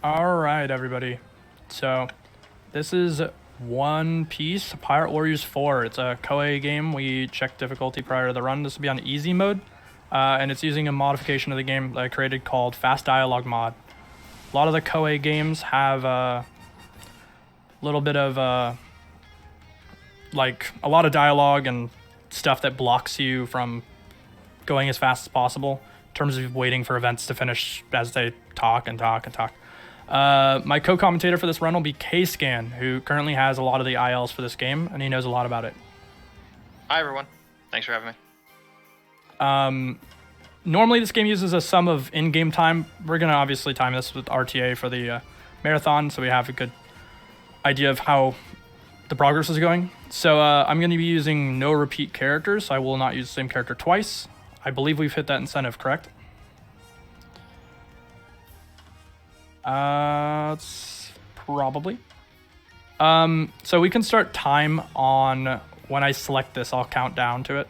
All right, everybody. So this is One Piece Pirate Warriors 4. It's a Koei game. We checked difficulty prior to the run. This will be on easy mode, and it's using a modification of the game that I created called Fast Dialogue Mod. A lot of the Koei games have a little bit of like a lot of dialogue and stuff that blocks you from going as fast as possible in terms of waiting for events to finish as they talk and talk and talk. My co-commentator for this run will be K-Scan, who currently has a lot of the ILs for this game, and he knows a lot about it. Hi, everyone. Thanks for having me. Normally, this game uses a sum of in-game time. We're going to obviously time this with RTA for the marathon, so we have a good idea of how the progress is going. So I'm going to be using no repeat characters, so I will not use the same character twice. I believe we've hit that incentive, correct? It's probably. So we can start time on when I select this. I'll count down to it.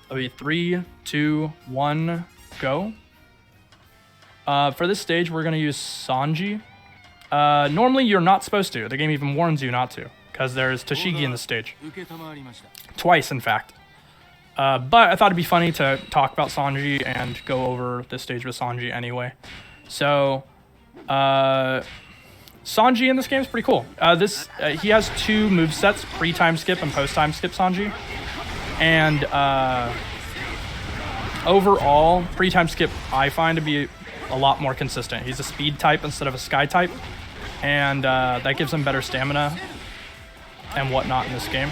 It'll be 3, 2, 1, go. For this stage, we're going to use Sanji. Normally, you're not supposed to. The game even warns you not to, because there's Tashigi in the stage. Twice, in fact. But I thought it'd be funny to talk about Sanji and go over this stage with Sanji anyway. So, Sanji in this game is pretty cool. He has two movesets, pre-time skip and post-time skip Sanji. And overall, pre-time skip I find to be a lot more consistent. He's a speed type instead of a sky type. And that gives him better stamina and whatnot in this game.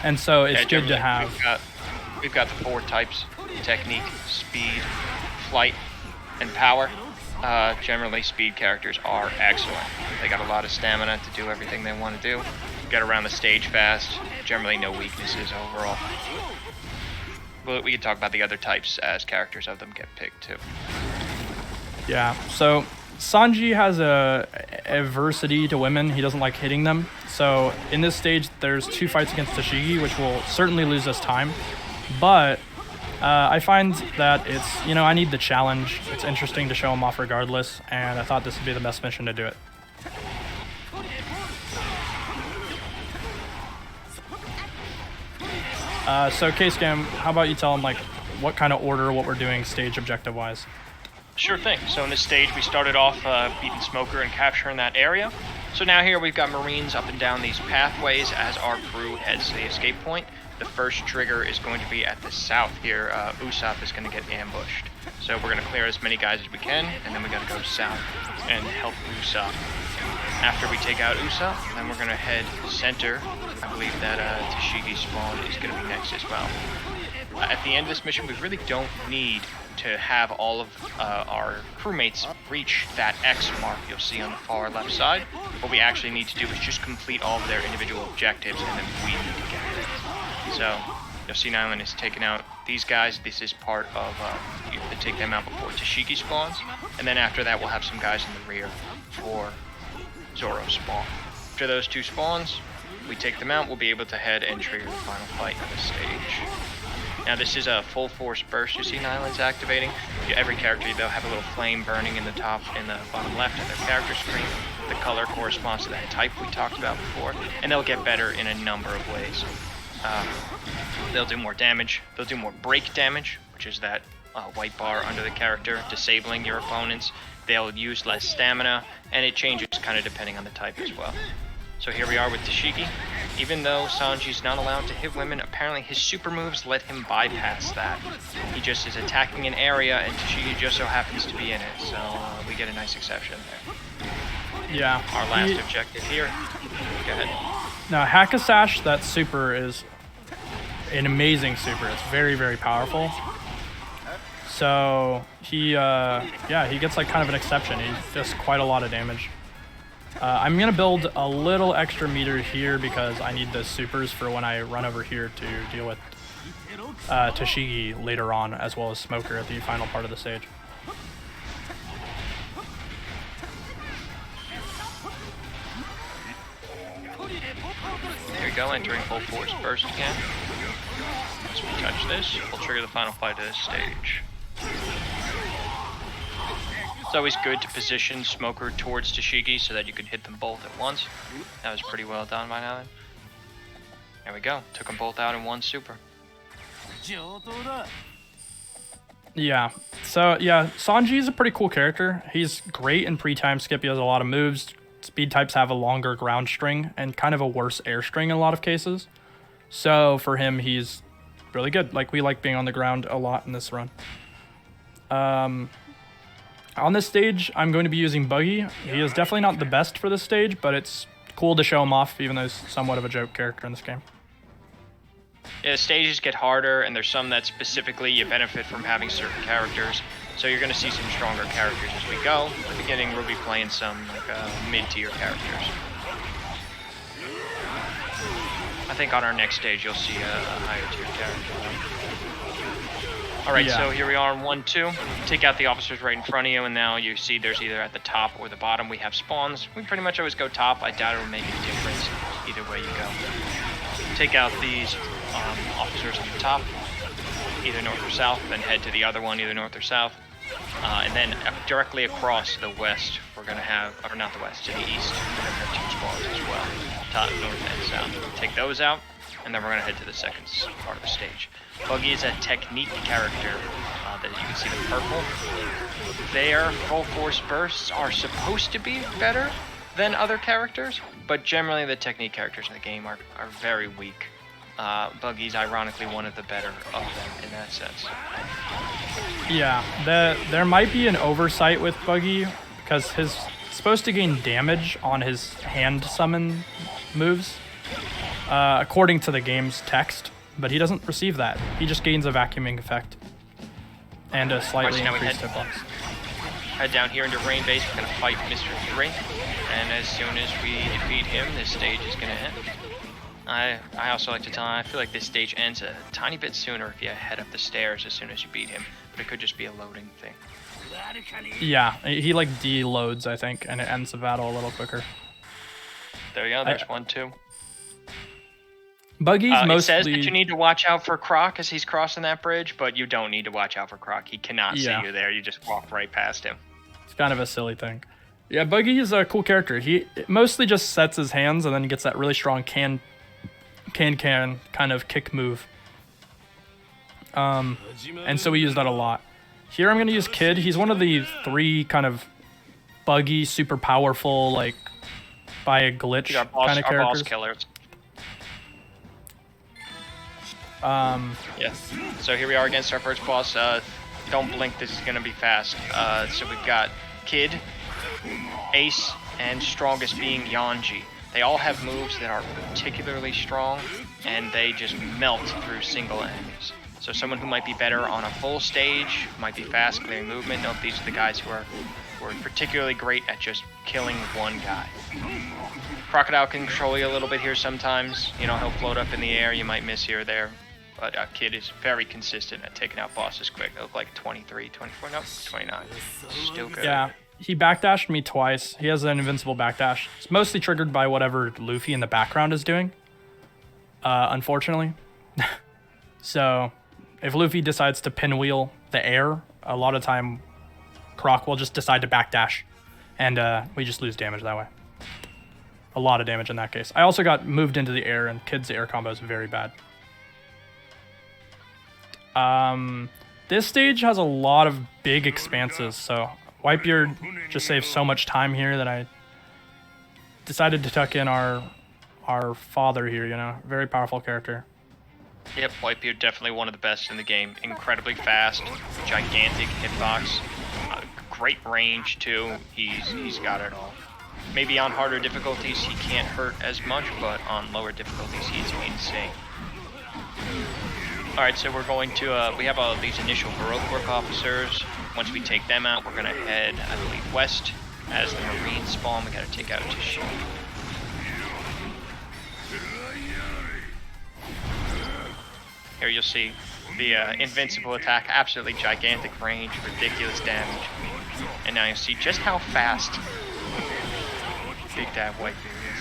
And so it's good to have. We've got the 4 types: technique, speed, flight, and power. Generally, speed characters are excellent. They got a lot of stamina to do everything they want to do. Get around the stage fast. Generally, no weaknesses overall. But we could talk about the other types as characters of them get picked too. Yeah, so Sanji has a adversity to women. He doesn't like hitting them. So in this stage, there's 2 fights against Tashigi, which will certainly lose us time. But I find that it's, I need the challenge. It's interesting to show him off regardless, and I thought this would be the best mission to do it. So K-Scam, how about you tell him what kind of order, what we're doing stage objective-wise? Sure thing. So in this stage, we started off beating Smoker and capturing that area. So now here we've got Marines up and down these pathways as our crew heads to the escape point. The first trigger is going to be at the south here. Usopp is going to get ambushed. So we're going to clear as many guys as we can, and then we got to go south and help Usopp. After we take out Usopp, then we're going to head center. I believe that Tashigi spawn is going to be next as well. At the end of this mission, we really don't need to have all of our crewmates reach that X mark you'll see on the far left side. What we actually need to do is just complete all of their individual objectives, and then we need to get there. So you'll see Nighlin is taking out these guys. This is part of, you have to take them out before Tashigi spawns. And then after that, we'll have some guys in the rear for Zoro spawn. After those 2 spawns, we take them out, we'll be able to head and trigger the final fight of the stage. Now this is a full force burst you see Nighlin's activating. Every character, they'll have a little flame burning in the top and the bottom left of their character screen. The color corresponds to that type we talked about before, and they'll get better in a number of ways. They'll do more damage, they'll do more break damage, which is that white bar under the character, disabling your opponents. They'll use less stamina, and it changes kind of depending on the type as well. So here we are with Tashigi. Even though Sanji's not allowed to hit women, apparently his super moves let him bypass that. He just is attacking an area, and Tashigi just so happens to be in it, so we get a nice exception there. Yeah. Our last objective here. Go ahead. Now, Hackasash, that super is an amazing super. It's very, very powerful. So he gets kind of an exception. He does quite a lot of damage. I'm going to build a little extra meter here because I need the supers for when I run over here to deal with Tashigi later on, as well as Smoker at the final part of the stage. There we go, entering full force burst again. Once we touch this, we'll trigger the final fight of this stage. It's always good to position Smoker towards Tashigi so that you can hit them both at once. That was pretty well done by Nighlin. There we go. Took them both out in one super. Yeah. So, yeah, Sanji is a pretty cool character. He's great in pre-time skip. He has a lot of moves. Speed types have a longer ground string and kind of a worse air string in a lot of cases. So, for him, he's really good. Like, we like being on the ground a lot in this run. On this stage, I'm going to be using Buggy. He is definitely not the best for this stage, but it's cool to show him off, even though he's somewhat of a joke character in this game. Yeah, the stages get harder, and there's some that specifically you benefit from having certain characters. So you're going to see some stronger characters as we go. At the beginning, we'll be playing some mid-tier characters. I think on our next stage, you'll see a higher-tier character. Alright, Yeah. So here we are in 1-2. Take out the officers right in front of you, and now you see there's either at the top or the bottom we have spawns. We pretty much always go top. I doubt it will make a difference either way you go. Take out these officers at the top, either north or south, then head to the other one, either north or south. And then directly across the west, we're going to have, or not the west, to the east, we're going to have 2 spawns as well, top, north, and south. Take those out, and then we're going to head to the second part of the stage. Buggy is a technique character that you can see the purple. Their full force bursts are supposed to be better than other characters, but generally the technique characters in the game are very weak. Buggy's ironically one of the better of them in that sense. Yeah, there might be an oversight with Buggy because he's supposed to gain damage on his hand summon moves, according to the game's text, but he doesn't receive that. He just gains a vacuuming effect and a slightly increased hitbox. Head down here into Rain Base. We're going to fight Mr. 3, and as soon as we defeat him, this stage is going to end. I also like to tell him, I feel like this stage ends a tiny bit sooner if you head up the stairs as soon as you beat him, but it could just be a loading thing. Yeah, he like deloads, I think, and it ends the battle a little quicker. There you go, there's 1-2. Buggy's mostly... It says that you need to watch out for Croc as he's crossing that bridge, but you don't need to watch out for Croc. He cannot see you there, you just walk right past him. It's kind of a silly thing. Yeah, Buggy is a cool character. He mostly just sets his hands and then gets that really strong can kind of kick move. And so we use that a lot. Here I'm going to use Kid. He's one of the 3 kind of buggy, super powerful, like by a glitch kind of characters. Our boss killers. Yes. So here we are against our first boss. Don't blink, this is going to be fast. So we've got Kid, Ace, and strongest being Yanji. They all have moves that are particularly strong, and they just melt through single enemies. So someone who might be better on a full stage, might be fast, clearing movement. Nope, these are the guys who are particularly great at just killing one guy. Crocodile can control you a little bit here sometimes. You know, he'll float up in the air, you might miss here or there. But Kid is very consistent at taking out bosses quick. They look like 23, 24, nope, 29. Still good. Yeah. He backdashed me twice. He has an invincible backdash. It's mostly triggered by whatever Luffy in the background is doing, unfortunately. So if Luffy decides to pinwheel the air, a lot of time Croc will just decide to backdash, and we just lose damage that way. A lot of damage in that case. I also got moved into the air, and Kid's air combo is very bad. This stage has a lot of big expanses, so Whitebeard just saves so much time here that I decided to tuck in our father here, you know, very powerful character. Yep, Whitebeard definitely one of the best in the game. Incredibly fast, gigantic hitbox, great range too. He's got it all. Maybe on harder difficulties he can't hurt as much, but on lower difficulties he's insane. Alright, so we're going to, we have these initial Baroque work officers. Once we take them out, we're going to head, I believe, west. As the Marine spawn, we got to take out Tashigi. Here you'll see the invincible attack, absolutely gigantic range, ridiculous damage. And now you see just how fast Big Dad Whitebeard is.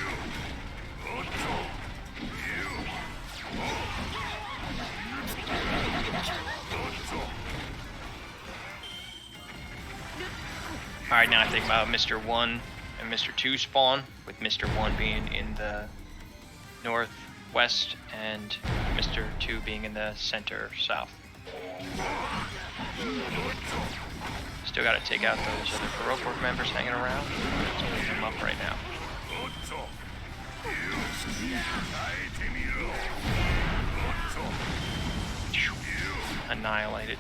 Alright, now I think about Mr. 1 and Mr. 2 spawn, with Mr. 1 being in the northwest and Mr. 2 being in the center south. Still gotta take out those other Baroque Work members hanging around. Let's clean them up right now. Annihilated.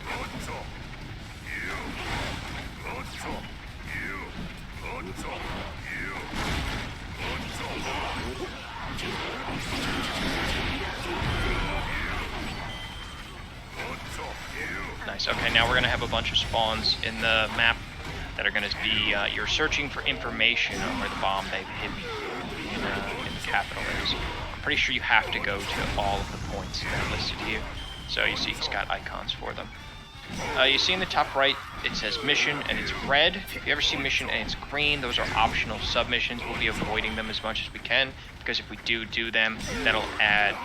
Nice. Okay, now we're gonna have a bunch of spawns in the map that are gonna be you're searching for information on where the bomb they've hidden in the capital is. I'm pretty sure you have to go to all of the points that are listed here. So you see he's got icons for them. You see in the top right, it says mission and it's red. If you ever see mission and it's green, those are optional submissions. We'll be avoiding them as much as we can, because if we do them, that'll add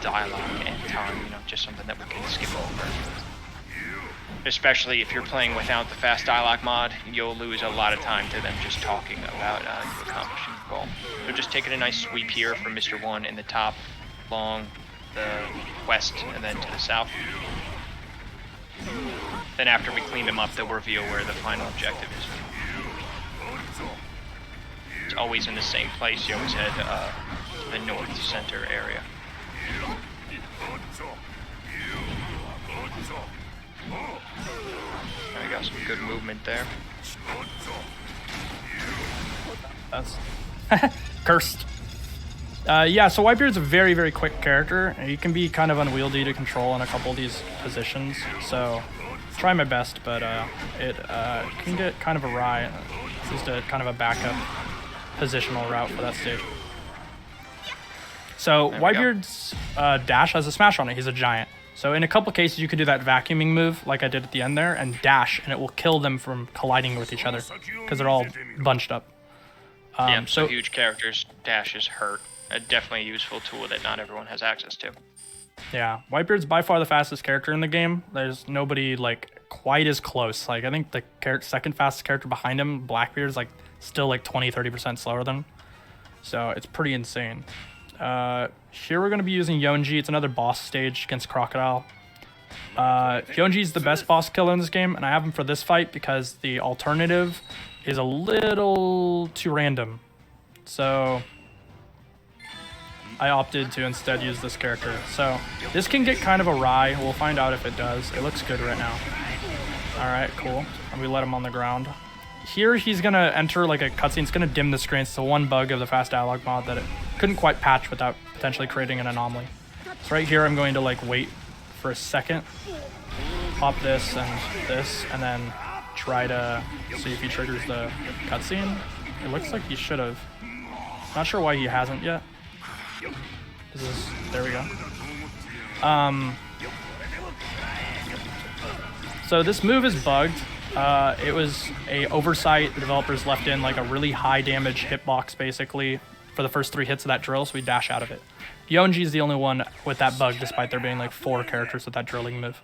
dialogue and time, you know, just something that we can skip over. Especially if you're playing without the fast dialogue mod, you'll lose a lot of time to them just talking about you accomplishing the goal. So just taking a nice sweep here from Mr. 1 in the top, along the west, and then to the south. Then after we clean them up, they'll reveal where the final objective is. It's always in the same place. You always head to the north center area. There we go, some good movement there. That's cursed. Yeah, so Whitebeard's a very, very quick character. He can be kind of unwieldy to control in a couple of these positions, so try my best, but it can get kind of awry. It's just a kind of a backup positional route for that stage. So Whitebeard's dash has a smash on it. He's a giant. So in a couple cases, you could do that vacuuming move like I did at the end there and dash, and it will kill them from colliding with each other because they're all bunched up. Yeah, so huge characters, dashes hurt. Definitely a useful tool that not everyone has access to. Yeah, Whitebeard's by far the fastest character in the game. There's nobody like quite as close. Like I think the second fastest character behind him, Blackbeard's like still like 20-30% slower than him. So it's pretty insane. Here we're going to be using Yonji. It's another boss stage against Crocodile. Yonji's the best boss killer in this game, and I have him for this fight because the alternative is a little too random. So I opted to instead use this character. So this can get kind of awry. We'll find out if it does. It looks good right now. All right, cool. And we let him on the ground. Here he's going to enter like a cutscene. It's going to dim the screen. It's the one bug of the fast dialogue mod that it couldn't quite patch without potentially creating an anomaly. So right here I'm going to like wait for a second, pop this, and then try to see if he triggers the cutscene. It looks like he should have. Not sure why he hasn't yet. There we go. So this move is bugged. It was a oversight. The developers left in like a really high damage hitbox basically for the first 3 hits of that drill, so we dash out of it. Yonji is the only one with that bug, despite there being like 4 characters with that drilling move.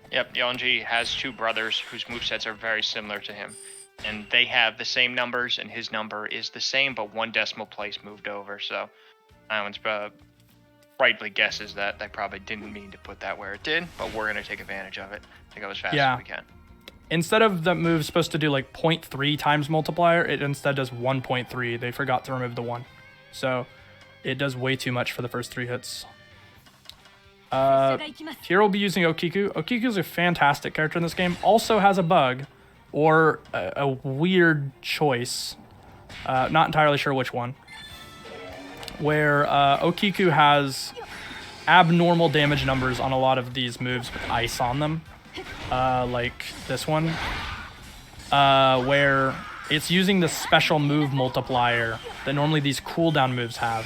Yep, Yonji has 2 brothers whose movesets are very similar to him. And they have the same numbers, and his number is the same, but 1 decimal place moved over, so Islands rightly guesses that they probably didn't mean to put that where it did, but we're going to take advantage of it to go as fast as we can. Instead of the move supposed to do like 0.3 times multiplier, it instead does 1.3. They forgot to remove the 1. So it does way too much for the first 3 hits. Here we'll be using Okiku. Okiku's a fantastic character in this game. Also has a bug, or a weird choice. Not entirely sure which one. Where Okiku has abnormal damage numbers on a lot of these moves with ice on them. Like this one, where it's using the special move multiplier that normally these cooldown moves have,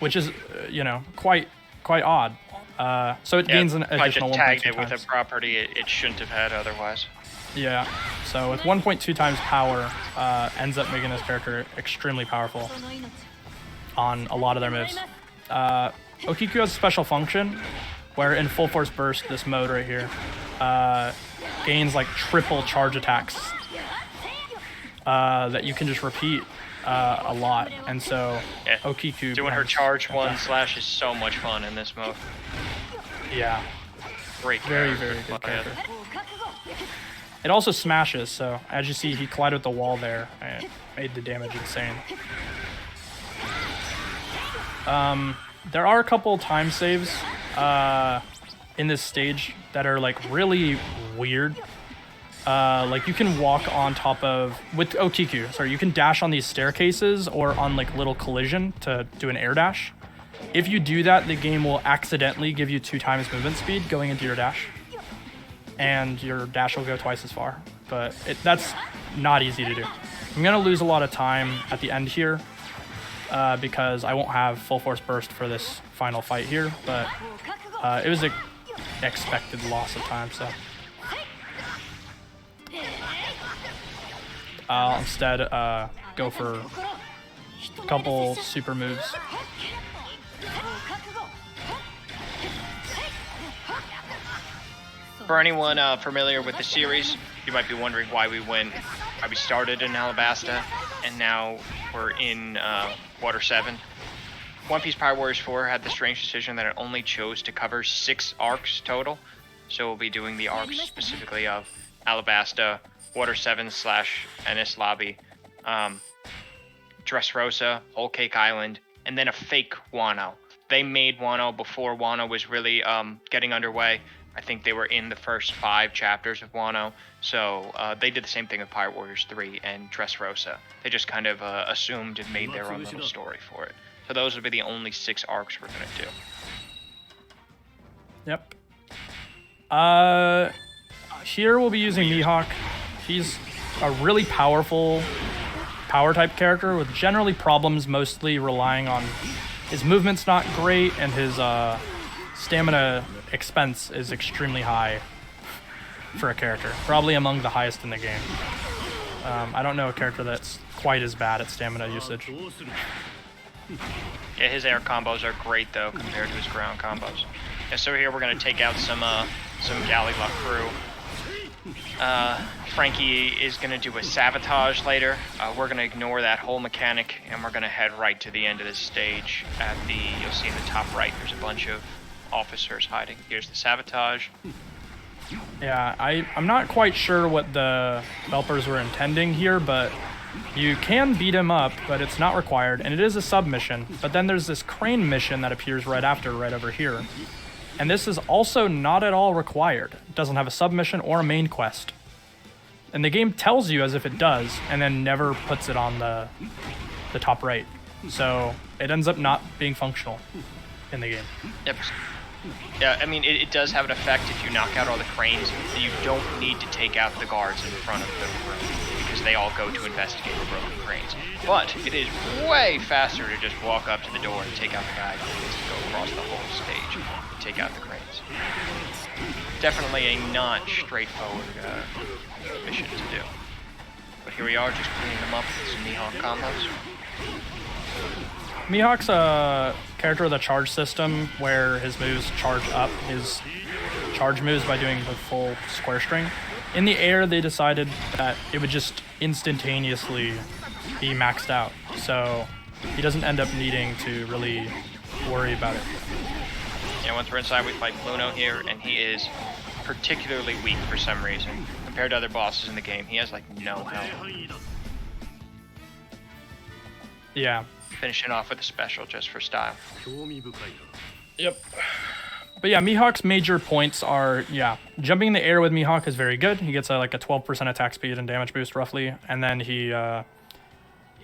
which is, you know, quite odd. So it gains an additional 1.2 times. Tagged it with a property it shouldn't have had otherwise. Yeah, so with 1.2 times power, ends up making this character extremely powerful on a lot of their moves. Okiku has a special function where in full force burst, this mode right here gains like triple charge attacks that you can just repeat a lot. And so yeah. Okiku doing her charge one slash is so much fun in this mode. Yeah. Great character. Very good character. It also smashes, so as you see, he collided with the wall there and made the damage insane. There are a couple time saves in this stage that are like really weird. Like you can walk on top of, with Okiku, sorry, you can dash on these staircases or on like little collision to do an air dash. If you do that, the game will accidentally give you 2 times movement speed going into your dash. And your dash will go twice as far. But that's not easy to do. I'm gonna lose a lot of time at the end here because I won't have full force burst for this final fight here, but it was an expected loss of time, so. I'll instead go for a couple super moves. For anyone familiar with the series, you might be wondering why we started in Alabasta, and now we're in Water 7. One Piece Power Warriors 4 had the strange decision that it only chose to cover 6 arcs total, so we'll be doing the arcs specifically of Alabasta, Water 7 / Ennis Lobby, Dressrosa, Whole Cake Island, and then a fake Wano. They made Wano before Wano was really getting underway. I think they were in the first 5 chapters of Wano, so they did the same thing with Pirate Warriors 3 and Dressrosa. They just kind of assumed and made their own little story for it. So those would be the only 6 arcs we're going to do. Yep. Here we'll be using Mihawk. He's a really powerful power type character with generally problems mostly relying on his movement's not great and his stamina expense is extremely high for a character, probably among the highest in the game. I don't know a character that's quite as bad at stamina usage. Yeah, his air combos are great though compared to his ground combos. Yeah, so here we're gonna take out some Galley Luck crew. Frankie is gonna do a sabotage later. We're gonna ignore that whole mechanic and we're gonna head right to the end of this stage. You'll see in the top right, there's a bunch of officers hiding. Here's the sabotage. Yeah, I'm not quite sure what the developers were intending here, but you can beat him up, but it's not required, and it is a submission. But then there's this crane mission that appears right after, right over here. And this is also not at all required. It doesn't have a submission or a main quest. And the game tells you as if it does, and then never puts it on the top right. So it ends up not being functional in the game. Yep. Yeah, I mean, it does have an effect if you knock out all the cranes. You don't need to take out the guards in front of the room, because they all go to investigate the broken cranes. But it is way faster to just walk up to the door and take out the guy than it is to go across the whole stage and take out the cranes. Definitely a not straightforward mission to do. But here we are, just cleaning them up with some Mihawk combos. Mihawk's a character with a charge system where his moves charge up his charge moves by doing the full square string. In the air, they decided that it would just instantaneously be maxed out, so he doesn't end up needing to really worry about it. Yeah, once we're inside, we fight Luno here, and he is particularly weak for some reason. Compared to other bosses in the game, he has like no health. Yeah. Finishing off with a special just for style. Yep. But yeah, Mihawk's major points are, jumping in the air with Mihawk is very good. He gets like a 12% attack speed and damage boost roughly, and then he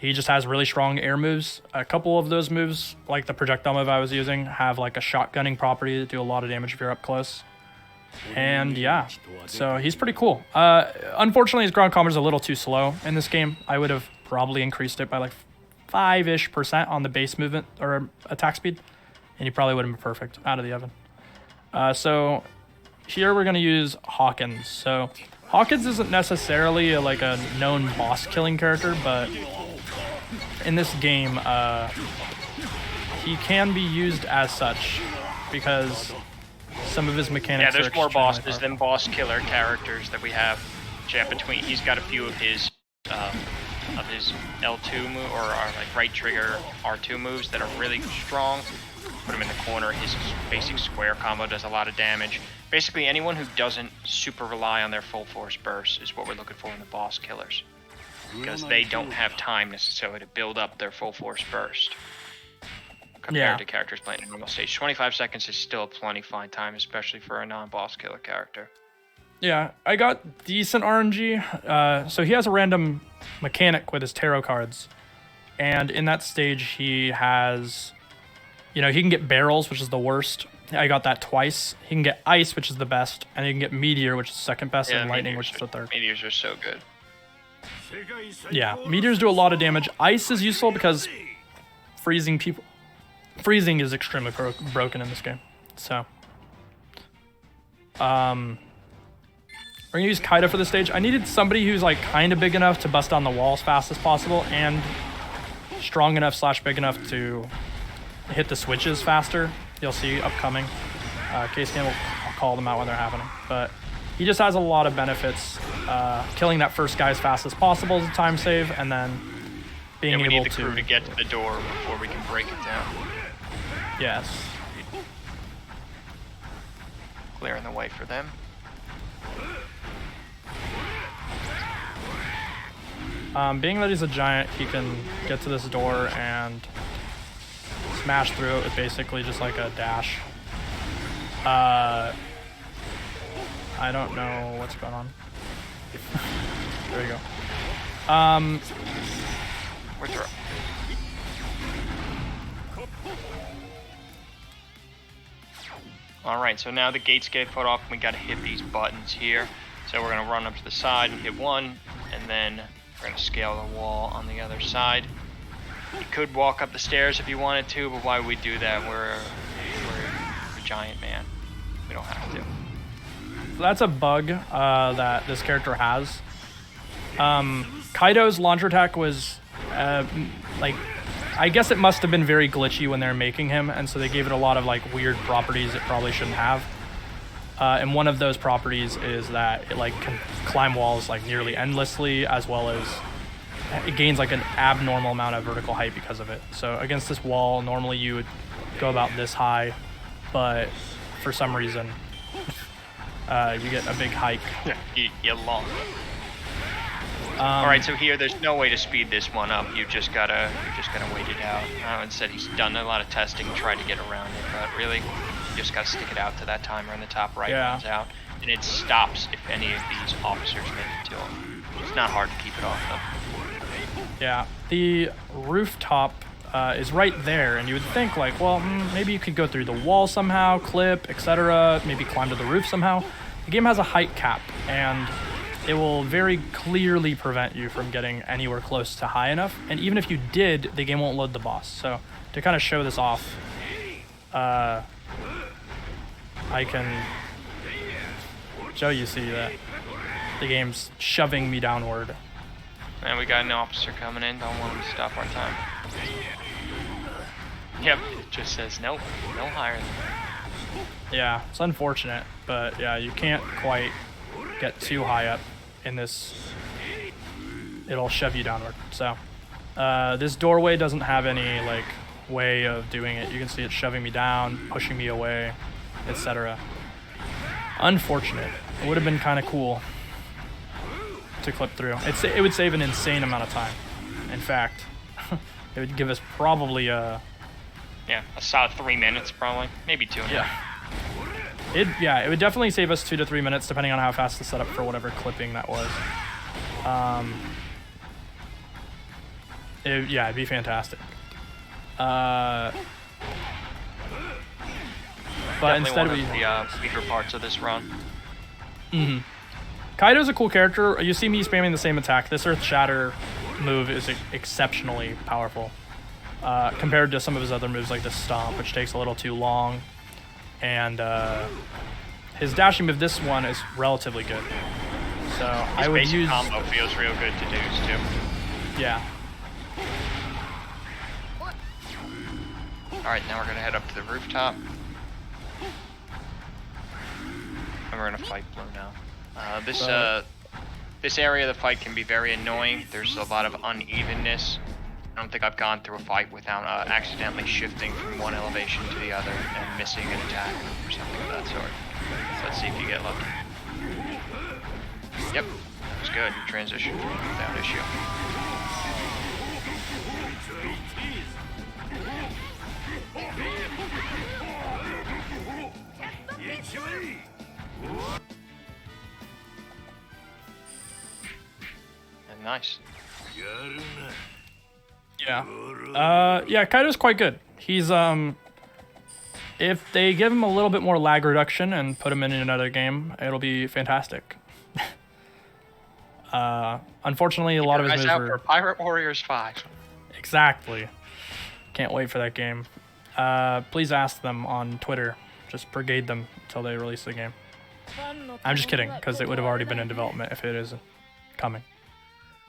just has really strong air moves. A couple of those moves, like the projectile move I was using, have like a shotgunning property that do a lot of damage if you're up close. And yeah, so he's pretty cool. Unfortunately, his ground combo is a little too slow in this game. I would have probably increased it by like 5-ish% on the base movement or attack speed, and he probably would have been perfect out of the oven. So here we're going to use Hawkins. So Hawkins isn't necessarily like a known boss killing character, but in this game he can be used as such because Some of his Yeah, mechanics there's are more extremely bosses powerful. than boss killer characters that we have. Yeah, between he's got a few of his L2 move or like right trigger R2 moves that are really strong. Put him in the corner. His basic square combo does a lot of damage. Basically, anyone who doesn't super rely on their full force burst is what we're looking for in the boss killers, because they don't have time necessarily to build up their full force burst compared to characters playing a normal stage. 25 seconds is still plenty fine time, especially for a non-boss killer character. Yeah, I got decent RNG. So he has a random mechanic with his tarot cards. And in that stage, he has, he can get barrels, which is the worst. I got that twice. He can get ice, which is the best. And he can get meteor, which is the second best, and lightning, which is the third. Meteors are so good. Yeah, meteors do a lot of damage. Ice is useful because freezing is extremely broken in this game. So, we're gonna use Kaido for the stage. I needed somebody who's like kind of big enough to bust down the wall as fast as possible, and strong enough / big enough to hit the switches faster. You'll see upcoming. K-Scan will call them out when they're happening. But he just has a lot of benefits. Killing that first guy as fast as possible is a time save, and then being able to... we need the crew to get to the door before we can break it down. Yes. Clearing the way for them. Being that he's a giant, he can get to this door and smash through it with basically just like a dash. I don't know what's going on. There you go. We're through. Alright, so now the gates get put off and we gotta hit these buttons here. So we're gonna run up to the side and hit one, and then we're gonna scale the wall on the other side. You could walk up the stairs if you wanted to, but why would we do that? We're a giant man. We don't have to. So that's a bug that this character has. Kaido's launcher attack was I guess it must have been very glitchy when they were making him, and so they gave it a lot of like weird properties it probably shouldn't have. And one of those properties is that it like can climb walls like nearly endlessly, as well as it gains like an abnormal amount of vertical height because of it. So against this wall, normally you would go about this high, but for some reason you get a big hike. You long. All right, so here there's no way to speed this one up. You just gotta wait it out. Instead, he's done a lot of testing, tried to get around it, but really, you just gotta stick it out to that timer in the top right runs out, and it stops if any of these officers make it to him. It's not hard to keep it off though. Yeah, the rooftop is right there, and you would think like, well, maybe you could go through the wall somehow, clip, etc. Maybe climb to the roof somehow. The game has a height cap, and it will very clearly prevent you from getting anywhere close to high enough. And even if you did, the game won't load the boss. So to kind of show this off, I can show you, see that the game's shoving me downward. And we got an officer coming in. Don't want him to stop our time. Yep, it just says nope, no higher than that. Yeah, it's unfortunate, but yeah, you can't quite get too high up in this. It'll shove you downward. So this doorway doesn't have any like way of doing it. You can see it shoving me down, pushing me away, etc. Unfortunate. It would have been kind of cool to clip through. It would save an insane amount of time. In fact, it would give us probably a solid 3 minutes, probably, maybe 2.5. It would definitely save us 2 to 3 minutes, depending on how fast the setup for whatever clipping that was. It'd be fantastic. But Definitely instead one of the weaker parts of this run. Kaido's a cool character. You see me spamming the same attack. This Earth Shatter move is exceptionally powerful compared to some of his other moves like the Stomp, which takes a little too long. And his dashing move, this one, is relatively good. So I would use... combo feels real good to do too. Yeah. Alright, now we're going to head up to the rooftop. And we're gonna fight blue now. This area of the fight can be very annoying. There's a lot of unevenness. I don't think I've gone through a fight without accidentally shifting from one elevation to the other and missing an attack or something of that sort. So let's see if you get lucky. Yep, that was good. You transitioned without issue. And nice. Yeah. Yeah, Kaido's quite good. He's, if they give him a little bit more lag reduction and put him in another game, it'll be fantastic. Unfortunately, a lot of his moves out were... for Pirate Warriors 5. Exactly. Can't wait for that game. Please ask them on Twitter. Just brigade them until they release the game. I'm just kidding, because it would have already been in development if it isn't coming.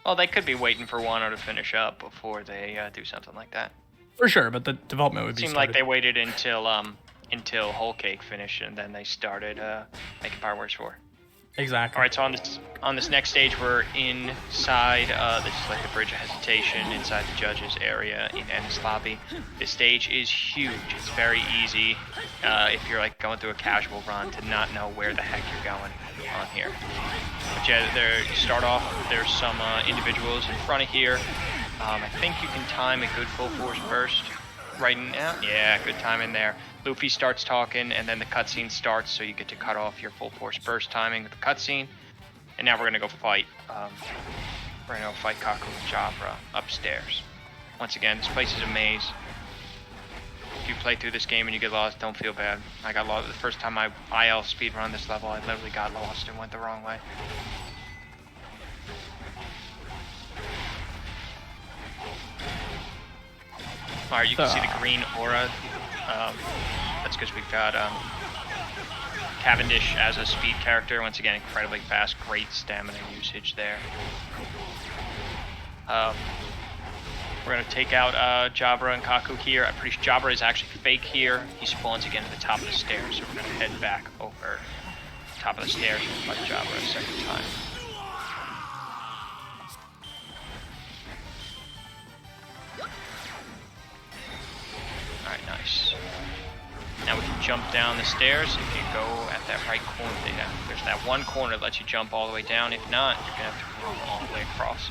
Well, they could be waiting for Wano to finish up before they do something like that. For sure, but the development would be Seemed started. like they waited until Whole Cake finished and then they started making Pirate Warriors 4. Exactly. All right, so on this next stage, we're inside. This is like the Bridge of Hesitation inside the judges area in Ennis Lobby. This stage is huge. It's very easy if you're like going through a casual run to not know where the heck you're going on here. But yeah, you start off. There's some individuals in front of here. I think you can time a good full force burst right now. Yeah, good time in there. Luffy starts talking, and then the cutscene starts, so you get to cut off your full force burst timing with the cutscene. And now we're gonna go fight. We're gonna go fight Kaku and Jabra upstairs. Once again, this place is a maze. If you play through this game and you get lost, don't feel bad. I got lost the first time I IL speedrun this level. I literally got lost and went the wrong way. Alright, you can see the green aura. That's because we've got Cavendish as a speed character. Once again, incredibly fast, great stamina usage there. We're going to take out Jabra and Kaku here. I'm pretty sure Jabra is actually fake here. He spawns again at the top of the stairs, so we're going to head back over top of the stairs and fight Jabra a second time. Alright, nice. Now we can jump down the stairs if you go at that right corner. There's that one corner that lets you jump all the way down. If not, you're going to have to run all the way across.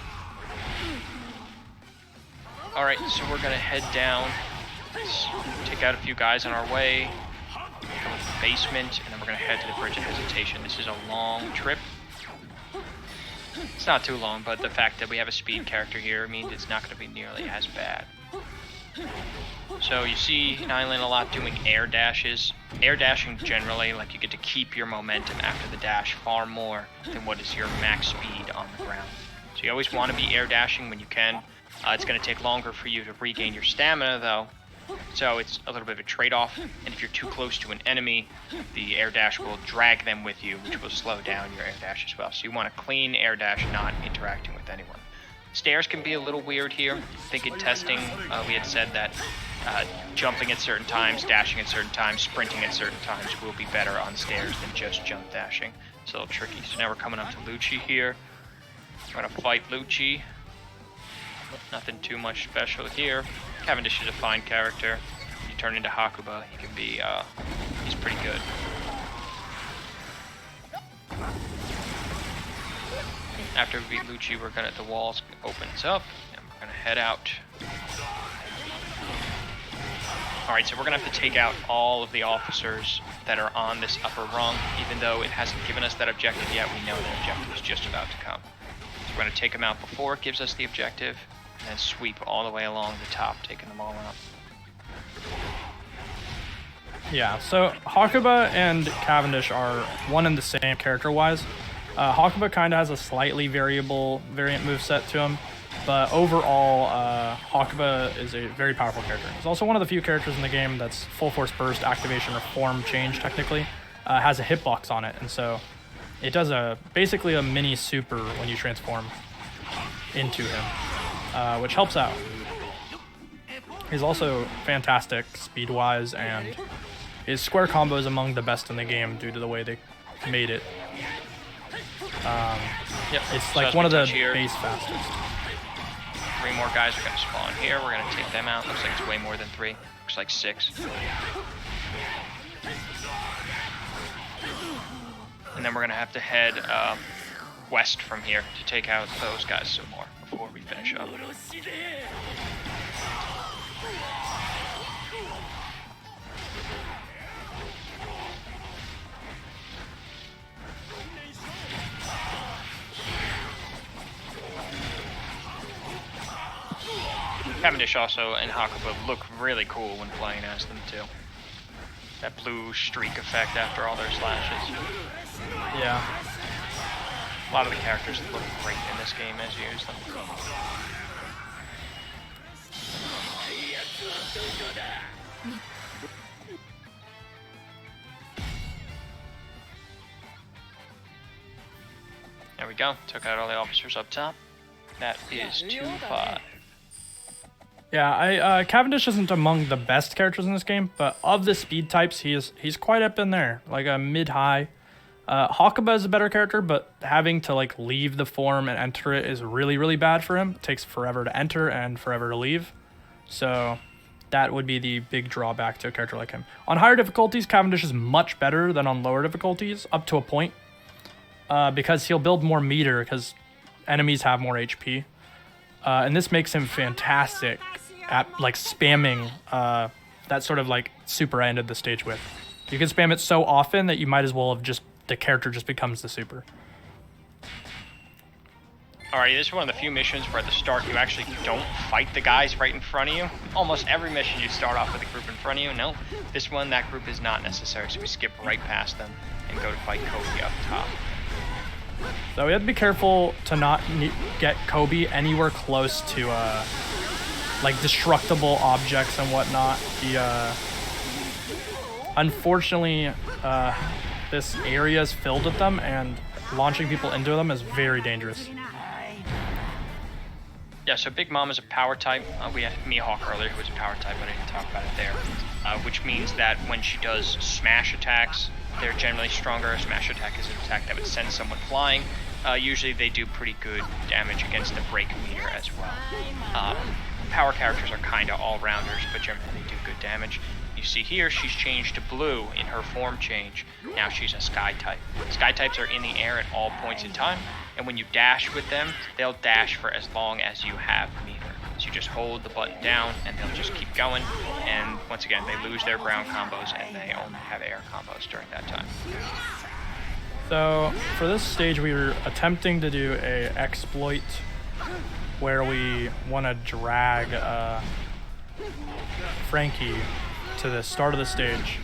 Alright, so we're going to head down. Let's take out a few guys on our way. Go to the basement, and then we're going to head to the Bridge of Hesitation. This is a long trip. It's not too long, but the fact that we have a speed character here means it's not going to be nearly as bad. So you see Nighlin a lot doing air dashes. Air dashing generally, like you get to keep your momentum after the dash far more than what is your max speed on the ground. So you always want to be air dashing when you can. It's going to take longer for you to regain your stamina though. So it's a little bit of a trade-off, and if you're too close to an enemy, the air dash will drag them with you, which will slow down your air dash as well. So you want a clean air dash, not interacting with anyone. Stairs can be a little weird here. I think in testing, we had said that jumping at certain times, dashing at certain times, sprinting at certain times will be better on stairs than just jump dashing. It's a little tricky. So now we're coming up to Lucci here. We're going to fight Lucci. Nothing too much special here. Cavendish is a fine character. You turn into Hakuba, he can be, he's pretty good. After we beat Lucci, the walls opens up, and we're gonna head out. Alright, so we're gonna have to take out all of the officers that are on this upper rung. Even though it hasn't given us that objective yet, we know the objective is just about to come. So we're gonna take them out before it gives us the objective, and then sweep all the way along the top, taking them all out. Yeah, so Hakuba and Cavendish are one and the same character-wise. Hakuba kind of has a slightly variant moveset to him, but overall, Hakuba is a very powerful character. He's also one of the few characters in the game that's full force burst, activation, or form change technically, has a hitbox on it, and so it does basically a mini super when you transform into him, which helps out. He's also fantastic speed-wise, and his square combo is among the best in the game due to the way they made it. Yep. It's So like as one we of the touch here, base fastest. 3 more guys are going to spawn here. We're going to take them out. Looks like it's way more than 3. Looks like 6. And then we're going to have to head west from here to take out those guys some more before we finish up. Cavendish also and Hakuba look really cool when playing as them too. That blue streak effect after all their slashes. Yeah. A lot of the characters look great in this game as you use them. There we go. Took out all the officers up top. That is 2-5. Yeah, Cavendish isn't among the best characters in this game, but of the speed types, he's quite up in there, like a mid-high. Hakuba is a better character, but having to like leave the form and enter it is really, really bad for him. It takes forever to enter and forever to leave. So that would be the big drawback to a character like him. On higher difficulties, Cavendish is much better than on lower difficulties, up to a point, because he'll build more meter because enemies have more HP. And this makes him fantastic at like spamming that sort of like super I ended the stage with. You can spam it so often that you might as well have just, the character just becomes the super. Alrighty, this is one of the few missions where at the start you actually don't fight the guys right in front of you. Almost every mission you start off with a group in front of you. No, this one, that group is not necessary, so we skip right past them and go to fight Kobe up top. So we have to be careful to not get Kobe anywhere close to like destructible objects and whatnot. He unfortunately this area is filled with them, and launching people into them is very dangerous. Yeah, so Big Mom is a power type. We had Mihawk earlier who was a power type, but I didn't talk about it there. Which means that when she does smash attacks, they're generally stronger. A smash attack is an attack that would send someone flying. Usually they do pretty good damage against the break meter as well. Power characters are kind of all-rounders, but generally they do good damage. You see here, she's changed to blue in her form change. Now she's a Sky type. Sky types are in the air at all points in time, and when you dash with them, they'll dash for as long as you have meter. So you just hold the button down, and they'll just keep going, and once again, they lose their ground combos, and they only have air combos during that time. So for this stage, we were attempting to do a exploit where we want to drag Frankie to the start of the stage.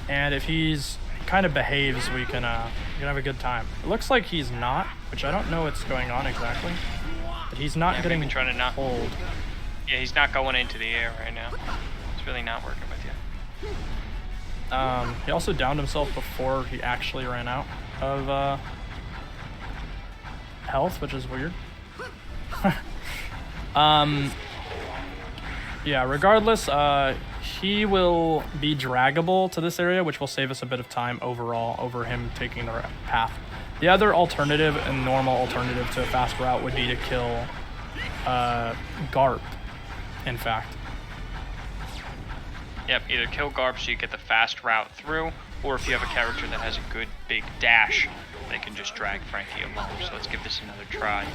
And if he's kind of behaves, we can have a good time. It looks like he's not, which I don't know what's going on exactly, but he's not getting trying to not pulled. Yeah, he's not going into the air right now. It's really not working with you. He also downed himself before he actually ran out of health, which is weird. Yeah, regardless, he will be draggable to this area, which will save us a bit of time overall over him taking the path. The other alternative and normal alternative to a fast route would be to kill Garp, in fact. Yep, either kill Garp so you get the fast route through, or if you have a character that has a good big dash, they can just drag Frankie along. So let's give this another try.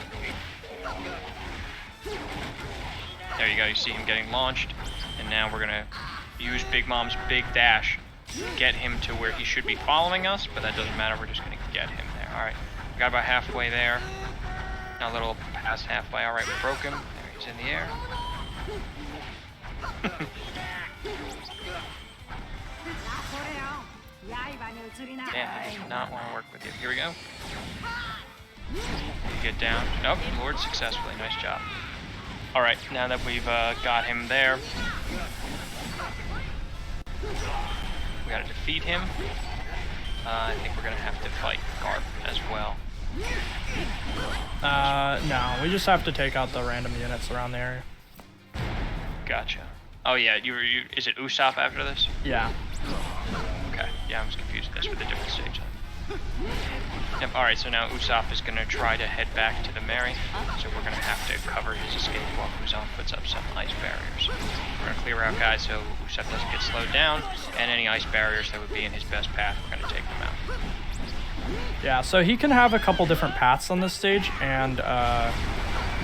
There you go, you see him getting launched, and now we're gonna use Big Mom's big dash to get him to where he should be following us, but that doesn't matter, we're just gonna get him there. Alright, we got about halfway there. Now a little past halfway. Alright, we broke him. There he's in the air. Yeah, he does not want to work with you. Here we go. You get down. Oh, lured successfully. Nice job. Alright, now that we've got him there, we gotta defeat him. I think we're gonna have to fight Garp as well. No, we just have to take out the random units around the area. Gotcha. Oh yeah, you is it Usopp after this? Yeah. Okay, yeah, I was confused. That's with a different stage. Yep, alright, so now Usopp is going to try to head back to the Mary, so we're going to have to cover his escape while Muzan puts up some ice barriers. We're going to clear out guys so Usopp doesn't get slowed down, and any ice barriers that would be in his best path, we're going to take them out. Yeah, so he can have a couple different paths on this stage, and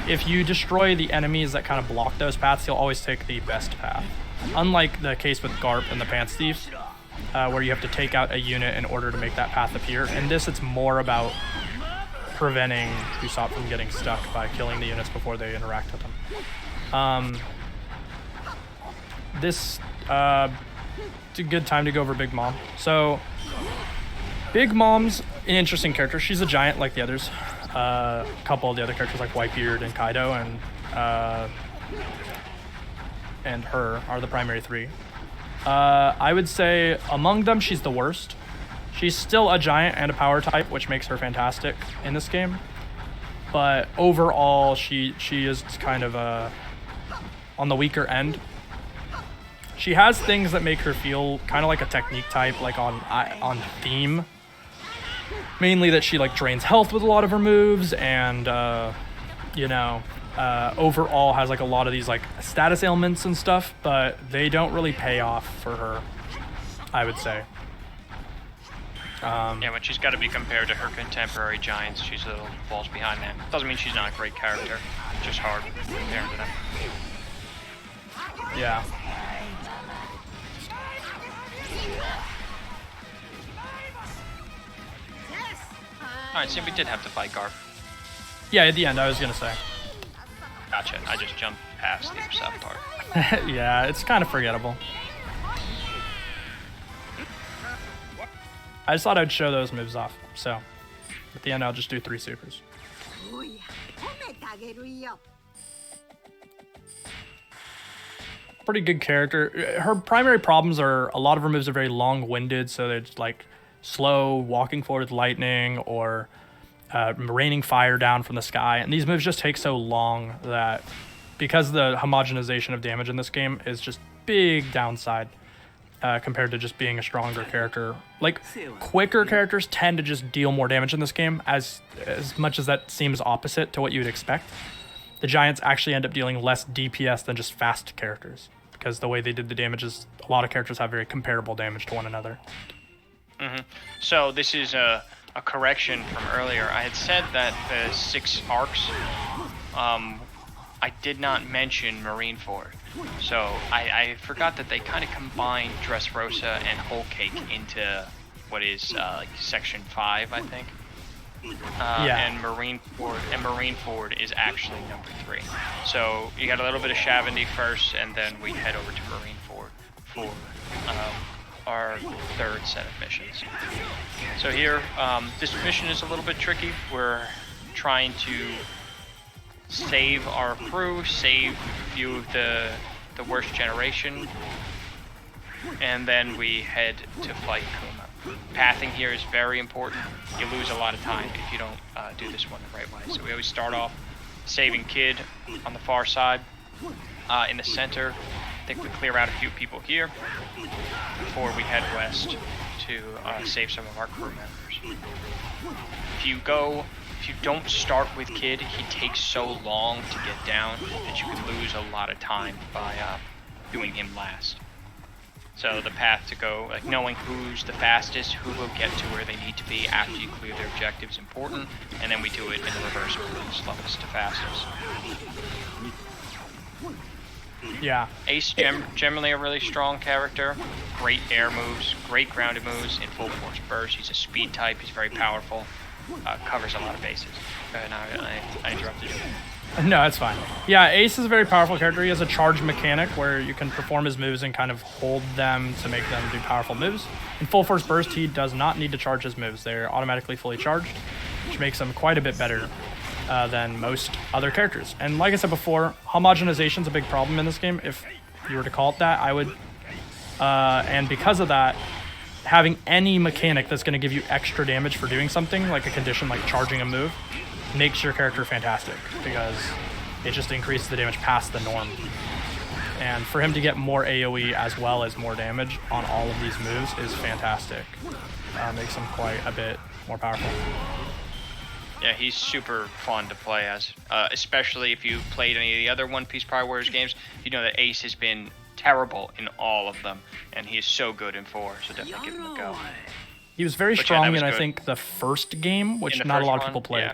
if you destroy the enemies that kind of block those paths, he'll always take the best path. Unlike the case with Garp and the Pants Thief, where you have to take out a unit in order to make that path appear. In this, it's more about preventing Usopp from getting stuck by killing the units before they interact with them. It's a good time to go over Big Mom. So, Big Mom's an interesting character. She's a giant like the others. A couple of the other characters like Whitebeard and Kaido and her are the primary three. I would say among them, she's the worst. She's still a giant and a power type, which makes her fantastic in this game. But overall, she is kind of on the weaker end. She has things that make her feel kind of like a technique type, like on theme. Mainly that she like drains health with a lot of her moves, and overall has like a lot of these like status ailments and stuff, but they don't really pay off for her, I would say. Yeah, but she's got to be compared to her contemporary giants. She's a little falls behind them. Doesn't mean she's not a great character, just hard compared to them. Yeah. Alright, so we did have to fight Garp. Yeah, at the end, I was gonna say. Gotcha, I just jumped past the Usopp part. Yeah, it's kind of forgettable. I just thought I'd show those moves off, so at the end I'll just do 3 supers. Pretty good character. Her primary problems are a lot of her moves are very long-winded, so they're just like slow walking forward with lightning or raining fire down from the sky, and these moves just take so long that because the homogenization of damage in this game is just big downside compared to just being a stronger character. Like, quicker characters tend to just deal more damage in this game, as much as that seems opposite to what you would expect. The Giants actually end up dealing less DPS than just fast characters, because the way they did the damage is a lot of characters have very comparable damage to one another. Mm-hmm. So this is a correction from earlier. I had said that the 6 arcs, I did not mention Marineford. So I forgot that they kind of combined Dressrosa and Whole Cake into what is like section 5, I think. Yeah. And Marineford is actually number 3. So you got a little bit of Shavandi first, and then we head over to Marineford for our 3rd set of missions. So here, this mission is a little bit tricky. We're trying to save our crew, save a few of the worst generation, and then we head to fight Kuma. Pathing here is very important. You lose a lot of time if you don't do this one the right way. So we always start off saving Kid on the far side. In the center, I think we clear out a few people here before we head west to save some of our crew members. If you don't start with Kid, he takes so long to get down that you can lose a lot of time by doing him last. So the path to go, like knowing who's the fastest, who will get to where they need to be after you clear their objective is important, and then we do it in the reverse order, slowest to fastest. Yeah. Ace, generally a really strong character, great air moves, great grounded moves, in full force burst. He's a speed type, he's very powerful, covers a lot of bases. And I interrupted you. No, that's fine. Yeah, Ace is a very powerful character. He has a charge mechanic where you can perform his moves and kind of hold them to make them do powerful moves. In full force burst, he does not need to charge his moves. They're automatically fully charged, which makes him quite a bit better than most other characters. And like I said before, homogenization is a big problem in this game, if you were to call it that. I would, and because of that, having any mechanic that's going to give you extra damage for doing something, like a condition like charging a move, makes your character fantastic, because it just increases the damage past the norm. And for him to get more AoE as well as more damage on all of these moves is fantastic. Makes him quite a bit more powerful. Yeah, he's super fun to play as, especially if you played any of the other One Piece Power Warriors games. You know that Ace has been terrible in all of them, and he is so good in 4, so definitely give him a go. He was very strong in, I think, the first game, which not a lot of people played. Yeah.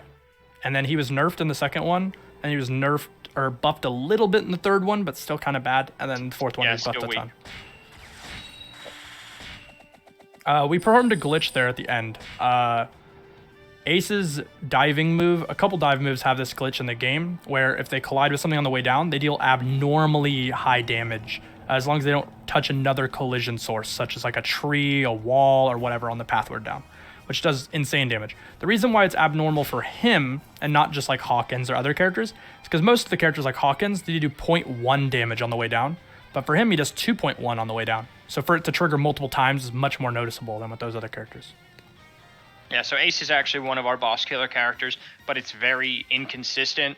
And then he was nerfed in the second one, and he was nerfed or buffed a little bit in the third one, but still kind of bad. And then the fourth one, he was buffed a ton. We performed a glitch there at the end. Ace's diving move, a couple dive moves have this glitch in the game, where if they collide with something on the way down, they deal abnormally high damage, as long as they don't touch another collision source, such as like a tree, a wall, or whatever on the pathward down, which does insane damage. The reason why it's abnormal for him, and not just like Hawkins or other characters, is because most of the characters like Hawkins, they do 0.1 damage on the way down, but for him, he does 2.1 on the way down. So for it to trigger multiple times is much more noticeable than with those other characters. Yeah, so Ace is actually one of our boss killer characters, but it's very inconsistent,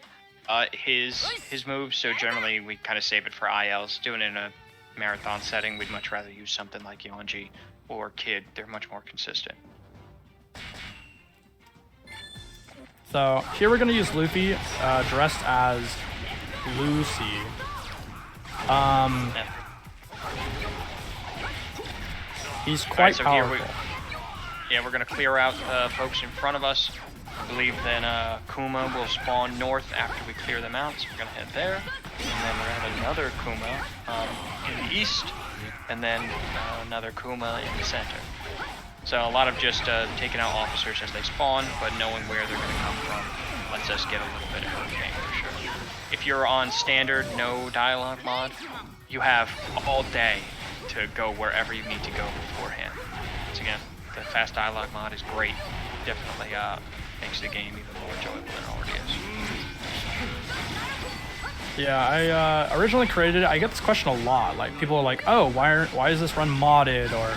his moves, so generally we kind of save it for ILs. Doing it in a marathon setting, we'd much rather use something like Yonji or Kid. They're much more consistent. So here we're going to use Luffy dressed as Lucy. He's quite powerful. We're going to clear out the folks in front of us. I believe then Kuma will spawn north after we clear them out, so we're going to head there. And then we're going to have another Kuma in the east, and then another Kuma in the center. So a lot of just taking out officers as they spawn, but knowing where they're going to come from lets us get a little bit ahead of the game for sure. If you're on standard, no dialogue mod, you have all day to go wherever you need to go beforehand. Once again, the fast dialogue mod is great. Definitely makes the game even more enjoyable than it already is. Yeah, I originally created it. I get this question a lot. Like, people are like, "Oh, why is this run modded?" Or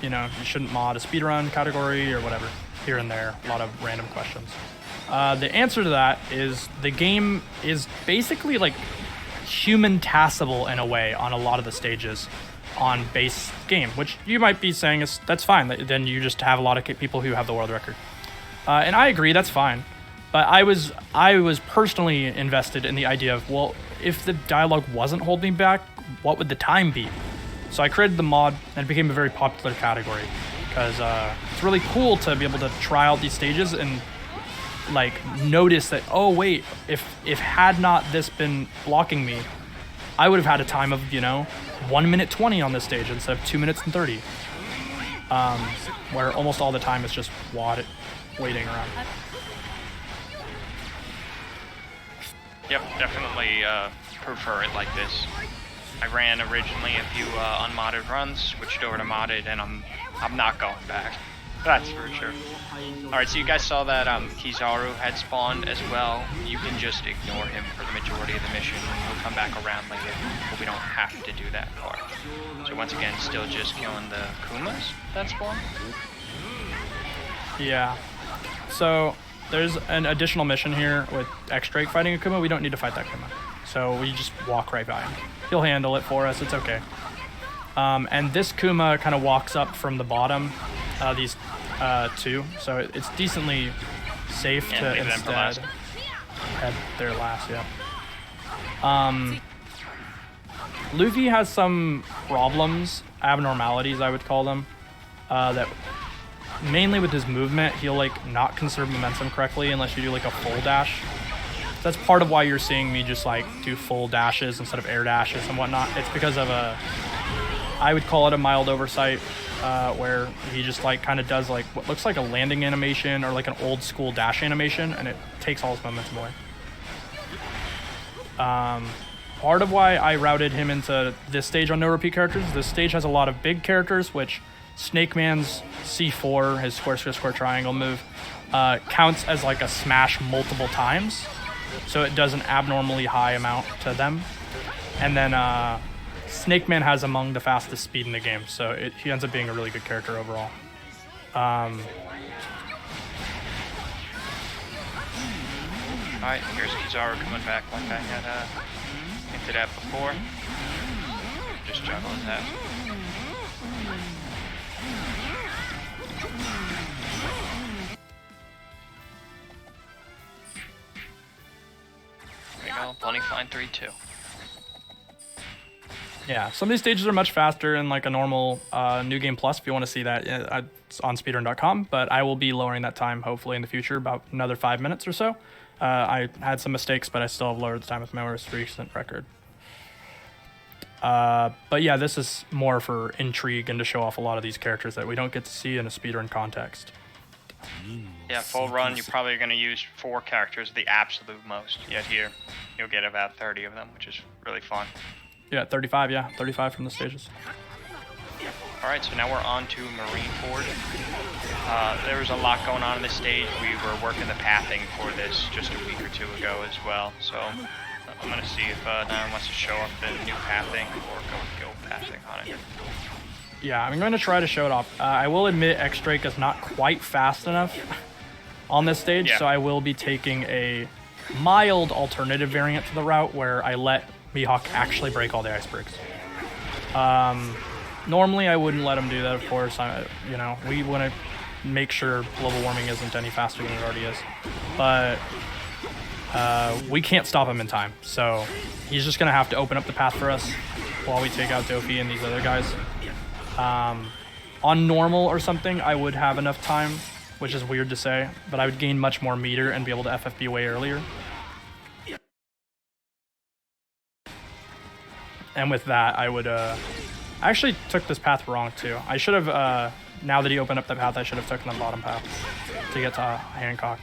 you know, you shouldn't mod a speedrun category or whatever. Here and there, a lot of random questions. The answer to that is the game is basically like human tassable in a way on a lot of the stages on base game, which you might be saying is that's fine. Then you just have a lot of people who have the world record, and I agree, that's fine. But I was personally invested in the idea of, well, if the dialogue wasn't holding back, what would the time be? So I created the mod, and it became a very popular category because it's really cool to be able to try out these stages and like notice that, oh wait, if had not this been blocking me, I would have had a time of, you know, 1 minute 20 on this stage instead of 2 minutes and 30, where almost all the time is just waiting around. Yep, definitely prefer it like this. I ran originally a few unmodded runs, switched over to modded, and I'm not going back. That's for sure. Alright, so you guys saw that Kizaru had spawned as well. You can just ignore him for the majority of the mission. He'll come back around later, but we don't have to do that part. So once again, still just killing the Kumas that spawn. Yeah. So there's an additional mission here with X-Drake fighting a Kuma. We don't need to fight that Kuma. So we just walk right by him. He'll handle it for us. It's okay. And this Kuma kind of walks up from the bottom, these two. So it's decently safe to instead head there last, yeah. Luffy has some problems, abnormalities I would call them, that mainly with his movement, he'll like not conserve momentum correctly unless you do like a full dash. That's part of why you're seeing me just like do full dashes instead of air dashes and whatnot. It's because of I would call it a mild oversight, where he just like kind of does like what looks like a landing animation or like an old school dash animation, and it takes all his momentum away. Part of why I routed him into this stage on no repeat characters, this stage has a lot of big characters, which Snake Man's C4, his square square square triangle move, counts as like a smash multiple times, so it does an abnormally high amount to them. And then Snake Man has among the fastest speed in the game, so he ends up being a really good character overall. Alright, here's Kizaru coming back, one back at looked at before. Just juggle his ass. There you go, Bunny Fine 3-2. Yeah, some of these stages are much faster in like a normal New Game Plus. If you want to see that, it's on speedrun.com. But I will be lowering that time hopefully in the future, about another 5 minutes or so. I had some mistakes, but I still have lowered the time with my most recent record. But yeah, this is more for intrigue and to show off a lot of these characters that we don't get to see in a speedrun context. Yeah, full run, you're probably going to use 4 characters, the absolute most. Yet here, you'll get about 30 of them, which is really fun. Yeah, 35, yeah. 35 from the stages. Alright, so now we're on to Marineford. There was a lot going on in this stage. We were working the pathing for this just a week or 2 ago as well. So I'm going to see if Nighlin wants to show up the new pathing or go with guild pathing on it. Yeah, I'm going to try to show it off. I will admit X-Drake is not quite fast enough on this stage, so I will be taking a mild alternative variant to the route where I let Mihawk actually break all the icebergs. Normally I wouldn't let him do that, of course. You know, we want to make sure global warming isn't any faster than it already is. But we can't stop him in time, so he's just going to have to open up the path for us while we take out Dofi and these other guys. On normal or something, I would have enough time, which is weird to say, but I would gain much more meter and be able to FFB way earlier. And with that, I would, I actually took this path wrong too. I should have, now that he opened up the path, I should have taken the bottom path to get to Hancock.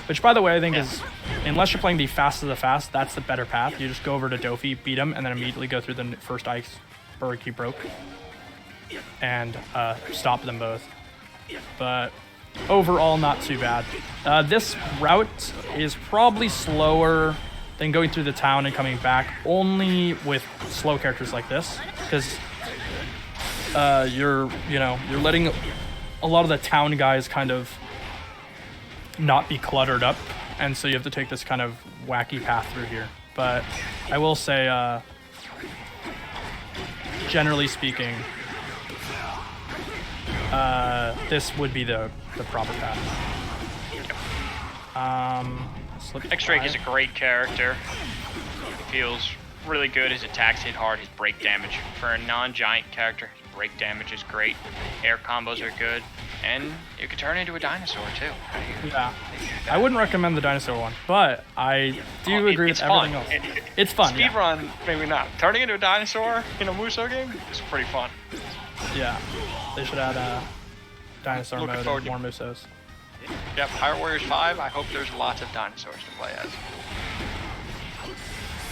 Which, by the way, I think is, unless you're playing the fast of the fast, that's the better path. You just go over to Dofi, beat him, and then immediately go through the first iceberg he broke. And stop them both. But overall, not too bad. This route is probably slower than going through the town and coming back, only with slow characters like this, because you're letting a lot of the town guys kind of not be cluttered up, and so you have to take this kind of wacky path through here. But I will say, generally speaking, this would be the proper path. X-Drake is a great character. He feels really good. His attacks hit hard. His break damage for a non-giant character, his break damage is great. Air combos are good, and you can turn into a dinosaur too. Yeah, I wouldn't recommend the dinosaur one, but I do agree with everything else. It's fun. Speedrun, maybe not. Turning into a dinosaur in a Muso game is pretty fun. Yeah, they should add a dinosaur mode and more Musos. Yep, Pirate Warriors 5, I hope there's lots of dinosaurs to play as.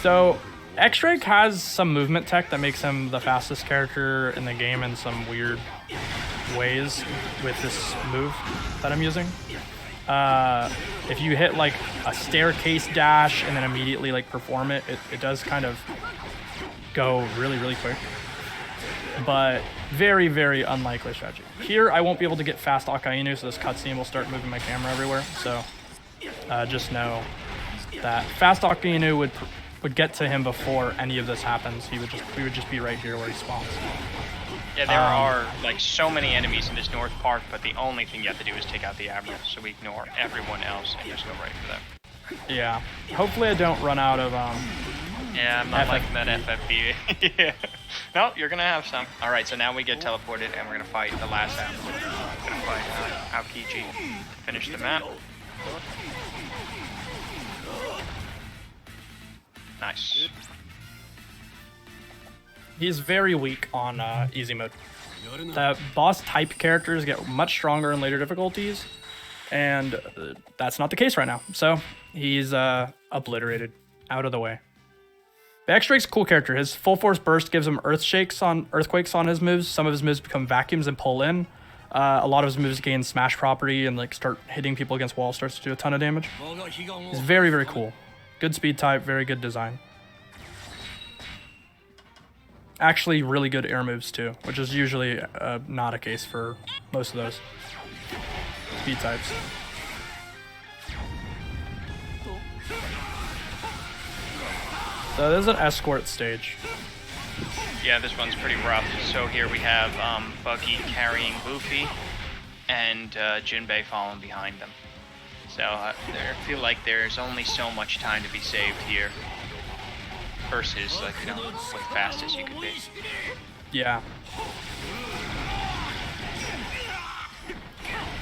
So, X-Drake has some movement tech that makes him the fastest character in the game in some weird ways with this move that I'm using. If you hit like a staircase dash and then immediately like perform it, it does kind of go really, really quick. But very, very unlikely strategy. Here, I won't be able to get fast Akainu, so this cutscene will start moving my camera everywhere. So just know that fast Akainu would get to him before any of this happens. We would just be right here where he spawns. Yeah, there are like so many enemies in this North Park, but the only thing you have to do is take out the Admiral, so we ignore everyone else and just go right for them. Yeah. Hopefully I don't run out of yeah, I'm not liking that FFB. Yeah. No, you're gonna have some. All right, so now we get teleported, and we're gonna fight the last Admiral. We're gonna fight Aokiji to finish the map. Nice. He's very weak on easy mode. The boss type characters get much stronger in later difficulties, and that's not the case right now. So he's obliterated, out of the way. The X-Drake's a cool character. His full force burst gives him earthquakes on his moves. Some of his moves become vacuums and pull in. A lot of his moves gain smash property and like start hitting people against walls, starts to do a ton of damage. He's very, very cool. Good speed type, very good design. Actually, really good air moves too, which is usually not a case for most of those speed types. So this is an escort stage. Yeah, this one's pretty rough. So here we have Buggy carrying Luffy, and Jinbei following behind them. So I feel like there's only so much time to be saved here versus like what fastest you could be. Yeah.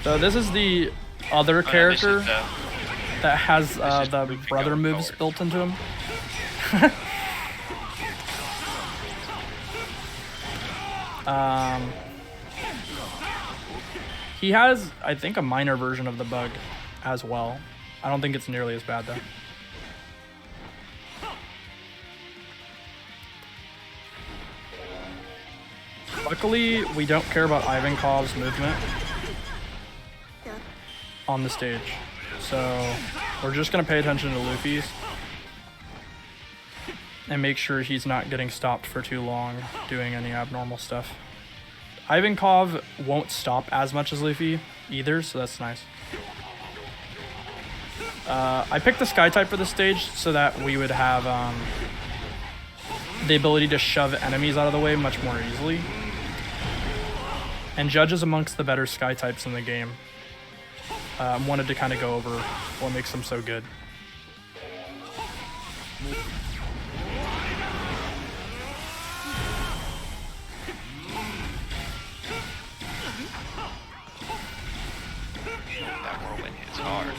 So this is the other character that has the brother moves forward built into him. He has, I think, a minor version of the bug as well. I don't think it's nearly as bad though. Luckily, we don't care about Ivankov's movement on the stage. So we're just gonna pay attention to Luffy's and make sure he's not getting stopped for too long doing any abnormal stuff. Ivankov won't stop as much as Luffy either, so that's nice. I picked the Sky type for this stage so that we would have the ability to shove enemies out of the way much more easily. And Judge is amongst the better Sky types in the game. Wanted to kind of go over what makes them so good. That whirlwind hits hard.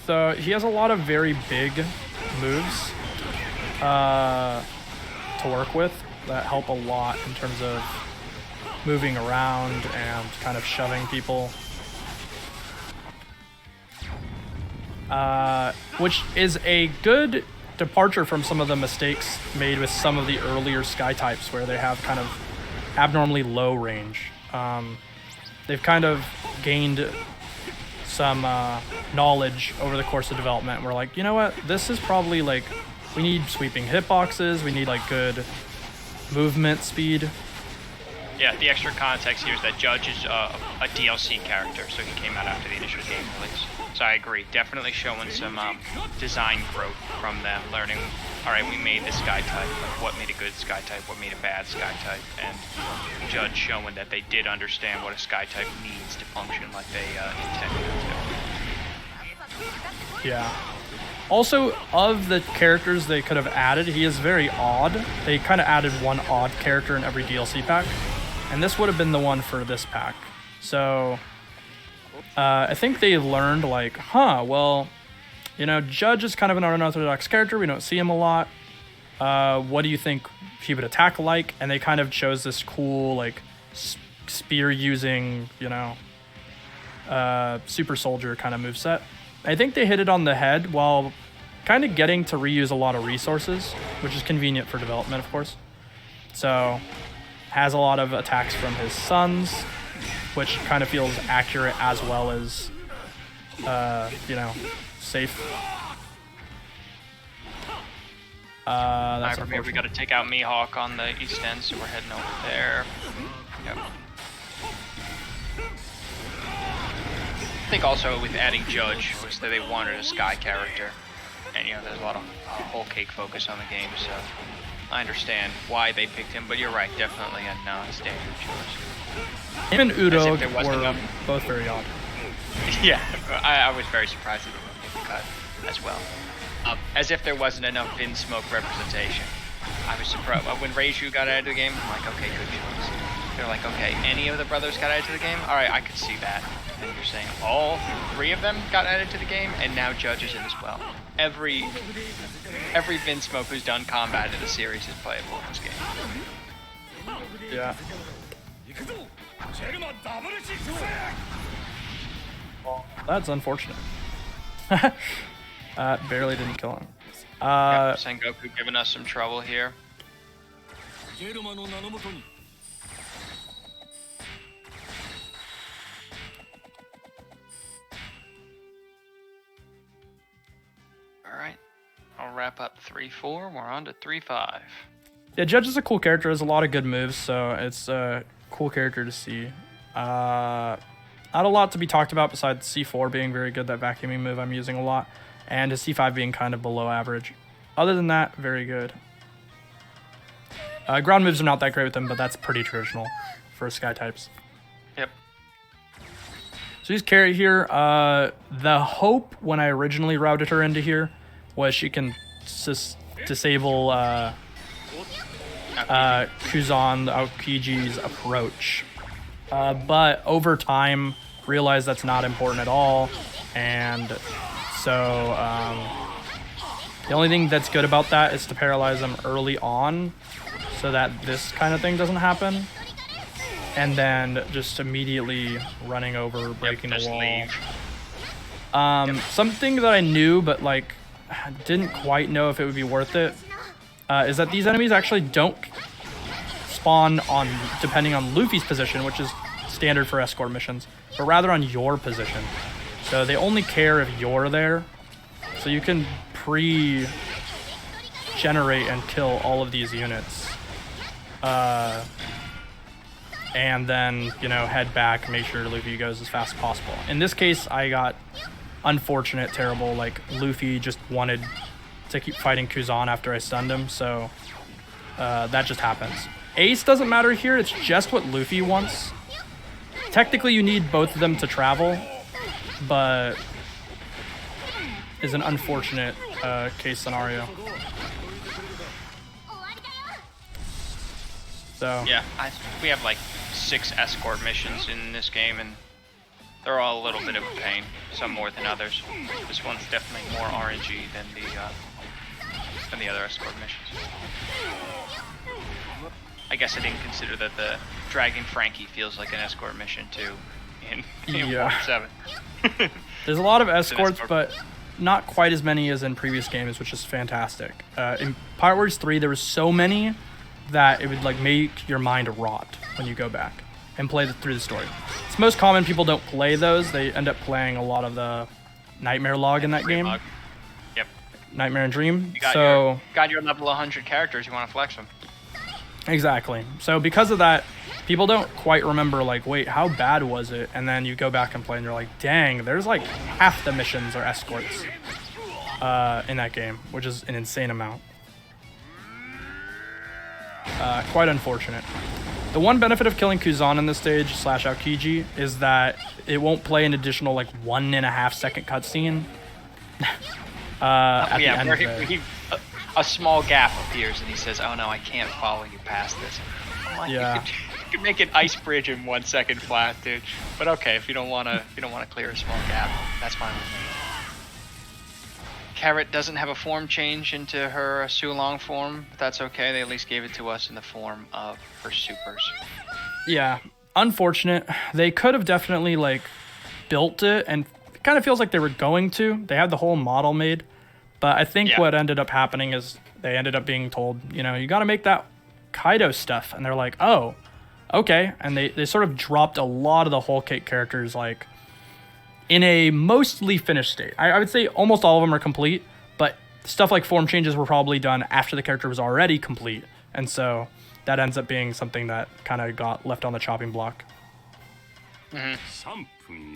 So he has a lot of very big moves to work with that help a lot in terms of moving around and kind of shoving people. Which is a good departure from some of the mistakes made with some of the earlier Sky types where they have kind of abnormally low range. They've kind of gained some knowledge over the course of development. We're like, you know what, this is probably like, we need sweeping hitboxes, we need like good movement speed. Yeah, the extra context here is that Judge is a DLC character, so he came out after the initial game release. So I agree, definitely showing some design growth from them, learning, all right, we made this Sky type, like what made a good Sky type, what made a bad Sky type, and Judge showing that they did understand what a Sky type needs to function like they intended it to. Yeah. Also, of the characters they could have added, he is very odd. They kind of added one odd character in every DLC pack, and this would have been the one for this pack. So I think they learned like, well, you know, Judge is kind of an unorthodox character. We don't see him a lot. What do you think he would attack like? And they kind of chose this cool, like, spear using, you know, super soldier kind of moveset. I think they hit it on the head while kind of getting to reuse a lot of resources, which is convenient for development, of course. So has a lot of attacks from his sons, which kind of feels accurate as well as, you know, safe. That's from here we got to take out Mihawk on the east end, so we're heading over there. Yep. I think also with adding Judge was that they wanted a Sky character, and you know there's a lot of whole cake focus on the game, so I understand why they picked him. But you're right, definitely a non-standard choice. Him and Udo were both very odd. Yeah, I was very surprised that they didn't get the cut as well. As if there wasn't enough Vinsmoke representation. I was surprised when Reiju got added to the game. I'm like, okay, good choice. They're like, okay, any of the brothers got added to the game? All right, I could see that. And you're saying all three of them got added to the game, and now Judge is in as well. Every Vinsmoke who's done combat in the series is playable in this game. Yeah. Well, that's unfortunate. Barely didn't kill him. Yep, Sengoku giving us some trouble here. Alright, I'll wrap up 3-4, we're on to 3-5. Yeah, Judge is a cool character, has a lot of good moves, so it's a cool character to see. Not a lot to be talked about besides C4 being very good, that vacuuming move I'm using a lot, and his C5 being kind of below average. Other than that, very good. Ground moves are not that great with him, but that's pretty traditional for Sky types. Yep. So he's carry here. The hope when I originally routed her into here was she can disable Kuzan Aokiji's approach. But over time, realized that's not important at all. And so the only thing that's good about that is to paralyze him early on so that this kind of thing doesn't happen. And then just immediately running over, breaking the wall. Something that I knew, but like didn't quite know if it would be worth it, is that these enemies actually don't spawn on depending on Luffy's position, which is standard for escort missions, but rather on your position. So they only care if you're there. So you can pre-generate and kill all of these units. And then, you know, head back, make sure Luffy goes as fast as possible. In this case, I got unfortunate, terrible, like Luffy just wanted to keep fighting Kuzan after I stunned him, so that just happens. Ace doesn't matter here, it's just what Luffy wants. Technically, you need both of them to travel, but is an unfortunate case scenario. So yeah, we have like 6 escort missions in this game, and they're all a little bit of a pain. Some more than others. This one's definitely more RNG than the other escort missions. I guess I didn't consider that the Dragon Frankie feels like an escort mission too in Warp 7. There's a lot of escorts, but not quite as many as in previous games, which is fantastic. In Pirate Warriors 3, there was so many that it would like make your mind rot when you go back and play through the story. It's most common people don't play those. They end up playing a lot of the Nightmare log in that game. Log. Yep. Nightmare and Dream. You got your level 100 characters. You want to flex them. Exactly. So because of that, people don't quite remember, like, wait, how bad was it? And then you go back and play and you're like, dang, there's like half the missions are escorts in that game, which is an insane amount. Quite unfortunate. The one benefit of killing Kuzan in this stage, / Aokiji, is that it won't play an additional like 1.5 second cutscene. At the end where of it. A small gap appears and he says, "Oh no, I can't follow you past this." Like, yeah. You could make an ice bridge in 1 second flat, dude. But okay, if you don't want to clear a small gap, that's fine with me. Carrot doesn't have a form change into her Sulong form, but that's okay. They at least gave it to us in the form of her supers. Yeah, unfortunate. They could have definitely like built it, and it kind of feels like they were going to. They had the whole model made, but I think what ended up happening is they ended up being told, you know, you got to make that Kaido stuff, and they're like, oh, okay, and they sort of dropped a lot of the whole cake characters like in a mostly finished state. I would say almost all of them are complete, but stuff like form changes were probably done after the character was already complete, and so that ends up being something that kind of got left on the chopping block. Mm-hmm.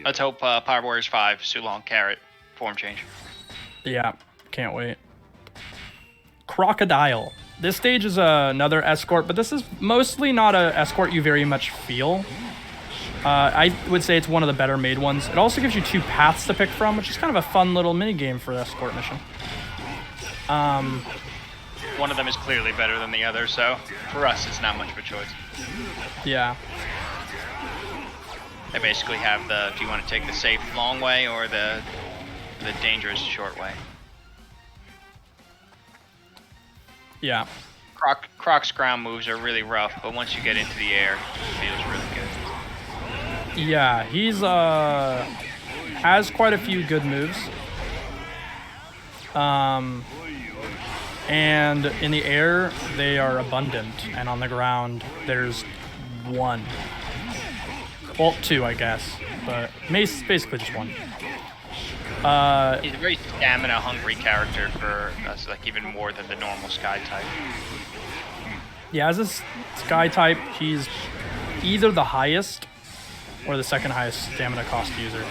Let's hope Pirate Warriors 5, Sulong Carrot, form change. Yeah, can't wait. Crocodile. This stage is another escort, but this is mostly not an escort you very much feel. I would say it's one of the better made ones. It also gives you 2 paths to pick from, which is kind of a fun little mini game for an escort mission. One of them is clearly better than the other, so for us, it's not much of a choice. Yeah. They basically have the, if you want to take the safe long way or the dangerous short way. Yeah. Croc's ground moves are really rough, but once you get into the air, it feels really good. Yeah, he's has quite a few good moves. And in the air, they are abundant, and on the ground, there's 1. Well, 2, I guess, but basically just 1. He's a very stamina-hungry character for us, like even more than the normal Sky type. Yeah, as a Sky type, he's either the highest or the second highest stamina cost user.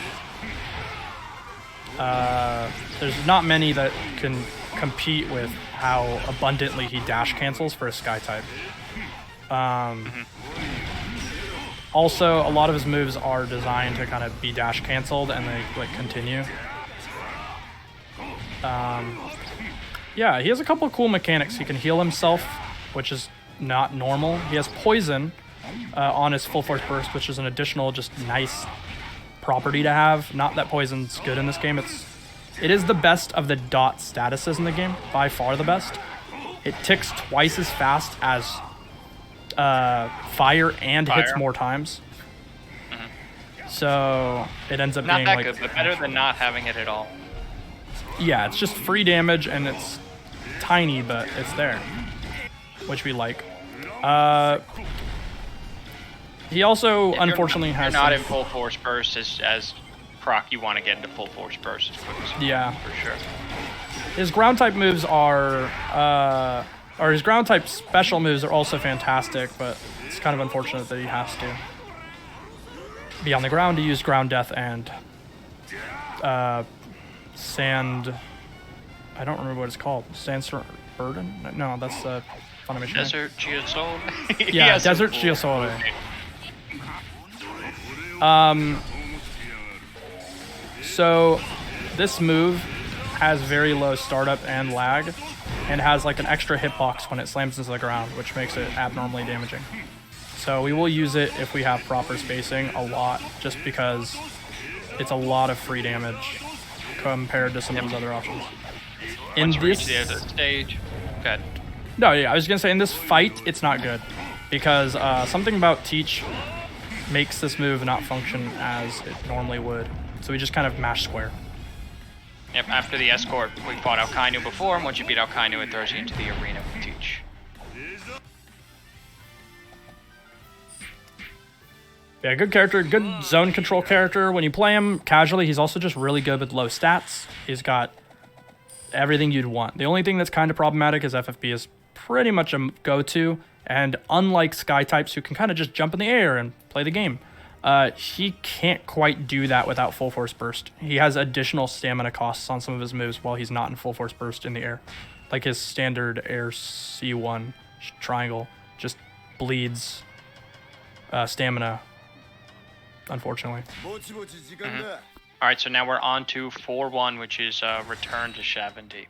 There's not many that can compete with how abundantly he dash cancels for a sky type. Also, a lot of his moves are designed to kind of be dash canceled and they like continue. Yeah, he has a couple of cool mechanics. He can heal himself, which is not normal. He has poison on his full force burst, which is an additional just nice property to have. Not that poison's good in this game. It is the best of the dot statuses in the game, by far the best. It ticks twice as fast as fire and hits more times. So it ends up not being that like good, but better than not having it at all. Yeah, it's just free damage and it's tiny, but it's there, which we like. He also unfortunately has not in full force burst as proc. You want to get into full force burst as quick as you can, for sure. His ground type moves are or his ground type special moves are also fantastic, but it's kind of unfortunate that he has to be on the ground to use ground death and sand. I don't remember what it's called. Sandstorm burden? No, that's Funimation. Desert Geosol. Yeah, Desert Geosol. So this move has very low startup and lag, and has like an extra hitbox when it slams into the ground, which makes it abnormally damaging. So we will use it if we have proper spacing a lot, just because it's a lot of free damage compared to some of those other options. Once you reach the other stage, good. No, yeah, I was gonna say in this fight, it's not good because something about Teach makes this move not function as it normally would. So we just kind of mash square. Yep, after the escort, we fought Alkainu before, and once you beat Alkainu, it throws you into the arena with Teach. Yeah, good character, good zone control character. When you play him casually, he's also just really good with low stats. He's got everything you'd want. The only thing that's kind of problematic is FFB is pretty much a go-to, and unlike Sky types who can kind of just jump in the air and play the game, he can't quite do that without full force burst. He has additional stamina costs on some of his moves while he's not in full force burst in the air. Like his standard air C1 triangle just bleeds stamina, unfortunately. Alright, so now we're on to 4-1, which is Return to Shavanti.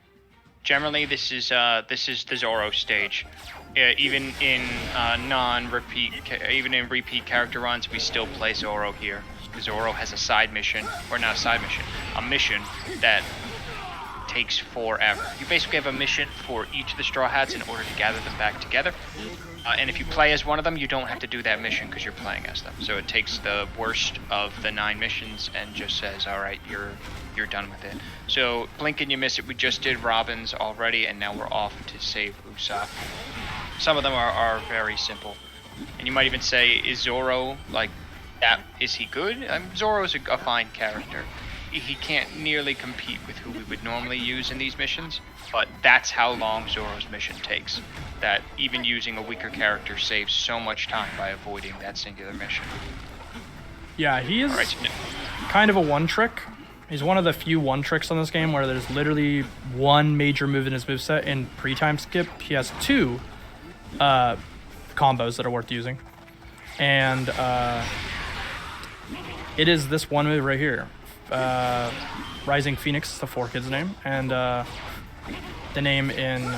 Generally, this is the Zoro stage. Even in repeat character runs, we still play Zoro here. Zoro has a side mission, or not a side mission, a mission that takes forever. You basically have a mission for each of the Straw Hats in order to gather them back together. And if you play as one of them, you don't have to do that mission because you're playing as them. So it takes the worst of the 9 missions and just says, all right, you're done with it. So blink and you miss it. We just did Robin's already, and now we're off to save Usopp. Some of them are very simple. And you might even say, is Zoro like that? Is he good? Zoro's a fine character. He can't nearly compete with who we would normally use in these missions, but that's how long Zoro's mission takes. That even using a weaker character saves so much time by avoiding that singular mission. Yeah, he is kind of a one-trick. He's one of the few one-tricks on this game where there's literally one major move in his moveset. In pre-time skip, he has 2 combos that are worth using. And it is this one move right here. Rising Phoenix is the 4-kid's name, and the name in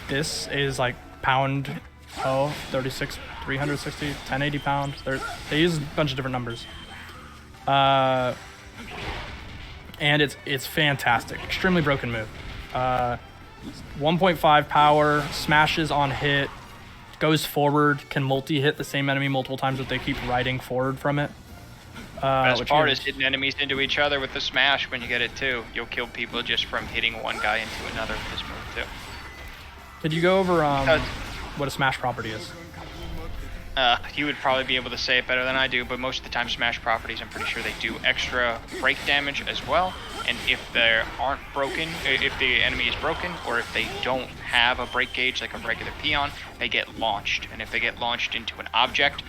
this is like pound 36, 360, 1080 pound. They use a bunch of different numbers, and it's fantastic. Extremely broken move. 1.5 power, smashes on hit, goes forward, can multi-hit the same enemy multiple times if they keep riding forward from it. Best part is hitting enemies into each other with the smash when you get it too. You'll kill people just from hitting one guy into another with this move too. Did you go over what a smash property is? You would probably be able to say it better than I do, but most of the time Smash properties, I'm pretty sure they do extra break damage as well. And if they aren't broken, if the enemy is broken, or if they don't have a break gauge like a regular peon, they get launched. And if they get launched into an object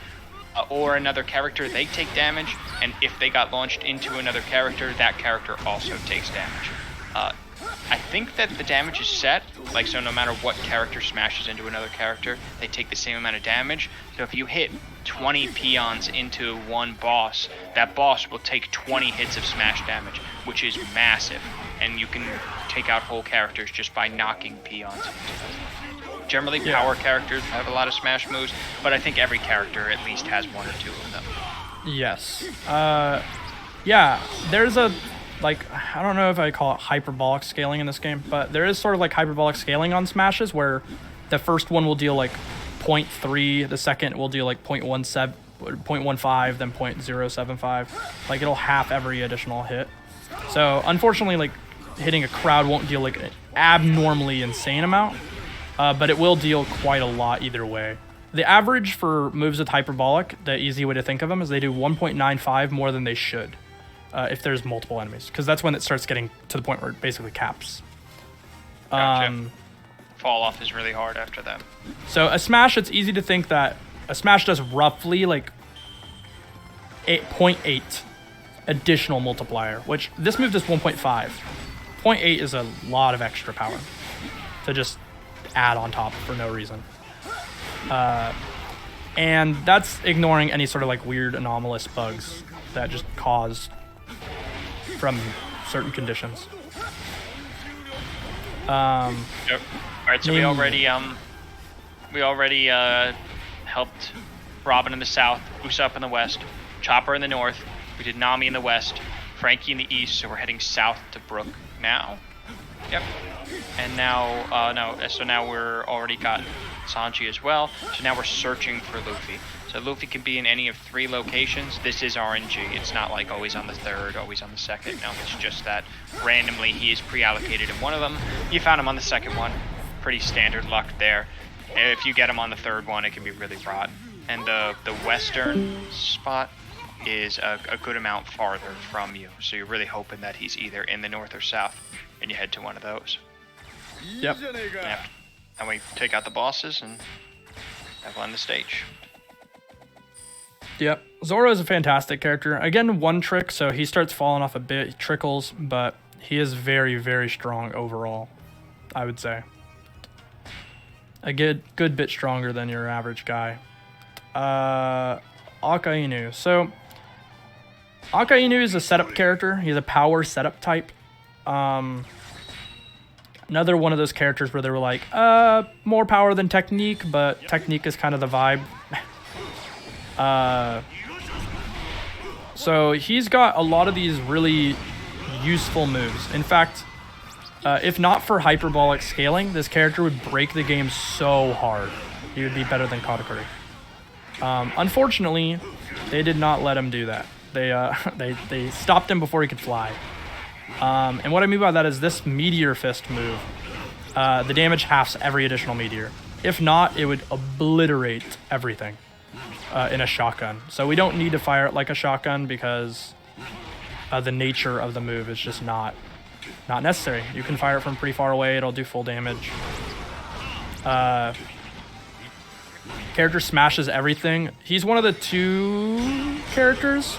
or another character, they take damage. And if they got launched into another character, that character also takes damage. I think that the damage is set, like, so no matter what character smashes into another character, they take the same amount of damage. So if you hit 20 peons into one boss, that boss will take 20 hits of smash damage, which is massive. And you can take out whole characters just by knocking peons into them. Generally, power characters have a lot of smash moves, but I think every character at least has one or two of them. Yes. Yeah, there's a... like, I don't know if I call it hyperbolic scaling in this game, but there is sort of like hyperbolic scaling on smashes where the first one will deal like 0.3, the second will deal like 0.17, 0.15, then 0.075. Like, it'll half every additional hit. So unfortunately, like, hitting a crowd won't deal like an abnormally insane amount, but it will deal quite a lot either way. The average for moves with hyperbolic, the easy way to think of them is they do 1.95 more than they should. If there's multiple enemies, because that's when it starts getting to the point where it basically caps. Gotcha. Fall off is really hard after that. So a smash, it's easy to think that a smash does roughly like 0.8 additional multiplier, which this move does 1.5. 0.8 is a lot of extra power to just add on top for no reason. And that's ignoring any sort of like weird anomalous bugs that just cause from certain conditions. Yep. All right, so we already helped Robin in the south, Usopp in the west, Chopper in the north. We did Nami in the west, Frankie in the east. So we're heading south to Brook now. Yep. And now, so now we're already got Sanji as well. So now we're searching for Luffy. So Luffy can be in any of 3 locations. This is RNG. It's not like always on the 3rd, always on the 2nd. No, it's just that randomly he is pre-allocated in one of them. You found him on the 2nd one. Pretty standard luck there. If you get him on the 3rd one, it can be really rotten. And the western spot is a good amount farther from you. So you're really hoping that he's either in the north or south, and you head to one of those. Yep. And we take out the bosses and have on the stage. Yep. Zoro is a fantastic character. Again, one trick, so he starts falling off a bit, he trickles, but he is very, very strong overall, I would say. A good bit stronger than your average guy. Akainu. So, Akainu is a setup character. He's a power setup type. Another one of those characters where they were like, more power than technique, but technique is kind of the vibe. So he's got a lot of these really useful moves. In fact, if not for hyperbolic scaling, this character would break the game so hard. He would be better than Katakuri. Unfortunately, they did not let him do that. They stopped him before he could fly. And what I mean by that is this Meteor Fist move. The damage halves every additional meteor. If not, it would obliterate everything in a shotgun. So we don't need to fire it like a shotgun because the nature of the move is just not necessary. You can fire it from pretty far away. It'll do full damage. Character smashes everything. He's one of the 2 characters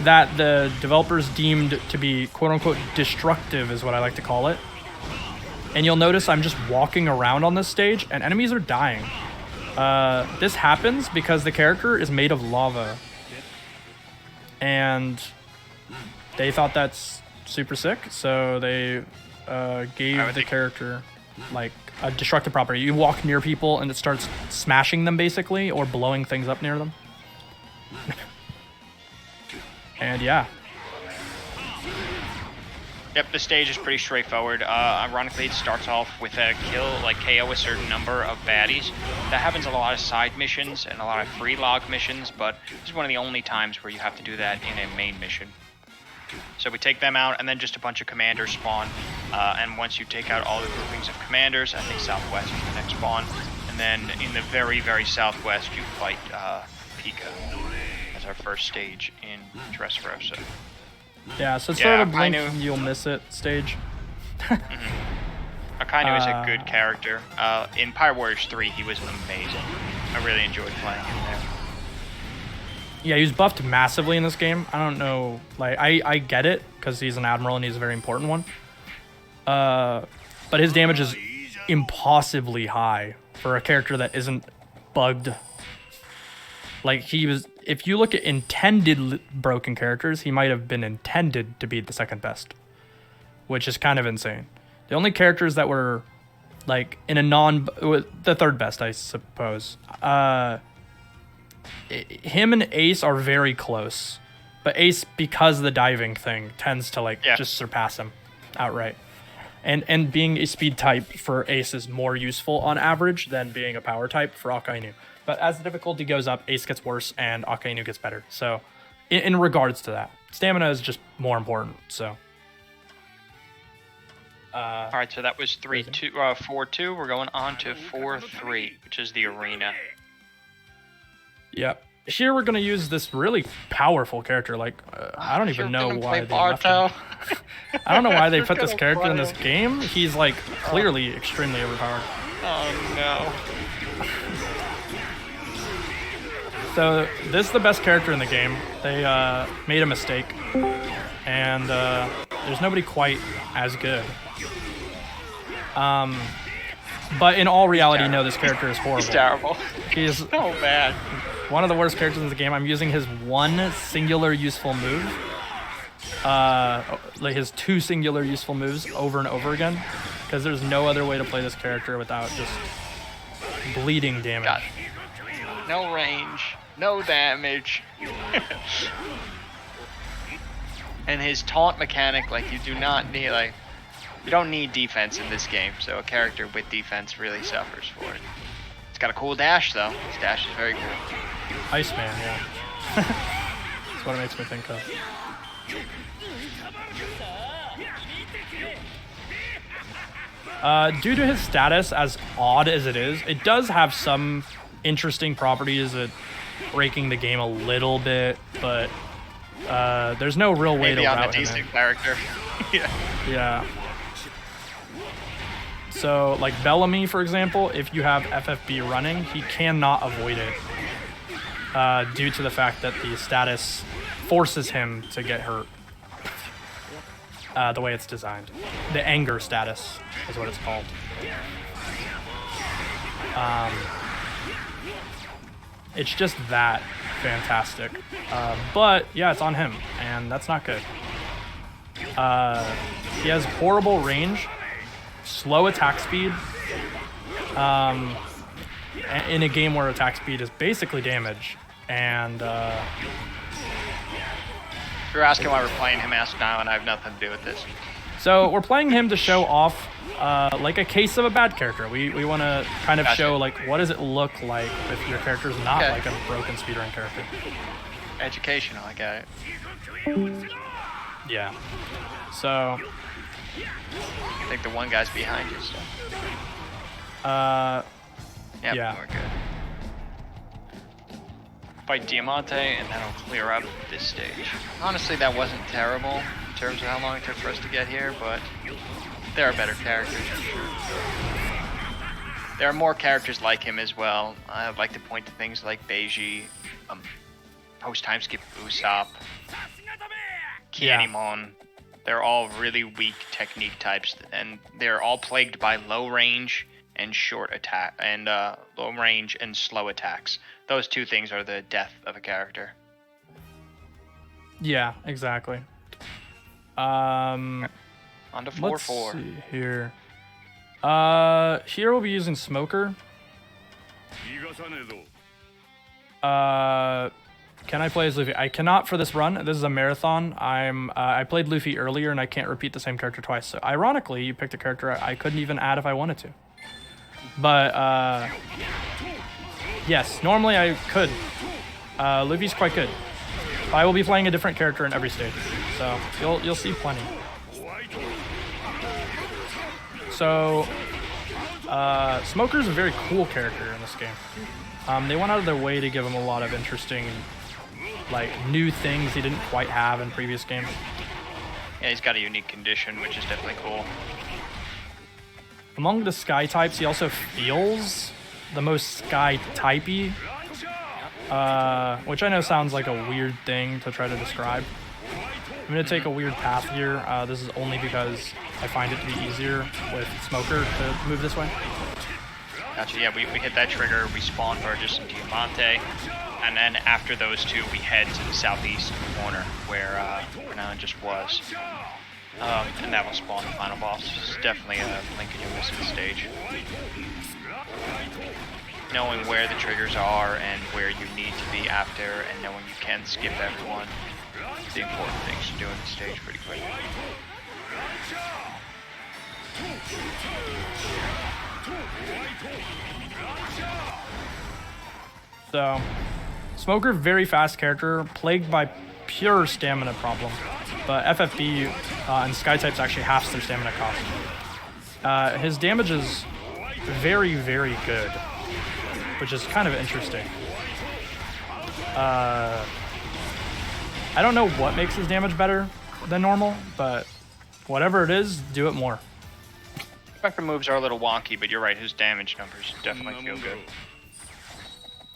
that the developers deemed to be quote-unquote destructive is what I like to call it. And you'll notice I'm just walking around on this stage and enemies are dying. This happens because the character is made of lava. And they thought that's super sick, so they gave the character like a destructive property. You walk near people and it starts smashing them basically, or blowing things up near them. And yeah. Yep, the stage is pretty straightforward. Ironically, it starts off with a kill, like KO a certain number of baddies. That happens in a lot of side missions and a lot of free log missions, but this is one of the only times where you have to do that in a main mission. So we take them out, and then just a bunch of commanders spawn. And once you take out all the groupings of commanders, I think Southwest is the next spawn, and then in the very, very southwest, you fight Pika as our first stage in Dressrosa. Yeah, so it's sort of a blink you'll miss it stage. Akainu is a good character. In Pirate Warriors 3, he was amazing. I really enjoyed playing him there. Yeah, he was buffed massively in this game. I don't know, like, I get it, because he's an admiral and he's a very important one. But his damage is impossibly high for a character that isn't bugged. Like, he was, if you look at intended broken characters, he might have been intended to be the second best, which is kind of insane. The only characters that were, like, in a the third best, I suppose. Him and Ace are very close, but Ace, because of the diving thing, tends to, like, just surpass him outright. And being a speed type for Ace is more useful on average than being a power type for Akainu. But as the difficulty goes up, Ace gets worse and Akainu gets better. So, in regards to that, stamina is just more important. So. All right, so that was 4-2. We're going on to 4-3, which is the arena. Yep. Here we're gonna use this really powerful character. Like, I don't even know why they left him. I don't know why they put this character in this game. He's, like, clearly extremely overpowered. Oh no. So this is the best character in the game. They made a mistake, and there's nobody quite as good. But in all reality, no, this character is horrible. He's terrible. He's so bad. One of the worst characters in the game. I'm using his one singular useful move. Like his two singular useful moves over and over again. Because there's no other way to play this character without just bleeding damage. God. No range. No damage. And his taunt mechanic, like, you do not need, like, you don't need defense in this game, so a character with defense really suffers for it. It's got a cool dash, though. His dash is very cool. Iceman, yeah. That's what it makes me think of. Due to his status, as odd as it is, it does have some interesting properties at breaking the game a little bit, but there's no real way to route him in. Maybe on a decent character. Yeah. So, like Bellamy, for example, if you have FFB running, he cannot avoid it due to the fact that the status forces him to get hurt the way it's designed. The anger status is what it's called. It's just that fantastic. But, yeah, it's on him, and that's not good. He has horrible range, slow attack speed, in a game where attack speed is basically damage, and if you're asking why we're playing him, ask now, and I have nothing to do with this. So we're playing him to show off like a case of a bad character. We want to kind of show, like, what does it look like if your character's not like a broken speedrun character. Educational, I get it. Yeah. So I think the one guy's behind you, so. Yep, yeah. We're good. Fight Diamante, and that'll clear up this stage. Honestly, that wasn't terrible in terms of how long it took for us to get here, but there are better characters, I'm sure. There are more characters like him as well. I'd like to point to things like Beiji, post-time skip Usopp, Kienimon. They're all really weak technique types, and they're all plagued by low range and short attack, and low range and slow attacks. Those two things are the death of a character. Yeah, exactly. On to 4-4. Let's see here. Here we'll be using Smoker. Can I play as Luffy? I cannot for this run. This is a marathon. I played Luffy earlier, and I can't repeat the same character twice. So ironically, you picked a character I couldn't even add if I wanted to. But yes, normally I could. Luffy's quite good. I will be playing a different character in every stage, so you'll see plenty. So Smoker's a very cool character in this game. They went out of their way to give him a lot of interesting, like, new things he didn't quite have in previous games. Yeah, he's got a unique condition, which is definitely cool. Among the Sky types, he also feels the most Sky typey, which I know sounds like a weird thing to try to describe. I'm going to take a weird path here. This is only because I find it to be easier with Smoker to move this way. Gotcha, yeah, we hit that trigger, we spawn Burgess and Diamante, and then after those two, we head to the southeast corner where Nighlin just was. And that will spawn the final boss. It's definitely a link in your missing stage. Knowing where the triggers are and where you need to be after, and knowing you can skip everyone, is the important things to do in the stage pretty quick. So, Smoker, very fast character, plagued by pure stamina problem. But FFB and Sky types actually halves their stamina cost. His damage is very, very good, which is kind of interesting. I don't know what makes his damage better than normal, but whatever it is, do it more. Spectre moves are a little wonky, but you're right, his damage numbers definitely feel good.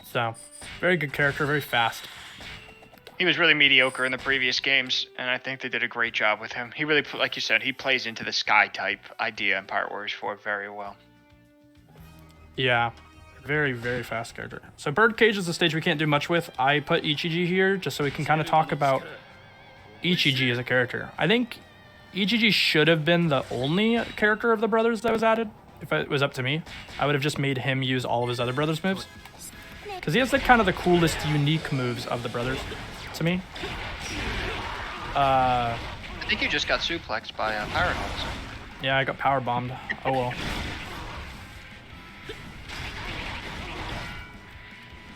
So, very good character, very fast. He was really mediocre in the previous games, and I think they did a great job with him. He really, like you said, he plays into the Sky type idea in Pirate Warriors 4 very well. Yeah, very, very fast character. So Birdcage is the stage we can't do much with. I put Ichiji here just so we can kind of talk about Ichiji as a character. I think Ichiji should have been the only character of the brothers that was added. If it was up to me, I would have just made him use all of his other brothers' moves. Because he has like kind of the coolest, unique moves of the brothers, to me. I think you just got suplexed by Pirate Officer. Yeah, I got power bombed. Oh well.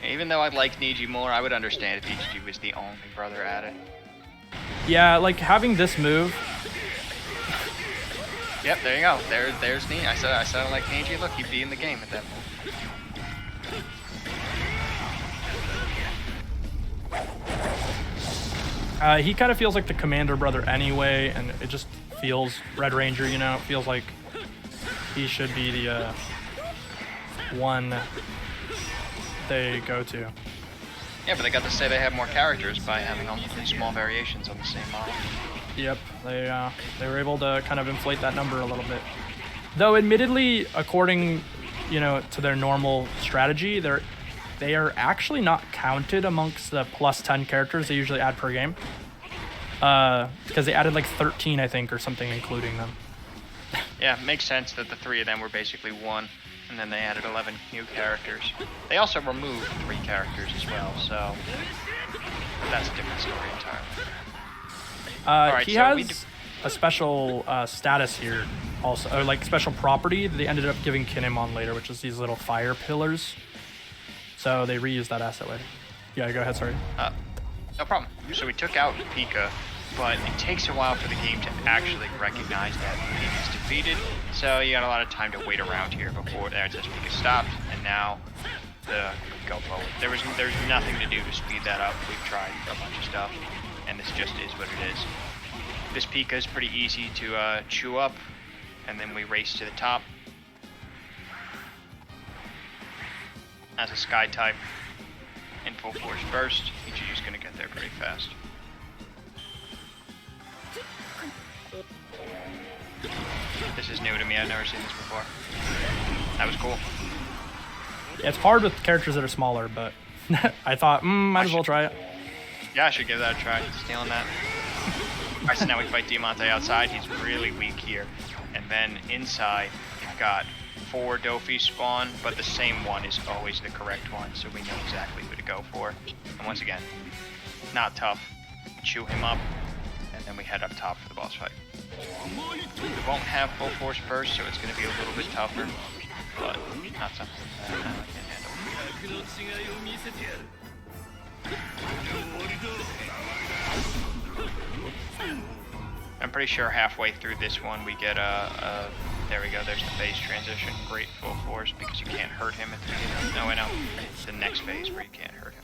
Even though I like Niji more, I would understand if Ichiji was the only brother added. Yeah, like having this move. Yep, there you go. There's Niji. I said I like Niji. Look, he'd be in the game at that point. He kind of feels like the commander brother anyway, and it just feels Red Ranger, you know, it feels like he should be the one they go to. Yeah, but they got to say they have more characters by having only 3 small variations on the same model. Yep, they were able to kind of inflate that number a little bit. Though, admittedly, according, you know, to their normal strategy, they are actually not counted amongst the plus 10 characters they usually add per game. Because they added like 13, I think, or something, including them. Yeah, it makes sense that the 3 of them were basically 1, and then they added 11 new characters. They also removed 3 characters as well, so that's a different story entirely. Alright, he so has a special status here, also, or like special property that they ended up giving Kinemon later, which is these little fire pillars. So they reused that asset later. Yeah, go ahead, sorry. No problem. So we took out Pika, but it takes a while for the game to actually recognize that Pika is defeated. So you got a lot of time to wait around here before there it says Pika stopped, and now the go forward. There's nothing to do to speed that up. We've tried a bunch of stuff, and this just is what it is. This Pika is pretty easy to chew up, and then we race to the top. As a Sky type, in full force burst, Ichiji's gonna get there pretty fast. This is new to me, I've never seen this before. That was cool. Yeah, it's hard with characters that are smaller, but I thought, might as well try it. Yeah, I should give that a try, stealing that. Alright, so now we fight Diamante outside, he's really weak here. And then inside, you've got 4 Dofi spawn, but the same one is always the correct one, so we know exactly who to go for. And once again, not tough. Chew him up, and then we head up top for the boss fight. We won't have full force burst, so it's going to be a little bit tougher, but not something that I can handle. I'm pretty sure halfway through this one we get a There we go. There's the phase transition. Great full force because you can't hurt him at the beginning. No, I know. It's the next phase where you can't hurt him.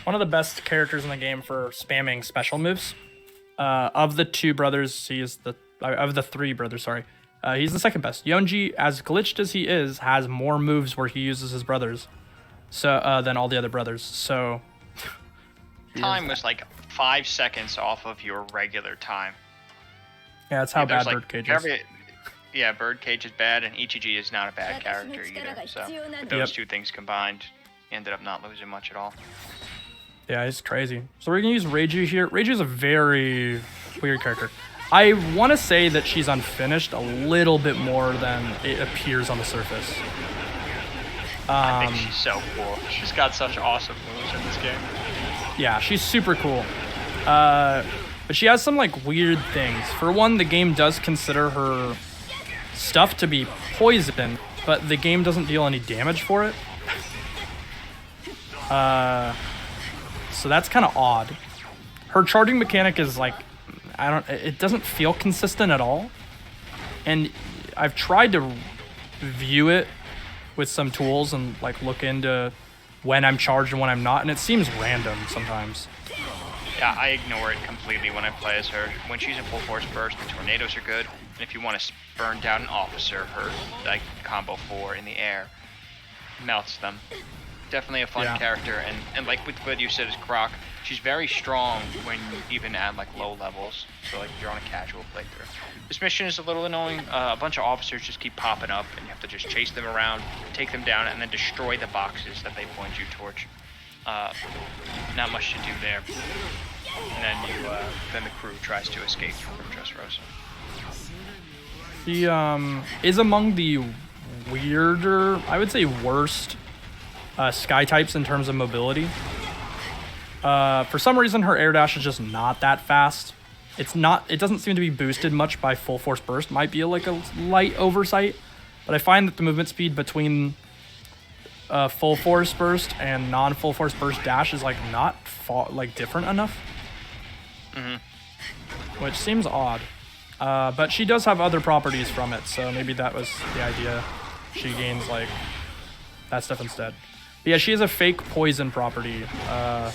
One of the best characters in the game for spamming special moves. Of the two brothers, he is of the three brothers, sorry. He's the second best. Yonji, as glitched as he is, has more moves where he uses his brothers than all the other brothers. So time was like 5 seconds off of your regular time. Yeah, that's how bad like Birdcage is. Yeah, Birdcage is bad, and Ichiji is not a bad character either. So those two things combined, ended up not losing much at all. Yeah, he's crazy. So we're gonna use Reiju here. Reiju is a very weird character. I want to say that she's unfinished a little bit more than it appears on the surface. I think she's so cool. She's got such awesome moves in this game. Yeah, she's super cool. But she has some like weird things. For one, the game does consider her stuff to be poison, but the game doesn't deal any damage for it. So that's kind of odd. Her charging mechanic is like, it doesn't feel consistent at all. And I've tried to view it with some tools and like look into when I'm charged and when I'm not, and it seems random sometimes. Yeah, I ignore it completely when I play as her. When she's in full force burst, the tornadoes are good. And if you want to burn down an officer, her like combo 4 in the air melts them. Definitely a fun character, and like with what you said is Croc, she's very strong when even at like low levels. So like if you're on a casual playthrough. This mission is a little annoying. A bunch of officers just keep popping up, and you have to just chase them around, take them down, and then destroy the boxes that they point you towards. Not much to do there. And then the crew tries to escape from Dressrosa. He is among the weirder, I would say worst sky types in terms of mobility. For some reason, her air dash is just not that fast. It doesn't seem to be boosted much by full force burst. Might be like a light oversight, but I find that the movement speed between full force burst and non-full force burst dash is like not different enough. Which seems odd. But she does have other properties from it, so maybe that was the idea. She gains like that stuff instead. But yeah, she has a fake poison property that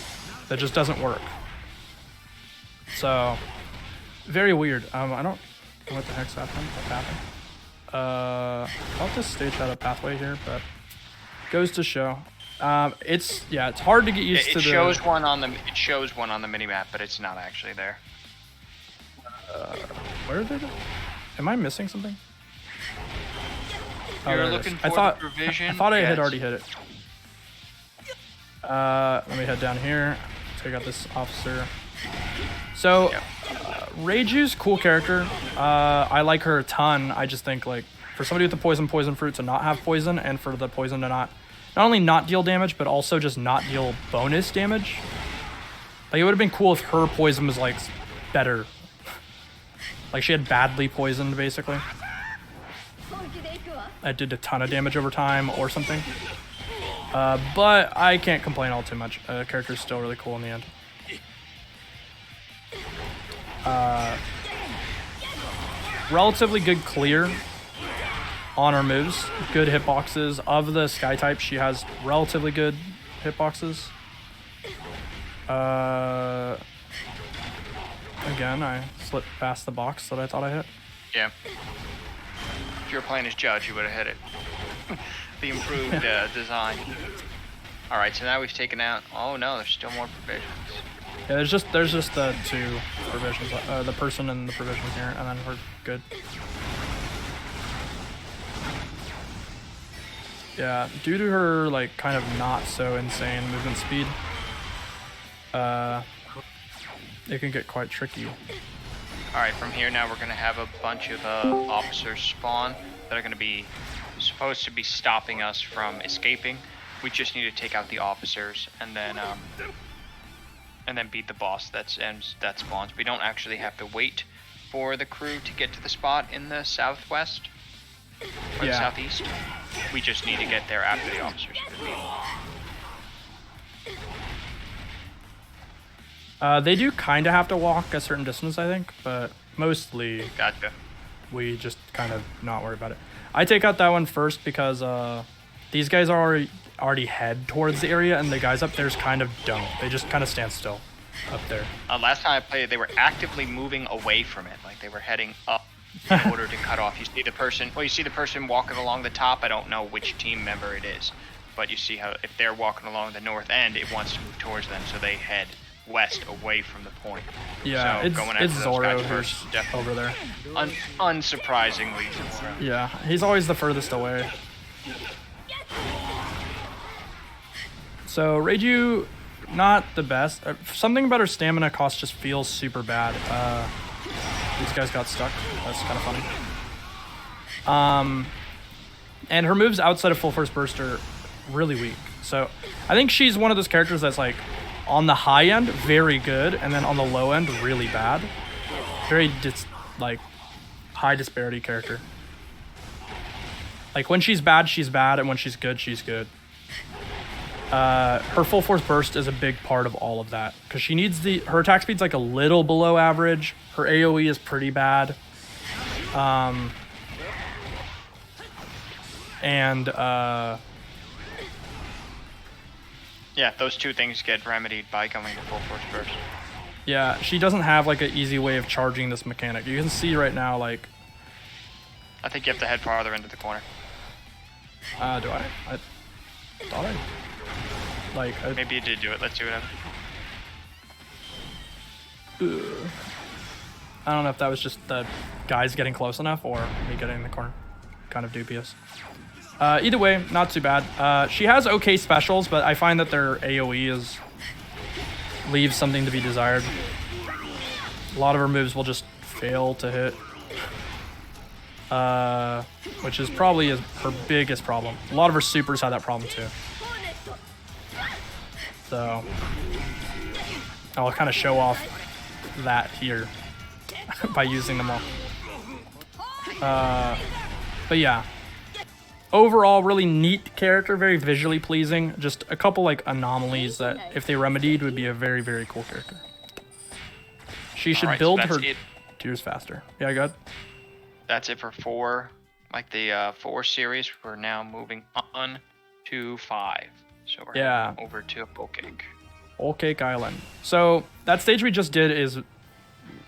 just doesn't work. So very weird. I don't know what the heck's happened. What happened? I'll have to stage out a pathway here, but goes to show. It's hard to get used to. It shows one on the minimap, but it's not actually there. Where did it? Am I missing something? You're looking for the provision. I thought I had already hit it. Let me head down here. Take out this officer. So, Reiju's cool character. I like her a ton. I just think like for somebody with the poison fruit to not have poison, and for the poison to not only not deal damage, but also just not deal bonus damage. Like it would have been cool if her poison was like better. Like she had badly poisoned basically. That did a ton of damage over time or something. But I can't complain all too much. The character's still really cool in the end. Relatively good clear on her moves. Good hitboxes. Of the sky type, she has relatively good hitboxes. Again, I slipped past the box that I thought I hit. Yeah. If you were playing as Judge, you would have hit it. The improved design. Alright, so now we've taken out... Oh no, there's still more provisions. Yeah, there's just the two provisions. The person and the provision here, and then we're good. Yeah, due to her, like, kind of not so insane movement speed, it can get quite tricky. Alright, from here now we're going to have a bunch of officers spawn that are going to be supposed to be stopping us from escaping. We just need to take out the officers and then beat the boss that spawns. We don't actually have to wait for the crew to get to the spot in the southwest or the southeast. We just need to get there after the officers have been beaten. They do kind of have to walk a certain distance, I think, but mostly Gotcha. we just kind of not worry about it. I take out that one first because these guys are already head towards the area, and the guys up there's kind of don't. They just kind of stand still up there. Last time I played, they were actively moving away from it, like they were heading up in order to cut off. You see the person. Well, you see the person walking along the top. I don't know which team member it is, but you see how if they're walking along the north end, it wants to move towards them, so they head west away from the point. Yeah, so it's Zoro who's over there. Unsurprisingly, Zoro. Yeah, he's always the furthest away. So Reiju, not the best. Something about her stamina cost just feels super bad. These guys got stuck. That's kind of funny. And her moves outside of full force burst are really weak. So I think she's one of those characters that's like on the high end, very good, and then on the low end, really bad. Very high disparity character. Like when she's bad, and when she's good. Her full force burst is a big part of all of that because she needs her attack speed's like a little below average. Her AoE is pretty bad. Yeah, those two things get remedied by going to full force burst. Yeah, she doesn't have like an easy way of charging this mechanic. You can see right now, like. I think you have to head farther into the corner. Do I? I thought I. Maybe you did do it. Let's do it. I don't know if that was just the guys getting close enough or me getting in the corner. Kind of dubious. Either way, not too bad. She has okay specials, but I find that their AoE leaves something to be desired. A lot of her moves will just fail to hit. Which is probably her biggest problem. A lot of her supers have that problem too. So I'll kind of show off that here by using them all. But yeah, overall really neat character, very visually pleasing. Just a couple like anomalies that if they remedied would be a very, very cool character. She should build her tiers faster. Yeah, good. That's it for 4, like the 4 series. We're now moving on to 5. So we're heading over to Whole Cake. Whole Cake Island. So that stage we just did is,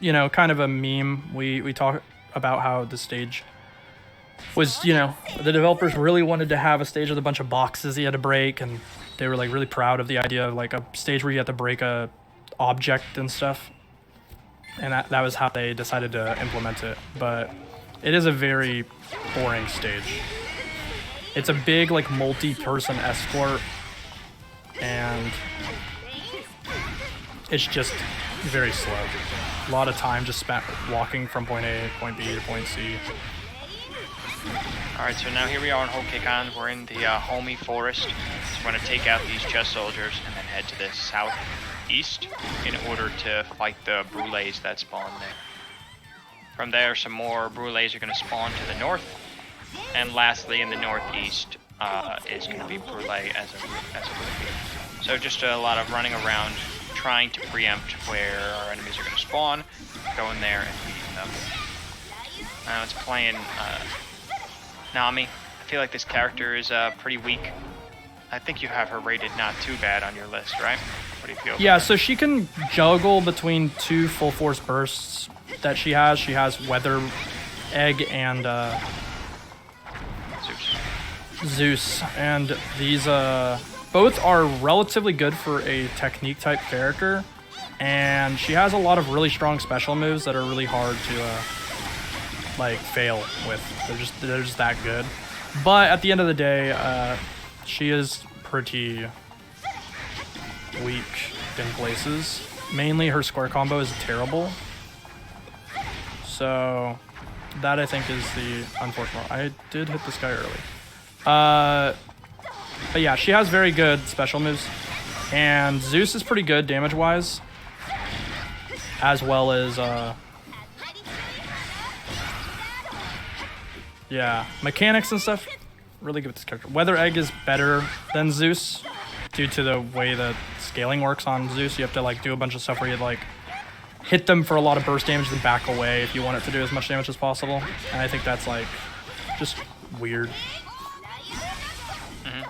kind of a meme. We talk about how the stage was, the developers really wanted to have a stage with a bunch of boxes you had to break, and they were like really proud of the idea of like a stage where you had to break a object and stuff. And that was how they decided to implement it. But it is a very boring stage. It's a big like multi-person escort, and it's just very slow. A lot of time just spent walking from point A to point B to point C. Alright, so now here we are on Whole Cake Island. We're in the homey forest. So we're going to take out these chest soldiers and then head to the southeast in order to fight the brulees that spawn there. From there, some more brulees are going to spawn to the north. And lastly, in the northeast is going to be brule as a repeat. So just a lot of running around, trying to preempt where our enemies are going to spawn, go in there and beat them. Now it's playing Nami. I feel like this character is pretty weak. I think you have her rated not too bad on your list, right? What do you feel? Yeah, so she can juggle between 2 full force bursts that she has. She has Weather Egg and Zeus. And these both are relatively good for a technique type character. And she has a lot of really strong special moves that are really hard to fail with. They're just that good. But at the end of the day, she is pretty weak in places. Mainly her square combo is terrible. So that I think is the unfortunate. I did hit this guy early. But yeah, she has very good special moves. And Zeus is pretty good damage wise. As well as yeah, mechanics and stuff, really good with this character. Weather Egg is better than Zeus, due to the way the scaling works on Zeus. You have to like do a bunch of stuff where you like hit them for a lot of burst damage, then back away if you want it to do as much damage as possible. And I think that's like just weird.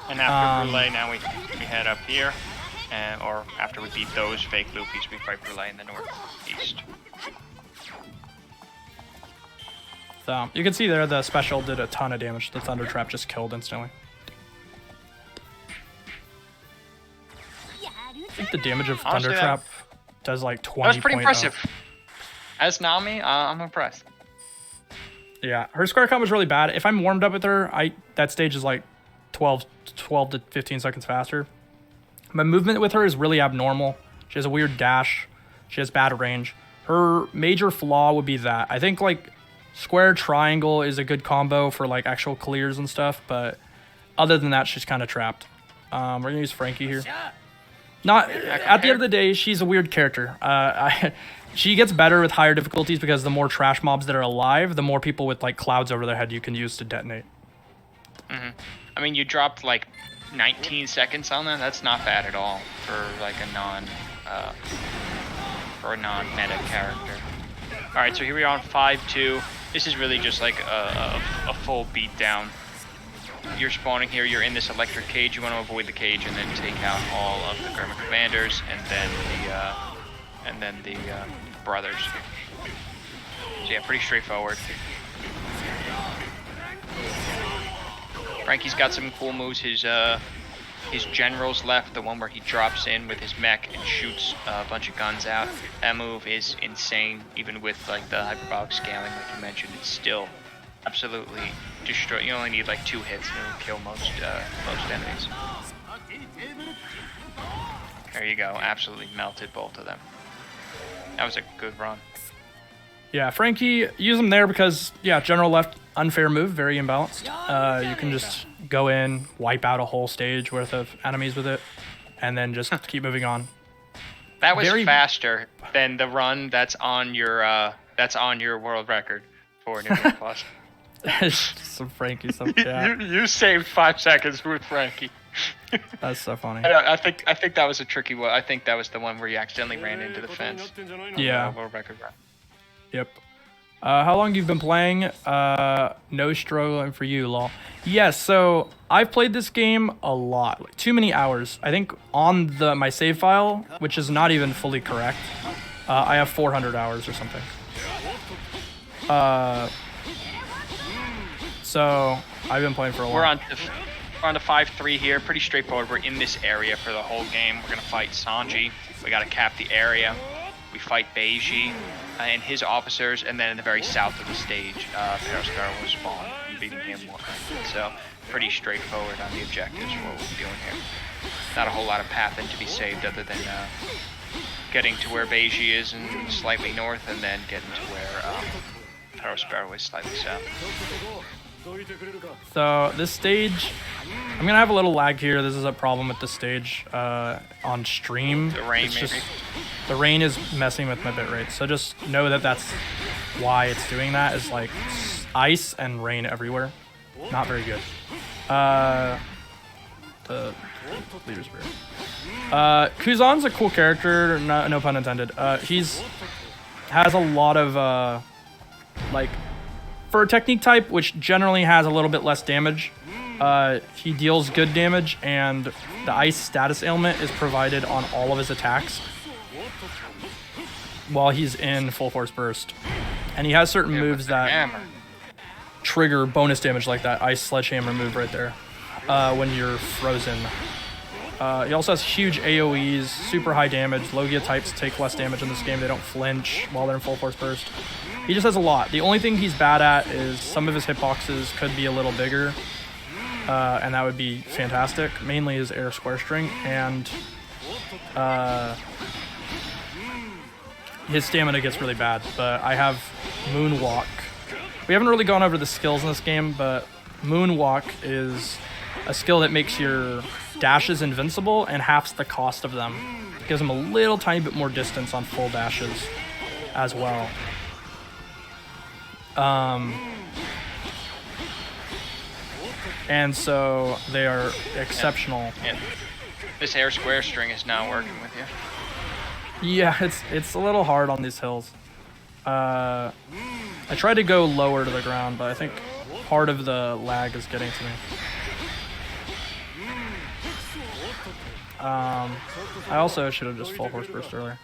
And after Brule, now we head up here, or after we beat those fake Loopies, we fight Brule in the northeast. So you can see there the special did a ton of damage. The Thunder Trap just killed instantly. I think the damage of Honestly, Thunder Trap does like 20. That was pretty impressive. As Nami, I'm impressed. Yeah, her square combo is really bad. If I'm warmed up with her, that stage is like 12 to 15 seconds faster. My movement with her is really abnormal. She has a weird dash. She has bad range. Her major flaw would be that. I think like square triangle is a good combo for like actual clears and stuff, but other than that, she's kind of trapped. We're gonna use Frankie here. Not at the end of the day, she's a weird character. She gets better with higher difficulties because the more trash mobs that are alive, the more people with like clouds over their head you can use to detonate. I mean, you dropped like 19 seconds on that. That's not bad at all for like a non-meta character. All right, so here we are on 5-2. This is really just like a full beatdown. You're spawning here. You're in this electric cage. You want to avoid the cage and then take out all of the Gurma commanders and then the brothers. So yeah, pretty straightforward. Frankie's got some cool moves. His general's left, the one where he drops in with his mech and shoots a bunch of guns out. That move is insane, even with like the hyperbolic scaling, like you mentioned. It's still absolutely destroy. You only need like 2 hits and it'll kill most enemies. There you go. Absolutely melted both of them. That was a good run. Yeah, Frankie, use him there because, yeah, general left, unfair move, very imbalanced. You can just go in, wipe out a whole stage worth of enemies with it, and then just keep moving on. That was faster than the run that's on your world record for New Game Plus. Some Frankie stuff. Yeah. You saved 5 seconds with Frankie. That's so funny. I think that was a tricky one. I think that was the one where you accidentally ran into the fence. Yeah. World record run. Yep. How long you've been playing? No struggling for you, lol. Yes, so I've played this game a lot, like too many hours. I think on my save file, which is not even fully correct, I have 400 hours or something. So I've been playing for a while. We're on the 5-3 here. Pretty straightforward. We're in this area for the whole game. We're gonna fight Sanji. We gotta cap the area. We fight Beiji and his officers, and then in the very south of the stage, Perospero will spawn, beating him more. So pretty straightforward on the objectives for what we're doing here. Not a whole lot of pathing to be saved other than getting to where Beiji is and slightly north, and then getting to where Perospero is slightly south. So this stage, I'm gonna have a little lag here. This is a problem with this stage on stream. The rain, the rain is messing with my bitrate. So just know that that's why it's doing that. Is like ice and rain everywhere. Not very good. The leader's spirit. Kuzan's a cool character. No pun intended. Has a lot of like. For a technique type, which generally has a little bit less damage, he deals good damage, and the ice status ailment is provided on all of his attacks while he's in full force burst. And he has certain moves that trigger bonus damage, like that ice sledgehammer move right there when you're frozen. He also has huge AoEs, super high damage. Logia types take less damage in this game. They don't flinch while they're in full force burst. He just has a lot. The only thing he's bad at is some of his hitboxes could be a little bigger, and that would be fantastic. Mainly his air square string, and his stamina gets really bad. But I have Moonwalk. We haven't really gone over the skills in this game, but Moonwalk is a skill that makes your dashes invincible and halves the cost of them. It gives him a little tiny bit more distance on full dashes as well. And so they are exceptional This air square string is not working with you. Yeah, it's a little hard on these hills. I tried to go lower to the ground, but I think part of the lag is getting to me. I also should have just full horse burst earlier.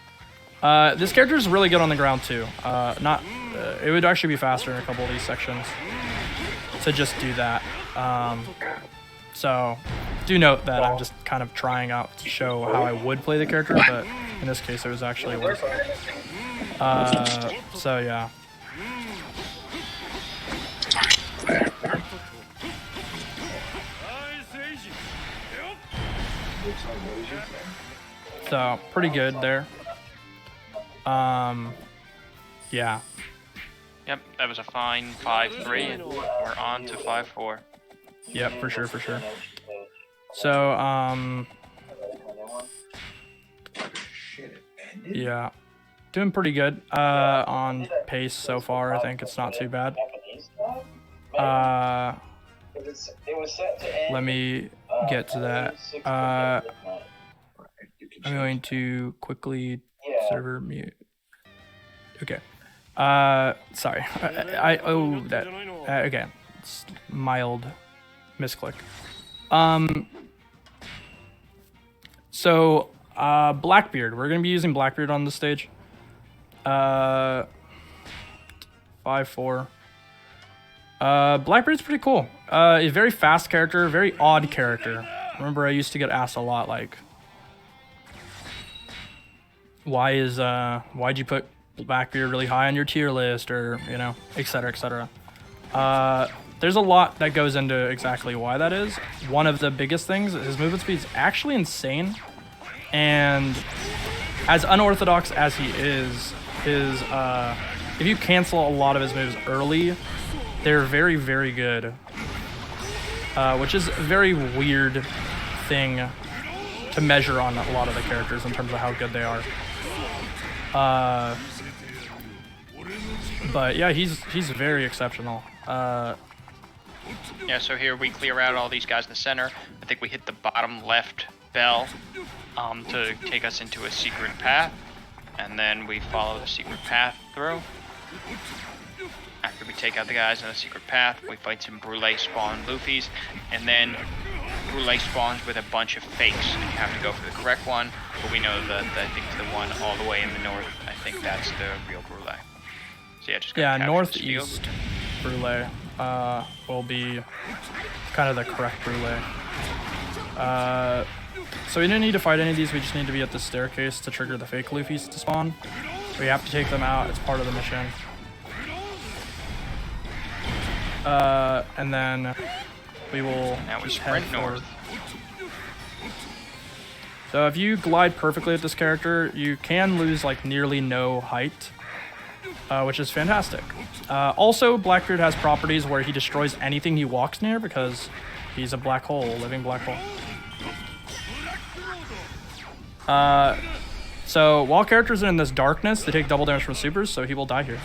This character is really good on the ground too. It would actually be faster in a couple of these sections to just do that. So do note that I'm just kind of trying out to show how I would play the character, but in this case it was actually worse. So yeah. So pretty good there. Yeah. Yep, that was a fine 5-3, and we're on to 5-4. Yep, for sure. So, yeah, doing pretty good on pace so far. I think it's not too bad. Let me get to that. I'm going to quickly server mute. Okay. Sorry. Okay. It's mild misclick. So, Blackbeard. We're going to be using Blackbeard on this stage. 5-4. Blackbeard's pretty cool. A very fast character, very odd character. Remember, I used to get asked a lot, like, why'd you put Blackbeard really high on your tier list, or, you know, etc., etc. There's a lot that goes into exactly why that is. One of the biggest things, his movement speed is actually insane, and as unorthodox as he is, his if you cancel a lot of his moves early, they're very, very good, which is a very weird thing to measure on a lot of the characters in terms of how good they are. But yeah, he's very exceptional. Yeah, so here we clear out all these guys in the center. I think we hit the bottom left bell to take us into a secret path, and then we follow the secret path through. After we take out the guys in the secret path, we fight some Brûlé spawn Luffys, and then Brûlé spawns with a bunch of fakes, and you have to go for the correct one, but we know that I think the one all the way in the north, I think that's the real Brûlé. So yeah, just gotta capture northeast Brûlé will be kind of the correct Brûlé. So we didn't need to fight any of these, we just need to be at the staircase to trigger the fake Luffys to spawn. We have to take them out, it's part of the mission. And then we will now we just head sprint north. So if you glide perfectly with this character, you can lose like nearly no height, which is fantastic. Also, Blackbeard has properties where he destroys anything he walks near because he's a black hole, living black hole. So while characters are in this darkness, they take double damage from supers, so he will die here.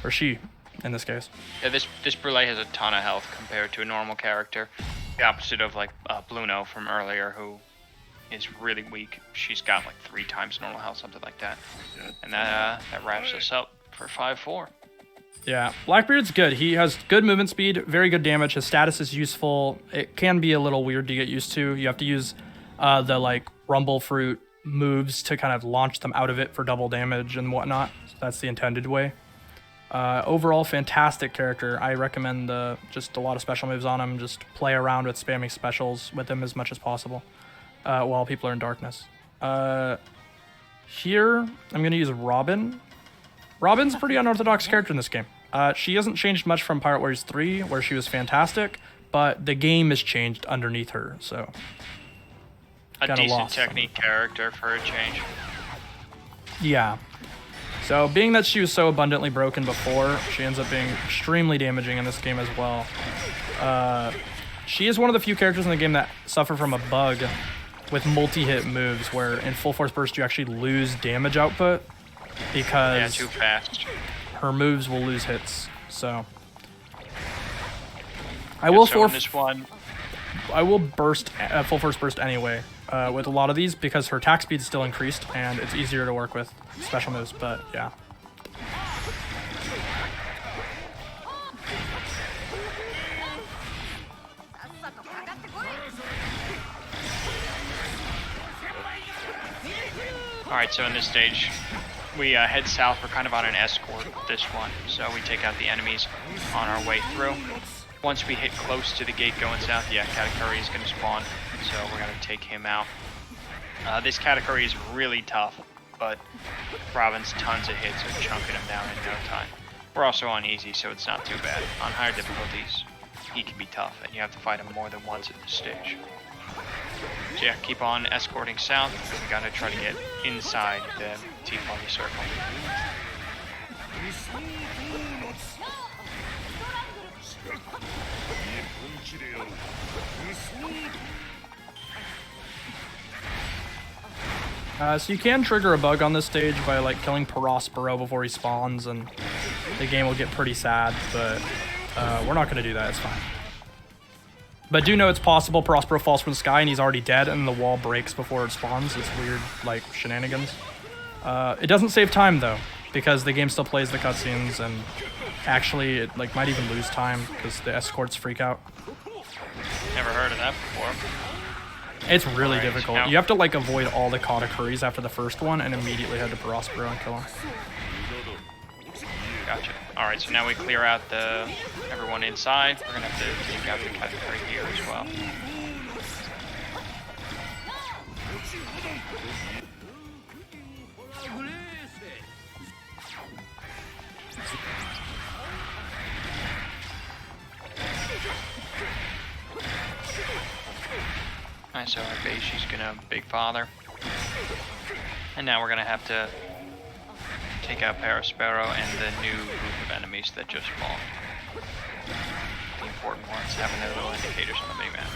Or she, in this case. Yeah, this Brûlé has a ton of health compared to a normal character. The opposite of like Bluno from earlier, who is really weak. She's got like 3 times normal health, something like that. And that wraps us up for 5-4. Yeah, Blackbeard's good. He has good movement speed, very good damage. His status is useful. It can be a little weird to get used to. You have to use the like Rumble Fruit moves to kind of launch them out of it for double damage and whatnot. So that's the intended way. Overall, fantastic character. I recommend just a lot of special moves on him. Just play around with spamming specials with him as much as possible while people are in darkness. Here, I'm going to use Robin. Robin's a pretty unorthodox character in this game. She hasn't changed much from Pirate Warriors 3, where she was fantastic, but the game has changed underneath her, so... A decent technique character for a change. Yeah. So, being that she was so abundantly broken before, she ends up being extremely damaging in this game as well. She is one of the few characters in the game that suffer from a bug with multi-hit moves, where in full force burst you actually lose damage output because too fast. Her moves will lose hits. So I will burst full force burst anyway, with a lot of these because her attack speed's still increased and it's easier to work with special moves, but yeah. Alright, so in this stage, we head south. We're kind of on an escort with this one, so we take out the enemies on our way through. Once we hit close to the gate going south, yeah, Katakuri is going to spawn, so we're going to take him out. This Katakuri is really tough, but Robin's tons of hits are chunking him down in no time. We're also on easy, so it's not too bad. On higher difficulties, he can be tough, and you have to fight him more than once at this stage. So yeah, keep on escorting south. We gotta try to get inside the T-Party circle. So you can trigger a bug on this stage by like killing Prospero before he spawns, and the game will get pretty sad, but we're not gonna do that, it's fine. But do know it's possible Prospero falls from the sky and he's already dead and the wall breaks before it spawns. It's weird, like, shenanigans. It doesn't save time, though, because the game still plays the cutscenes, and actually it like might even lose time because the escorts freak out. Never heard of that before. It's really difficult. You have to like avoid all the Katakuris after the first one and immediately head to Prospero and kill him. Gotcha. Alright, so now we clear out everyone inside. We're gonna have to take out the Katakuri here as well. Alright, so our base, she's gonna Big Father. And now we're gonna have to take out Prospero and the new group of enemies that just spawned. The important ones having their little indicators on the mini-map.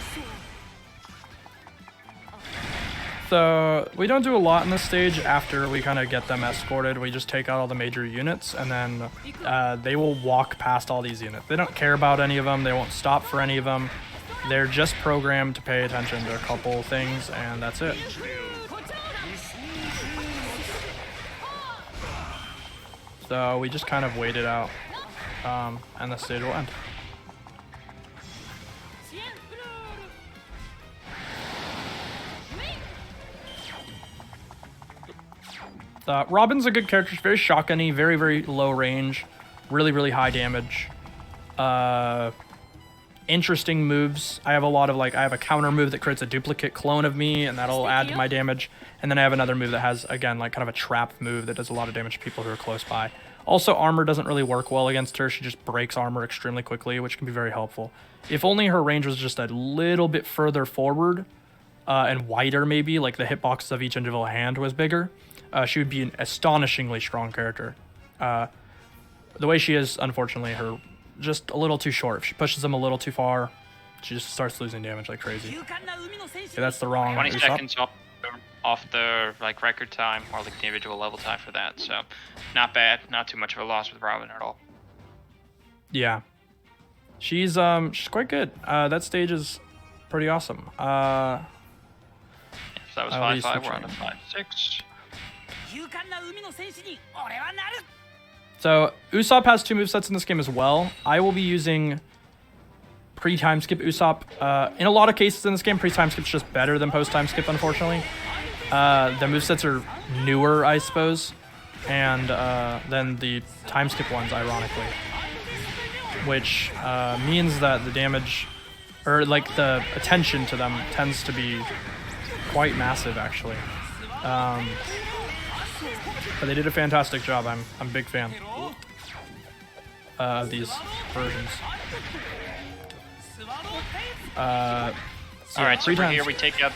So we don't do a lot in this stage after we kind of get them escorted. We just take out all the major units, and then they will walk past all these units. They don't care about any of them. They won't stop for any of them. They're just programmed to pay attention to a couple things, and that's it. So we just kind of wait it out, and the stage will end. Robin's a good character. She's very shotgun-y, very, very low range, really, really high damage. Interesting moves. I have a lot of I have a counter move that creates a duplicate clone of me, and that'll add to my damage. And then I have another move that has, again, like kind of a trap move that does a lot of damage to people who are close by. Also, armor doesn't really work well against her. She just breaks armor extremely quickly, which can be very helpful. If only her range was just a little bit further forward and wider, maybe, like the hitboxes of each individual hand was bigger, she would be an astonishingly strong character. The way she is, unfortunately, her just a little too short. If she pushes them a little too far, she just starts losing damage like crazy. Okay, that's the wrong 20 Usopp. seconds off the record time, or the individual level time for that, so not bad. Not too much of a loss with Robin at all. Yeah, she's quite good. That stage is pretty awesome. So that was 5-5. We're on to 5-6. So Usopp has 2 movesets in this game as well. I will be using pre-time skip Usopp. In a lot of cases in this game, pre-time skip's just better than post-time skip, unfortunately. The movesets are newer, I suppose, and then the time skip ones, ironically. Which means that the damage, or like the attention to them, tends to be quite massive, actually. But they did a fantastic job. I'm a big fan of these versions. Alright, so from here we take out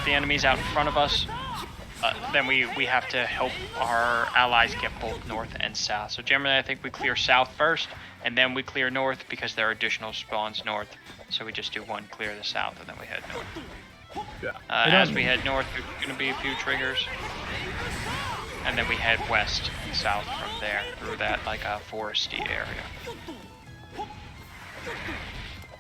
the enemies out in front of us. Then we have to help our allies get both north and south. So generally I think we clear south first, and then we clear north because there are additional spawns north. So we just do one clear the south, and then we head north. Yeah. As we head north, there's going to be a few triggers. And then we head west and south from there through that like a foresty area.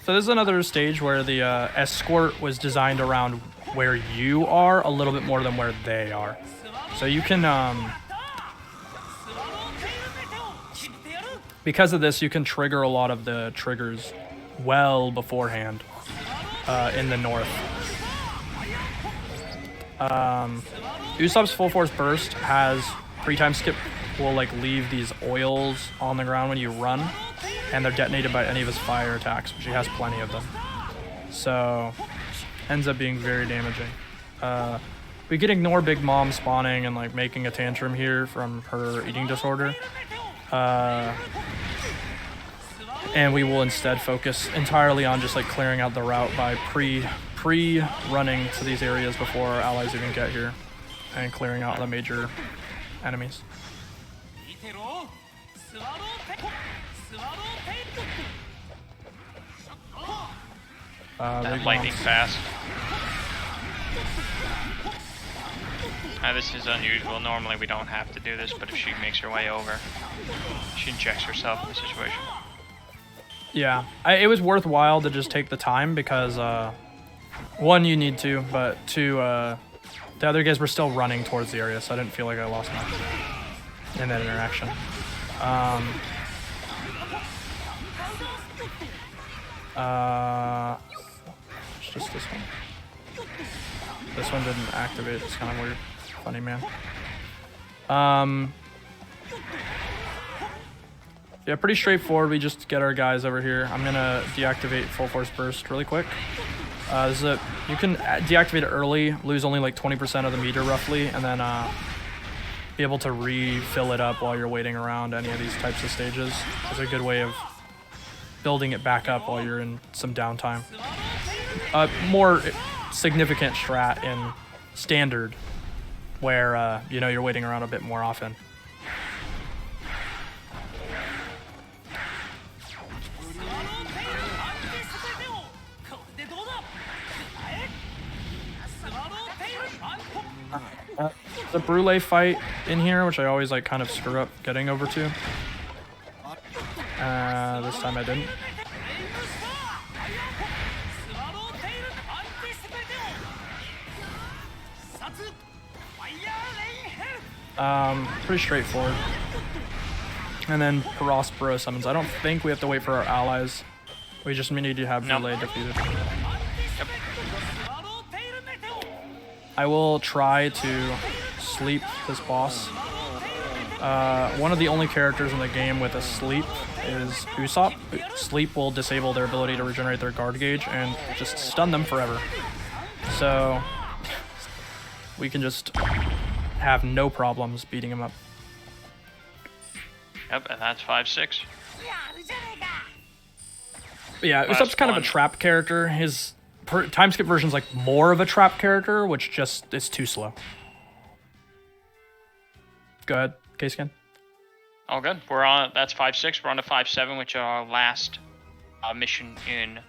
So this is another stage where the escort was designed around where you are a little bit more than where they are. So you can, because of this, you can trigger a lot of the triggers well beforehand in the north. Usopp's full force burst has pre-time skip will like leave these oils on the ground when you run, and they're detonated by any of his fire attacks, which he has plenty of them. So ends up being very damaging. We can ignore Big Mom spawning and like making a tantrum here from her eating disorder. And we will instead focus entirely on just like clearing out the route by pre-running to these areas before our allies even get here, and clearing out the major enemies. Lightning fast. This is unusual. Normally we don't have to do this, but if she makes her way over, she injects herself in the situation. Yeah, it was worthwhile to just take the time because, one, you need to, but two, the other guys were still running towards the area, so I didn't feel like I lost much in that interaction. It's just this one. This one didn't activate. It's kind of weird. Funny man. Yeah, pretty straightforward. We just get our guys over here. I'm gonna deactivate full force burst really quick. This is you can deactivate it early, lose only like 20% of the meter roughly, and then be able to refill it up while you're waiting around any of these types of stages. It's a good way of building it back up while you're in some downtime. More significant strat in standard, where you know, you're waiting around a bit more often. The Brule fight in here, which I always like kind of screw up getting over to. This time I didn't. Pretty straightforward. And then Prospero summons. I don't think we have to wait for our allies. We just need to have Brule defeated. Yep. I will try to sleep this boss. One of the only characters in the game with a sleep is Usopp. Sleep will disable their ability to regenerate their guard gauge and just stun them forever. So we can just have no problems beating him up. Yep, and that's 5-6. But yeah, Usopp's kind of a trap character. His time skip version's like more of a trap character, which just is too slow. Go ahead, K-Scan. All good. We're on. That's 5-6. We're on to 5-7, which are our last mission in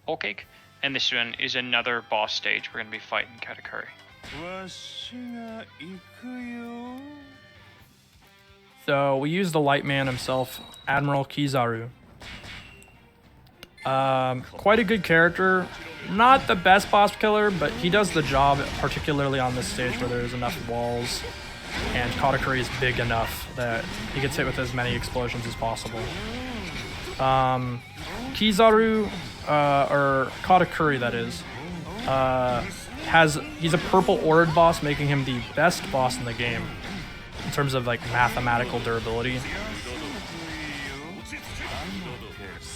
Whole Cake, and this one is another boss stage. We're gonna be fighting Katakuri. So we use the light man himself, Admiral Kizaru. Quite a good character. Not the best boss killer, but he does the job, particularly on this stage where there's enough walls and Katakuri is big enough that he gets hit with as many explosions as possible. Kizaru, or Katakuri that is, he's a purple Orid boss, making him the best boss in the game in terms of like mathematical durability.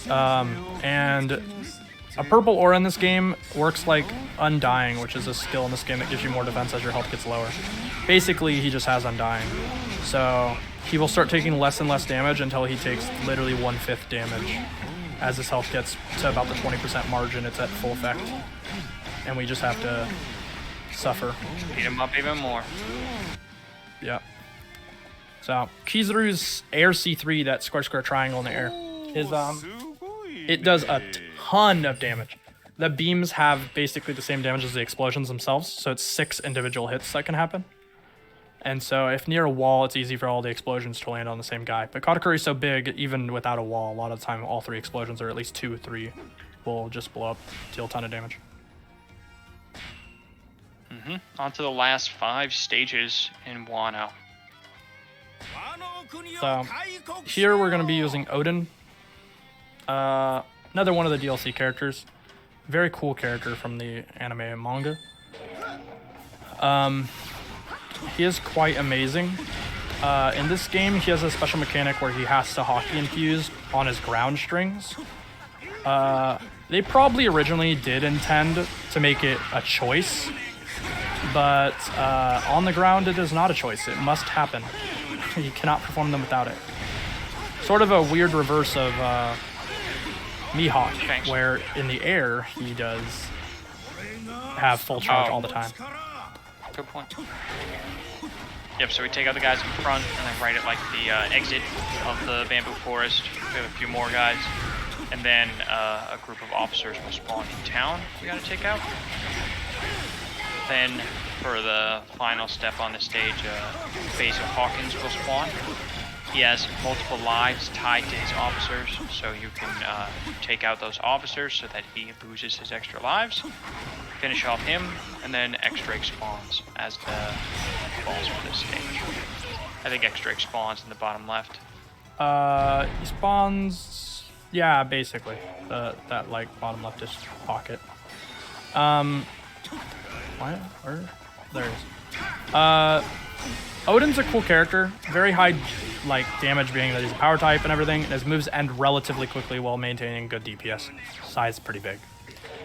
And a purple aura in this game works like Undying, which is a skill in this game that gives you more defense as your health gets lower. Basically, he just has Undying. So he will start taking less and less damage until he takes literally 1/5 damage. As his health gets to about the 20% margin, it's at full effect. And we just have to suffer. Beat him up even more. Yeah. So Kizaru's air C3, that square triangle in the air, is it does a ton of damage. The beams have basically the same damage as the explosions themselves, so it's 6 individual hits that can happen. And so if near a wall, it's easy for all the explosions to land on the same guy. But Katakuri's so big, even without a wall, a lot of the time all 3 explosions, or at least 2 or 3, will just blow up, deal a ton of damage. On to the last 5 stages in Wano. So here we're going to be using Odin. Another one of the DLC characters. Very cool character from the anime and manga. He is quite amazing. In this game, he has a special mechanic where he has to hockey infuse on his ground strings. They probably originally did intend to make it a choice, but on the ground it is not a choice. It must happen. You cannot perform them without it. Sort of a weird reverse of Mihawk, where in the air he does have full charge all the time. Good point. Yep, so we take out the guys in front and then right at like the exit of the bamboo forest. We have a few more guys. And then a group of officers will spawn in town we gotta take out. Then for the final step on the stage, Basil Hawkins will spawn. He has multiple lives tied to his officers, so you can take out those officers so that he loses his extra lives. Finish off him, and then X-Drake spawns as the boss for this stage. I think X-Drake spawns in the bottom left. He spawns, yeah, basically that like bottom leftish pocket. What? Where? There it is. Odin's a cool character. Very high, like, damage being that he's a power type and everything. And his moves end relatively quickly while maintaining good DPS. Size pretty big.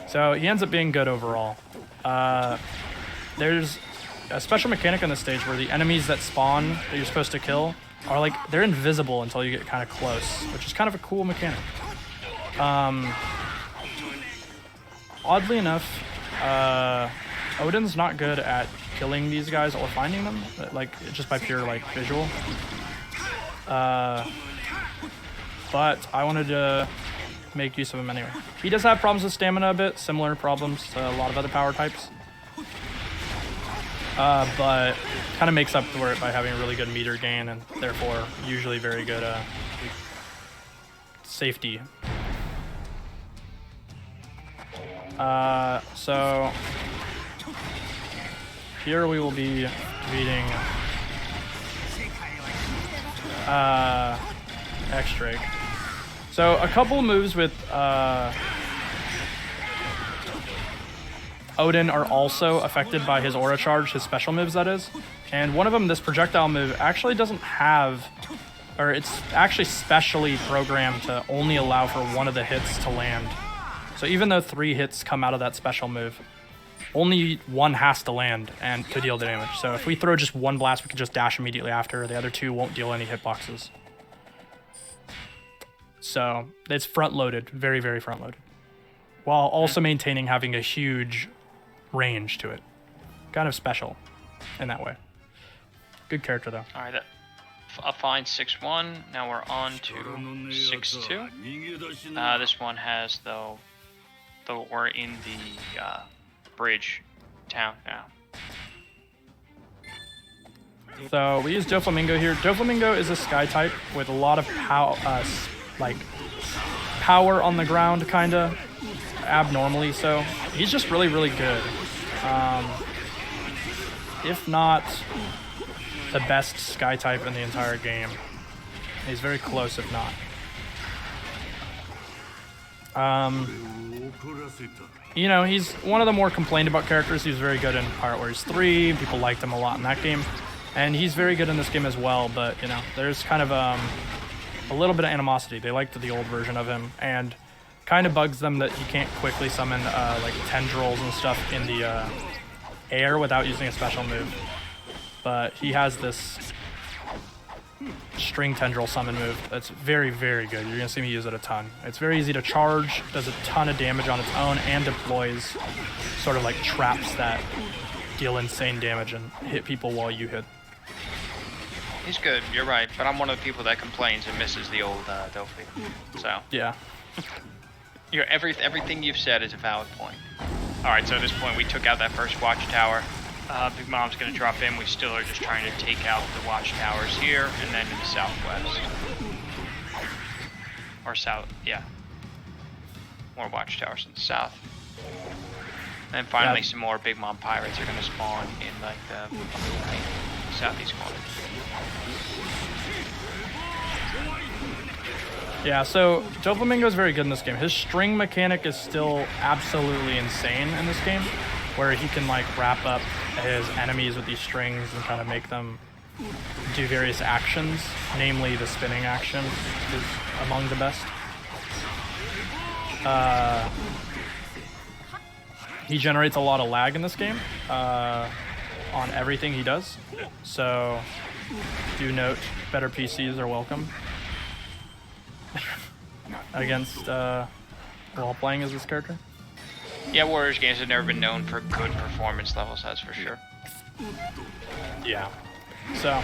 So he ends up being good overall. There's a special mechanic on this stage where the enemies that spawn that you're supposed to kill are like, they're invisible until you get kind of close, which is kind of a cool mechanic. Oddly enough, Odin's not good at killing these guys or finding them, like just by pure like visual. But I wanted to make use of him anyway. He does have problems with stamina a bit, similar problems to a lot of other power types. But kind of makes up for it by having a really good meter gain and therefore usually very good safety. So here we will be beating X-Drake. So a couple moves with Odin are also affected by his aura charge, his special moves that is. And one of them, this projectile move, actually doesn't have, or it's actually specially programmed to only allow for one of the hits to land. So even though 3 hits come out of that special move, only one has to land and to deal the damage. So if we throw just one blast, we can just dash immediately after. The other 2 won't deal any hitboxes. So it's front-loaded, very, very front-loaded, while also maintaining having a huge range to it. Kind of special in that way. Good character, though. All right, a fine 6-1. Now we're on to 6-2. This one has, though we're in the bridge town now. So we use Doflamingo here. Doflamingo is a sky type with a lot of power on the ground, kind of abnormally. So he's just really, really good. If not the best sky type in the entire game. He's very close, if not. You know, he's one of the more complained about characters. He was very good in Pirate Warriors 3. People liked him a lot in that game. And he's very good in this game as well, but, you know, there's kind of a little bit of animosity. They liked the old version of him, and kind of bugs them that he can't quickly summon, like, tendrils and stuff in the air without using a special move. But he has this string tendril summon move that's very, very good. You're gonna see me use it a ton. It's very easy to charge, does a ton of damage on its own, and deploys sort of like traps that deal insane damage and hit people while you hit. He's good, you're right, but I'm one of the people that complains and misses the old Delphi. So yeah. Everything you've said is a valid point. Alright, so at this point we took out that first watchtower. Big Mom's gonna drop in. We still are just trying to take out the watchtowers here and then in the southwest. Or south, yeah. More watchtowers in the south. And finally, Yeah. some more Big Mom pirates are gonna spawn in like the southeast corner. Yeah, so Joe Flamingo is very good in this game. His string mechanic is still absolutely insane in this game, where he can like wrap up his enemies with these strings and kind of make them do various actions. Namely, the spinning action is among the best. He generates a lot of lag in this game on everything he does. So do note, better PCs are welcome. Against while playing as this character. Yeah, Warriors games have never been known for good performance levels, that's for sure. Yeah. So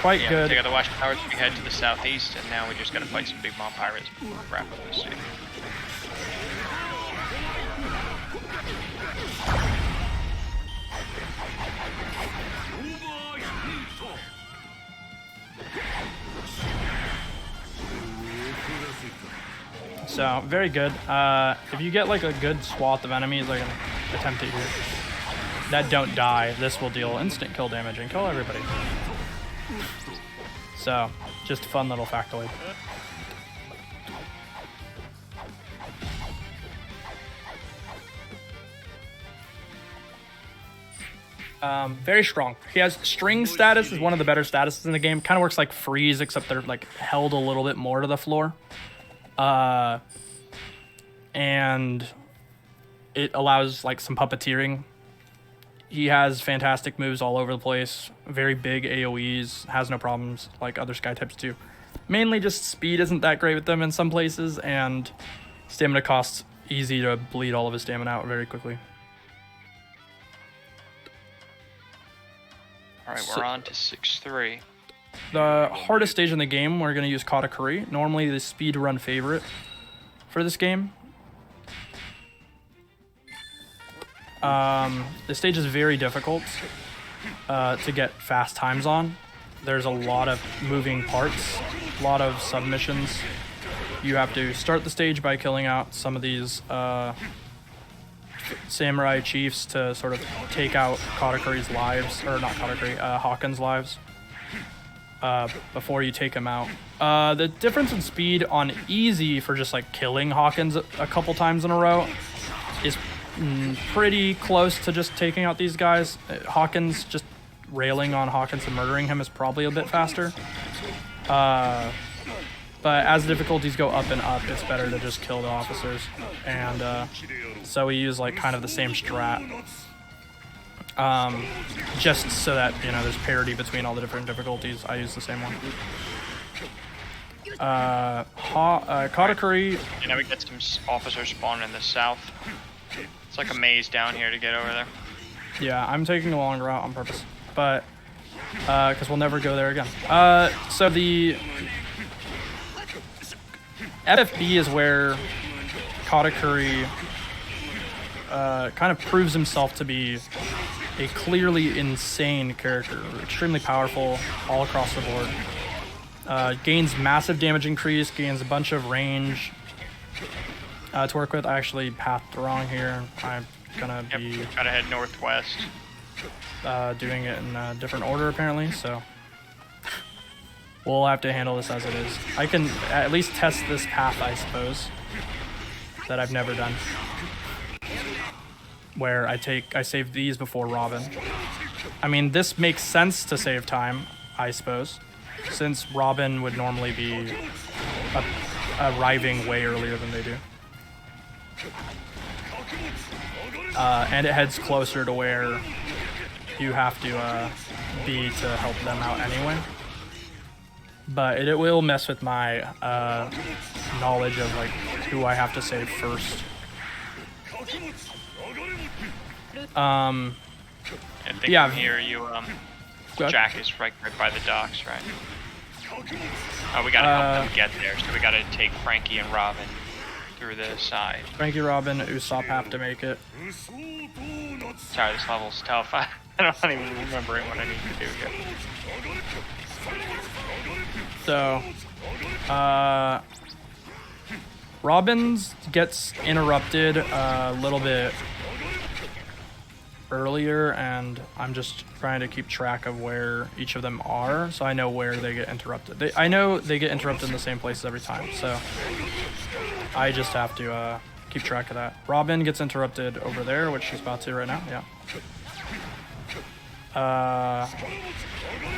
quite Yeah, good. take out the watchtowers, we head to the southeast, and now we just gotta fight some Big Mom pirates before we wrap up the city. So very good. If you get like a good swath of enemies, like an attempt at here, that don't die, this will deal instant kill damage and kill everybody. So just a fun little factoid. Very strong. He has string status is one of the better statuses in the game. Kind of works like freeze, except they're like held a little bit more to the floor. And it allows like some puppeteering. He has fantastic moves all over the place. Very big AoEs. Has no problems like other sky types do. Mainly just speed isn't that great with them in some places, and stamina costs easy to bleed all of his stamina out very quickly. Alright, we're on to 6-3. The hardest stage in the game, we're going to use Katakuri. Normally the speed run favorite for this game. The stage is very difficult to get fast times on. There's a lot of moving parts, a lot of submissions. You have to start the stage by killing out some of these samurai chiefs to sort of take out Katakuri's lives, or not Katakuri, Hawken's lives, before you take him out. The difference in speed on easy for just like killing Hawkins a couple times in a row is pretty close to just taking out these guys. Hawkins, just railing on Hawkins and murdering him is probably a bit faster. But as difficulties go up and up, it's better to just kill the officers. And so we use like kind of the same strat. Just so that, you know, there's parity between all the different difficulties. I use the same one. Katakuri. And now we get some officers spawning in the south. It's like a maze down here to get over there. Yeah, I'm taking a long route on purpose. But, because we'll never go there again. So the FFB is where Katakuri kind of proves himself to be a clearly insane character, extremely powerful all across the board. Gains massive damage increase, gains a bunch of range to work with. I actually pathed wrong here. I'm gonna be gotta head northwest. doing it in a different order apparently, so we'll have to handle this as it is. I can at least test this path, I suppose, that I've never done, where I save these before Robin. I mean, this makes sense to save time, I suppose, since Robin would normally be arriving way earlier than they do. And it heads closer to where you have to be to help them out anyway. But it will mess with my knowledge of like who I have to save first. I think yeah. from here you Jack is right by the docks, right? Oh, we gotta help them get there, so we gotta take Frankie and Robin through the side. Frankie, Robin, Usopp have to make it. Sorry, this level's tough. I don't even remember what I need to do here. So, Robin's gets interrupted a little bit earlier, and I'm just trying to keep track of where each of them are, so I know where they get interrupted. I know they get interrupted in the same places every time, so I just have to keep track of that. Robin gets interrupted over there, which she's about to right now, yeah.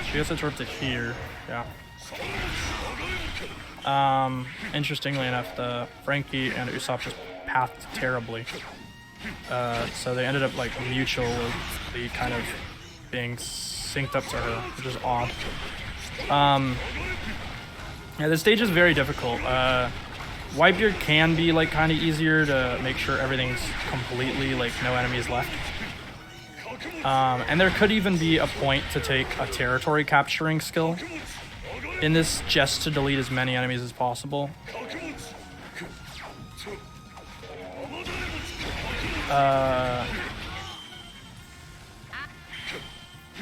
She gets interrupted here, yeah. Interestingly enough, the Frankie and Usopp just pathed terribly. So they ended up like mutually kind of being synced up to her, which is odd. Yeah, this stage is very difficult. Whitebeard can be like kind of easier to make sure everything's completely like no enemies left. And there could even be a point to take a territory capturing skill in this just to delete as many enemies as possible.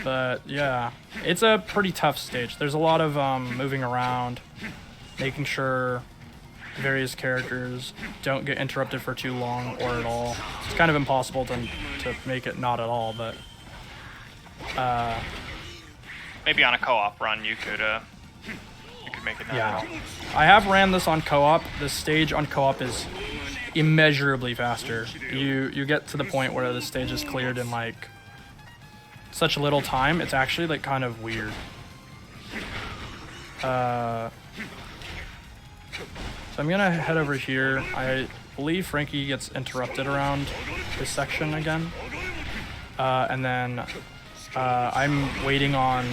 But yeah, it's a pretty tough stage. There's a lot of moving around, making sure various characters don't get interrupted for too long or at all. It's kind of impossible to make it not at all, but maybe on a co-op run you could make it not at all. I have ran this on co-op. This stage on co-op is immeasurably faster. You get to the point where the stage is cleared in like such little time. It's actually like kind of weird. So I'm gonna head over here. I believe Frankie gets interrupted around this section again. And then I'm waiting on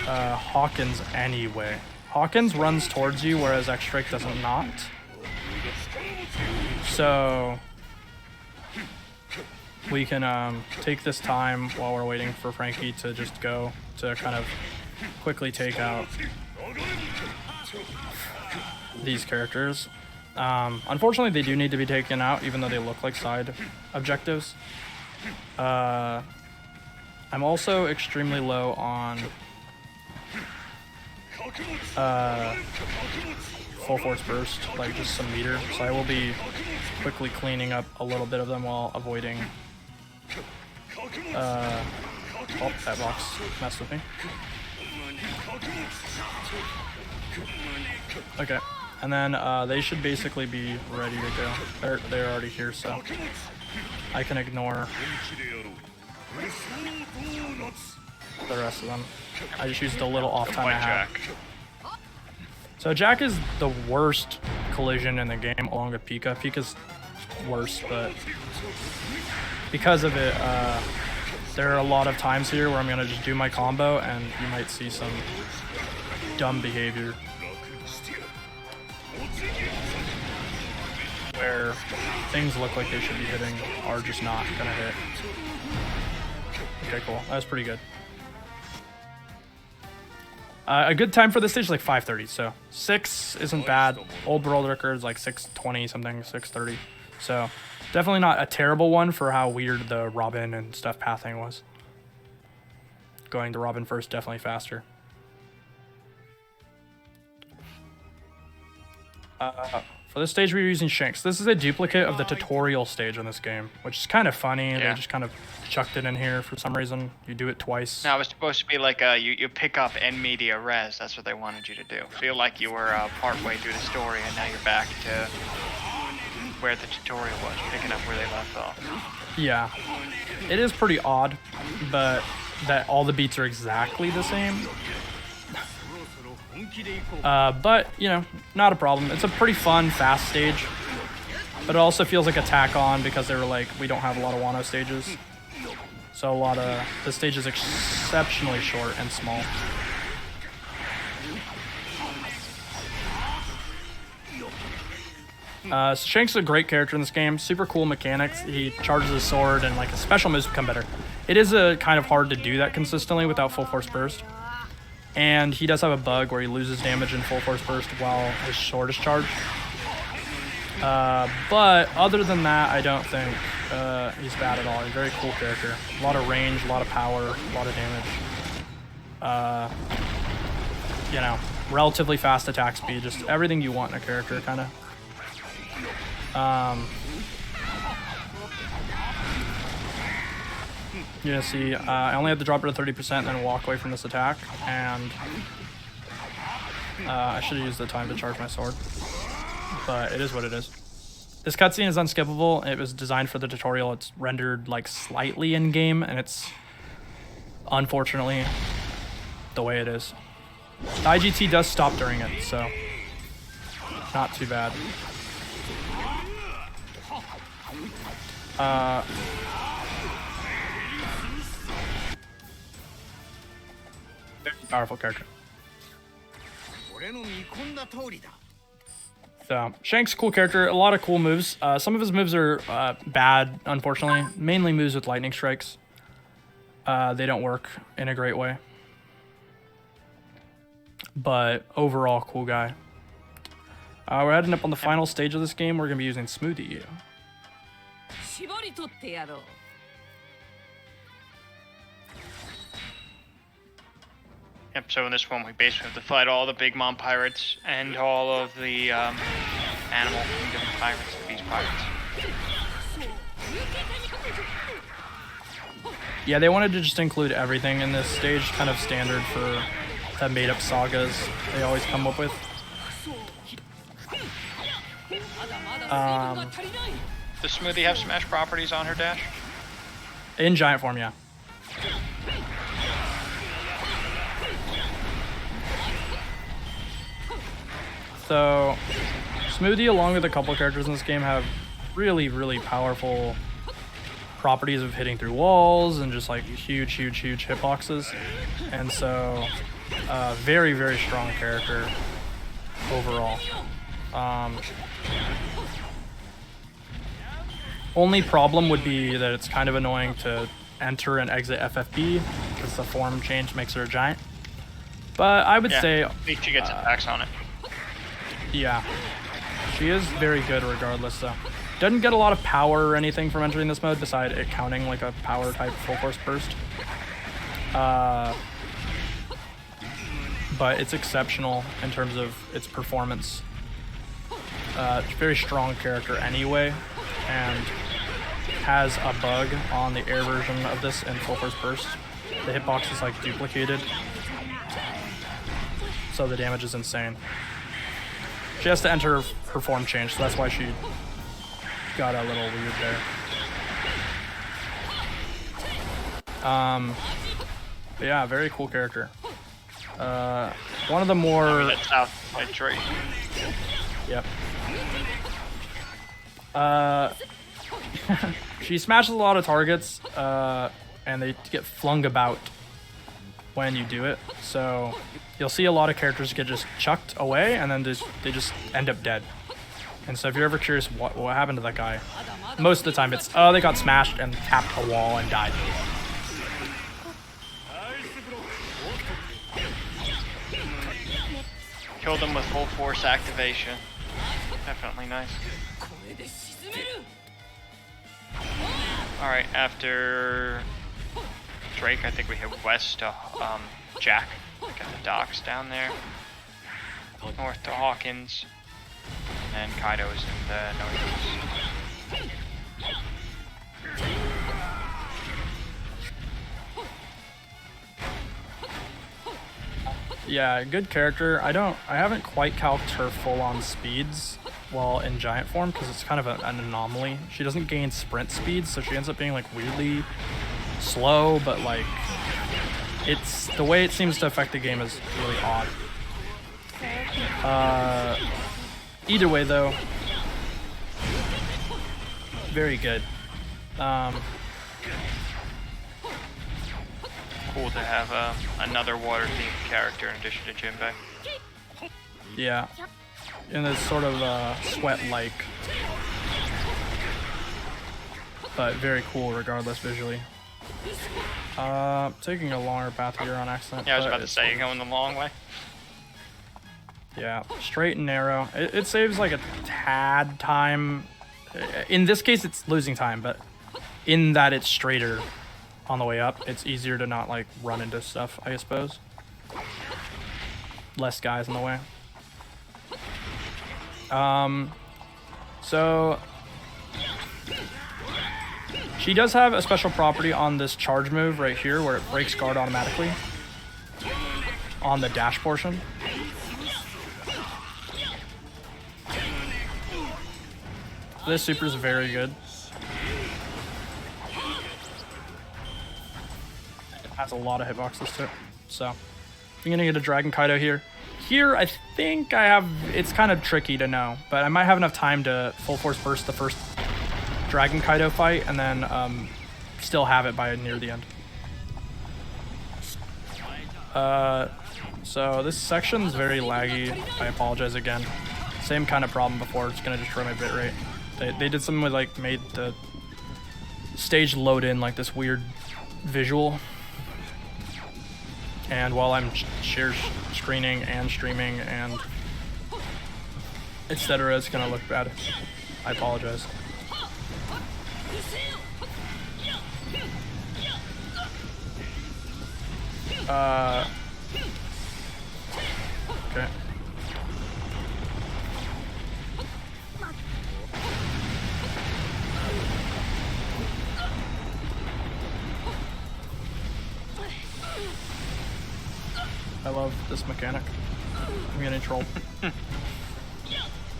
Hawkins anyway. Hawkins runs towards you, whereas X-Strike does not. So we can take this time while we're waiting for Frankie to just go to kind of quickly take out these characters. Unfortunately, they do need to be taken out, even though they look like side objectives. I'm also extremely low on full force burst, like just some meter, so I will be quickly cleaning up a little bit of them while avoiding oh, that box messed with me. Okay, and then they should basically be ready to go. They're already here, so I can ignore the rest of them. I just used the little off time I had. So Jack is the worst collision in the game, along with Pika. Pika's worse, but because of it, there are a lot of times here where I'm gonna just do my combo, and you might see some dumb behavior where things look like they should be hitting are just not gonna hit. Okay, cool. That was pretty good. A good time for this stage is like 5:30, so 6 isn't bad. Old world record is like 6:20 something, 6:30. So definitely not a terrible one for how weird the Robin and stuff pathing was. Going to Robin first, definitely faster. For this stage, we're using Shanks. This is a duplicate of the tutorial stage on this game, which is kind of funny. Yeah. They just kind of chucked it in here for some reason. You do it twice. No, it was supposed to be like you pick up en media res. That's what they wanted you to do. Feel like you were part way through the story, and now you're back to where the tutorial was, picking up where they left off. Yeah, it is pretty odd, but that all the beats are exactly the same. But, you know, not a problem. It's a pretty fun, fast stage. But it also feels like a tack on because they were like, we don't have a lot of Wano stages. So the stage is exceptionally short and small. Shanks is a great character in this game. Super cool mechanics. He charges his sword and like his special moves become better. It is kind of hard to do that consistently without full force burst. And he does have a bug where he loses damage in full force burst while his sword is charged. But other than that, I don't think he's bad at all. He's a very cool character. A lot of range, a lot of power, a lot of damage. You know, relatively fast attack speed, just everything you want in a character, kind of. You're gonna see I only have to drop it to 30% and then walk away from this attack, and I should have used the time to charge my sword, but it is what it is. This cutscene is unskippable. It was designed for the tutorial. It's rendered like slightly in game, and it's unfortunately the way it is. The IGT does stop during it, so not too bad. Very powerful character. So Shank's a cool character, a lot of cool moves. Some of his moves are bad, unfortunately. Mainly moves with lightning strikes. They don't work in a great way. But overall, cool guy. We're heading up on the final stage of this game. We're going to be using Smoothie. Yep, so in this one we basically have to fight all the big mom pirates and all of the animal kingdom pirates, the beast pirates. Yeah, they wanted to just include everything in this stage, kind of standard for the made-up sagas they always come up with. Does Smoothie have smash properties on her dash? In giant form, yeah. So, Smoothie, along with a couple characters in this game, have really, really powerful properties of hitting through walls and just like huge hitboxes. And so, very, very strong character overall. Only problem would be that it's kind of annoying to enter and exit FFB because the form change makes her a giant. But I would say... I think she gets attacks on it. Yeah. She is very good regardless, though. Doesn't get a lot of power or anything from entering this mode, beside it counting like a power type full force burst. But it's exceptional in terms of its performance. It's a very strong character anyway, and has a bug on the air version of this in full force burst. The hitbox is like duplicated, so the damage is insane. She has to enter her form change, so that's why she got a little weird there. But yeah, very cool character. One of the more... That's South Detroit. Yep. She smashes a lot of targets, and they get flung about when you do it. So you'll see a lot of characters get just chucked away, and then they just end up dead. And so if you're ever curious what happened to that guy, most of the time it's, oh, they got smashed and tapped a wall and died. Killed them with full force activation. Definitely nice. Alright, after Drake, I think we head west to Jack. Got the docks down there. North to Hawkins. And then Kaido's in the northeast. Yeah, good character. I haven't quite calced her full-on speeds while in giant form because it's kind of an anomaly. She doesn't gain sprint speed, so she ends up being like weirdly slow, but like it's the way it seems to affect the game is really odd. Either way though, very good. Cool to have another water-themed character in addition to Jinbei. Yeah, and it's sort of sweat-like, but very cool regardless visually. Taking a longer path here on accident. Yeah, I was about to say, you're going the long way. Yeah, straight and narrow. It saves like a tad time. In this case, it's losing time, but in that it's straighter on the way up, it's easier to not like run into stuff, I suppose. Less guys in the way. So She does have a special property on this charge move right here where it breaks guard automatically on the dash portion. This super is very good. It has a lot of hitboxes to it. So I'm gonna get a Dragon Kaido here. Here, I think I have, it's kind of tricky to know, but I might have enough time to full force burst the first Dragon Kaido fight and then still have it by near the end. So this section's very laggy. I apologize again. Same kind of problem before. It's gonna destroy my bitrate. They did something with like made the stage load in like this weird visual. And while I'm share screening and streaming and etc., it's gonna look bad. I apologize. Okay. I love this mechanic. I'm getting trolled.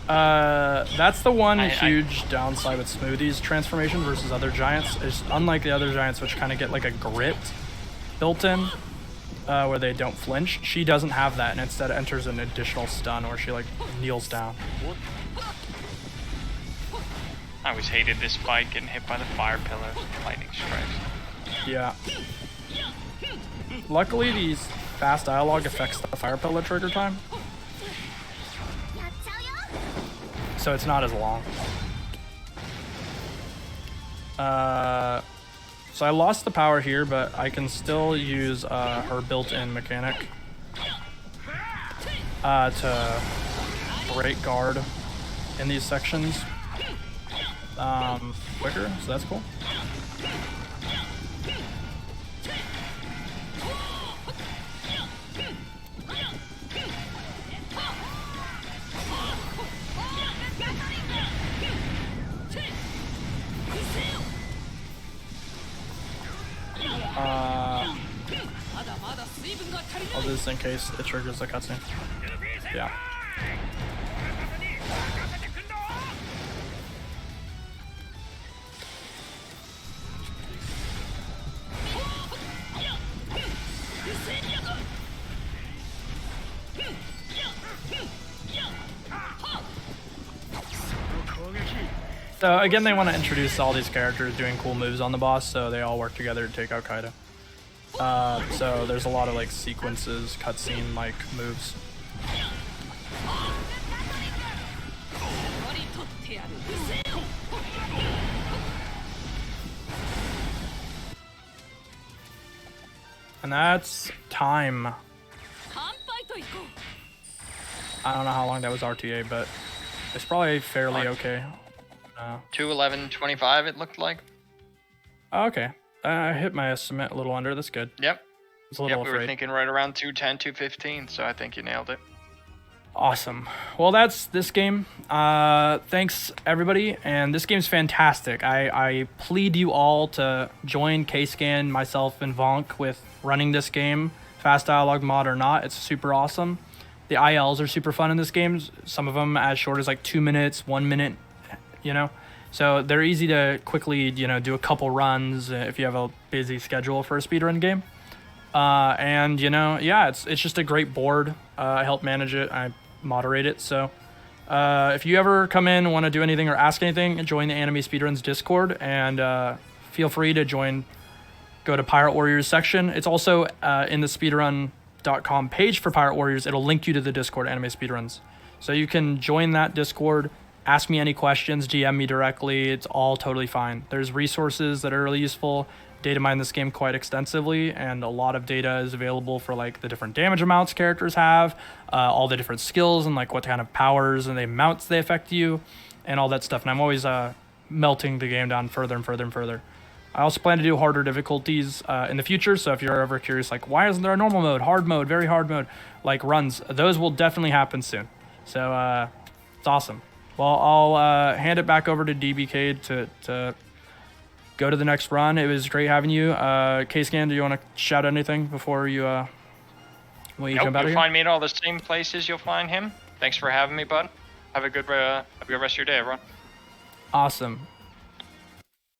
That's the one huge downside with Smoothie's transformation versus other giants. Is unlike the other giants, which kind of get like a grit built in, where they don't flinch. She doesn't have that, and instead enters an additional stun where she like kneels down. I always hated this fight, getting hit by the fire pillar, lightning strikes. Yeah. Luckily, these fast dialogue affects the fire pillar trigger time, so it's not as long. So I lost the power here, but I can still use her built-in mechanic to break guard in these sections quicker, so that's cool. I'll do this in case it triggers the cutscene. Yeah. So again, they want to introduce all these characters doing cool moves on the boss, so they all work together to take out Kaido. So there's a lot of like sequences, cutscene like moves. And that's time. I don't know how long that was RTA, but it's probably fairly okay. 2:11:25 it looked like. Oh, okay. I hit my estimate a little under. That's good. Yep. I was a little we afraid. were thinking right around 2:10, 2:15, so I think you nailed it. Awesome. Well, that's this game. Thanks, everybody. And this game's fantastic. I plead you all to join K-Scan, myself, and Vonk with running this game, fast dialogue mod or not. It's super awesome. The ILs are super fun in this game. Some of them as short as like 2 minutes, 1 minute, you know. So they're easy to quickly, you know, do a couple runs if you have a busy schedule for a speedrun game. And, you know, yeah, it's just a great board. I help manage it. I moderate it. So if you ever come in and want to do anything or ask anything, join the Anime Speedruns Discord and feel free to join. Go to Pirate Warriors section. It's also in the speedrun.com page for Pirate Warriors. It'll link you to the Discord Anime Speedruns. So you can join that Discord, ask me any questions, DM me directly. It's all totally fine. There's resources that are really useful. Data mine this game quite extensively, and a lot of data is available for like the different damage amounts characters have, all the different skills and like what kind of powers and the amounts they affect you, and all that stuff. And I'm always melting the game down further and further and further. I also plan to do harder difficulties in the future, so if you're ever curious, like why isn't there a normal mode, hard mode, very hard mode, like runs, those will definitely happen soon. So it's awesome. Well, I'll hand it back over to DBK to go to the next run. It was great having you. K-Scan, do you want to shout anything before you when you Nope, jump out of you'll here? find me at all the same places you'll find him. Thanks for having me, bud. Have a good rest of your day, everyone. Awesome.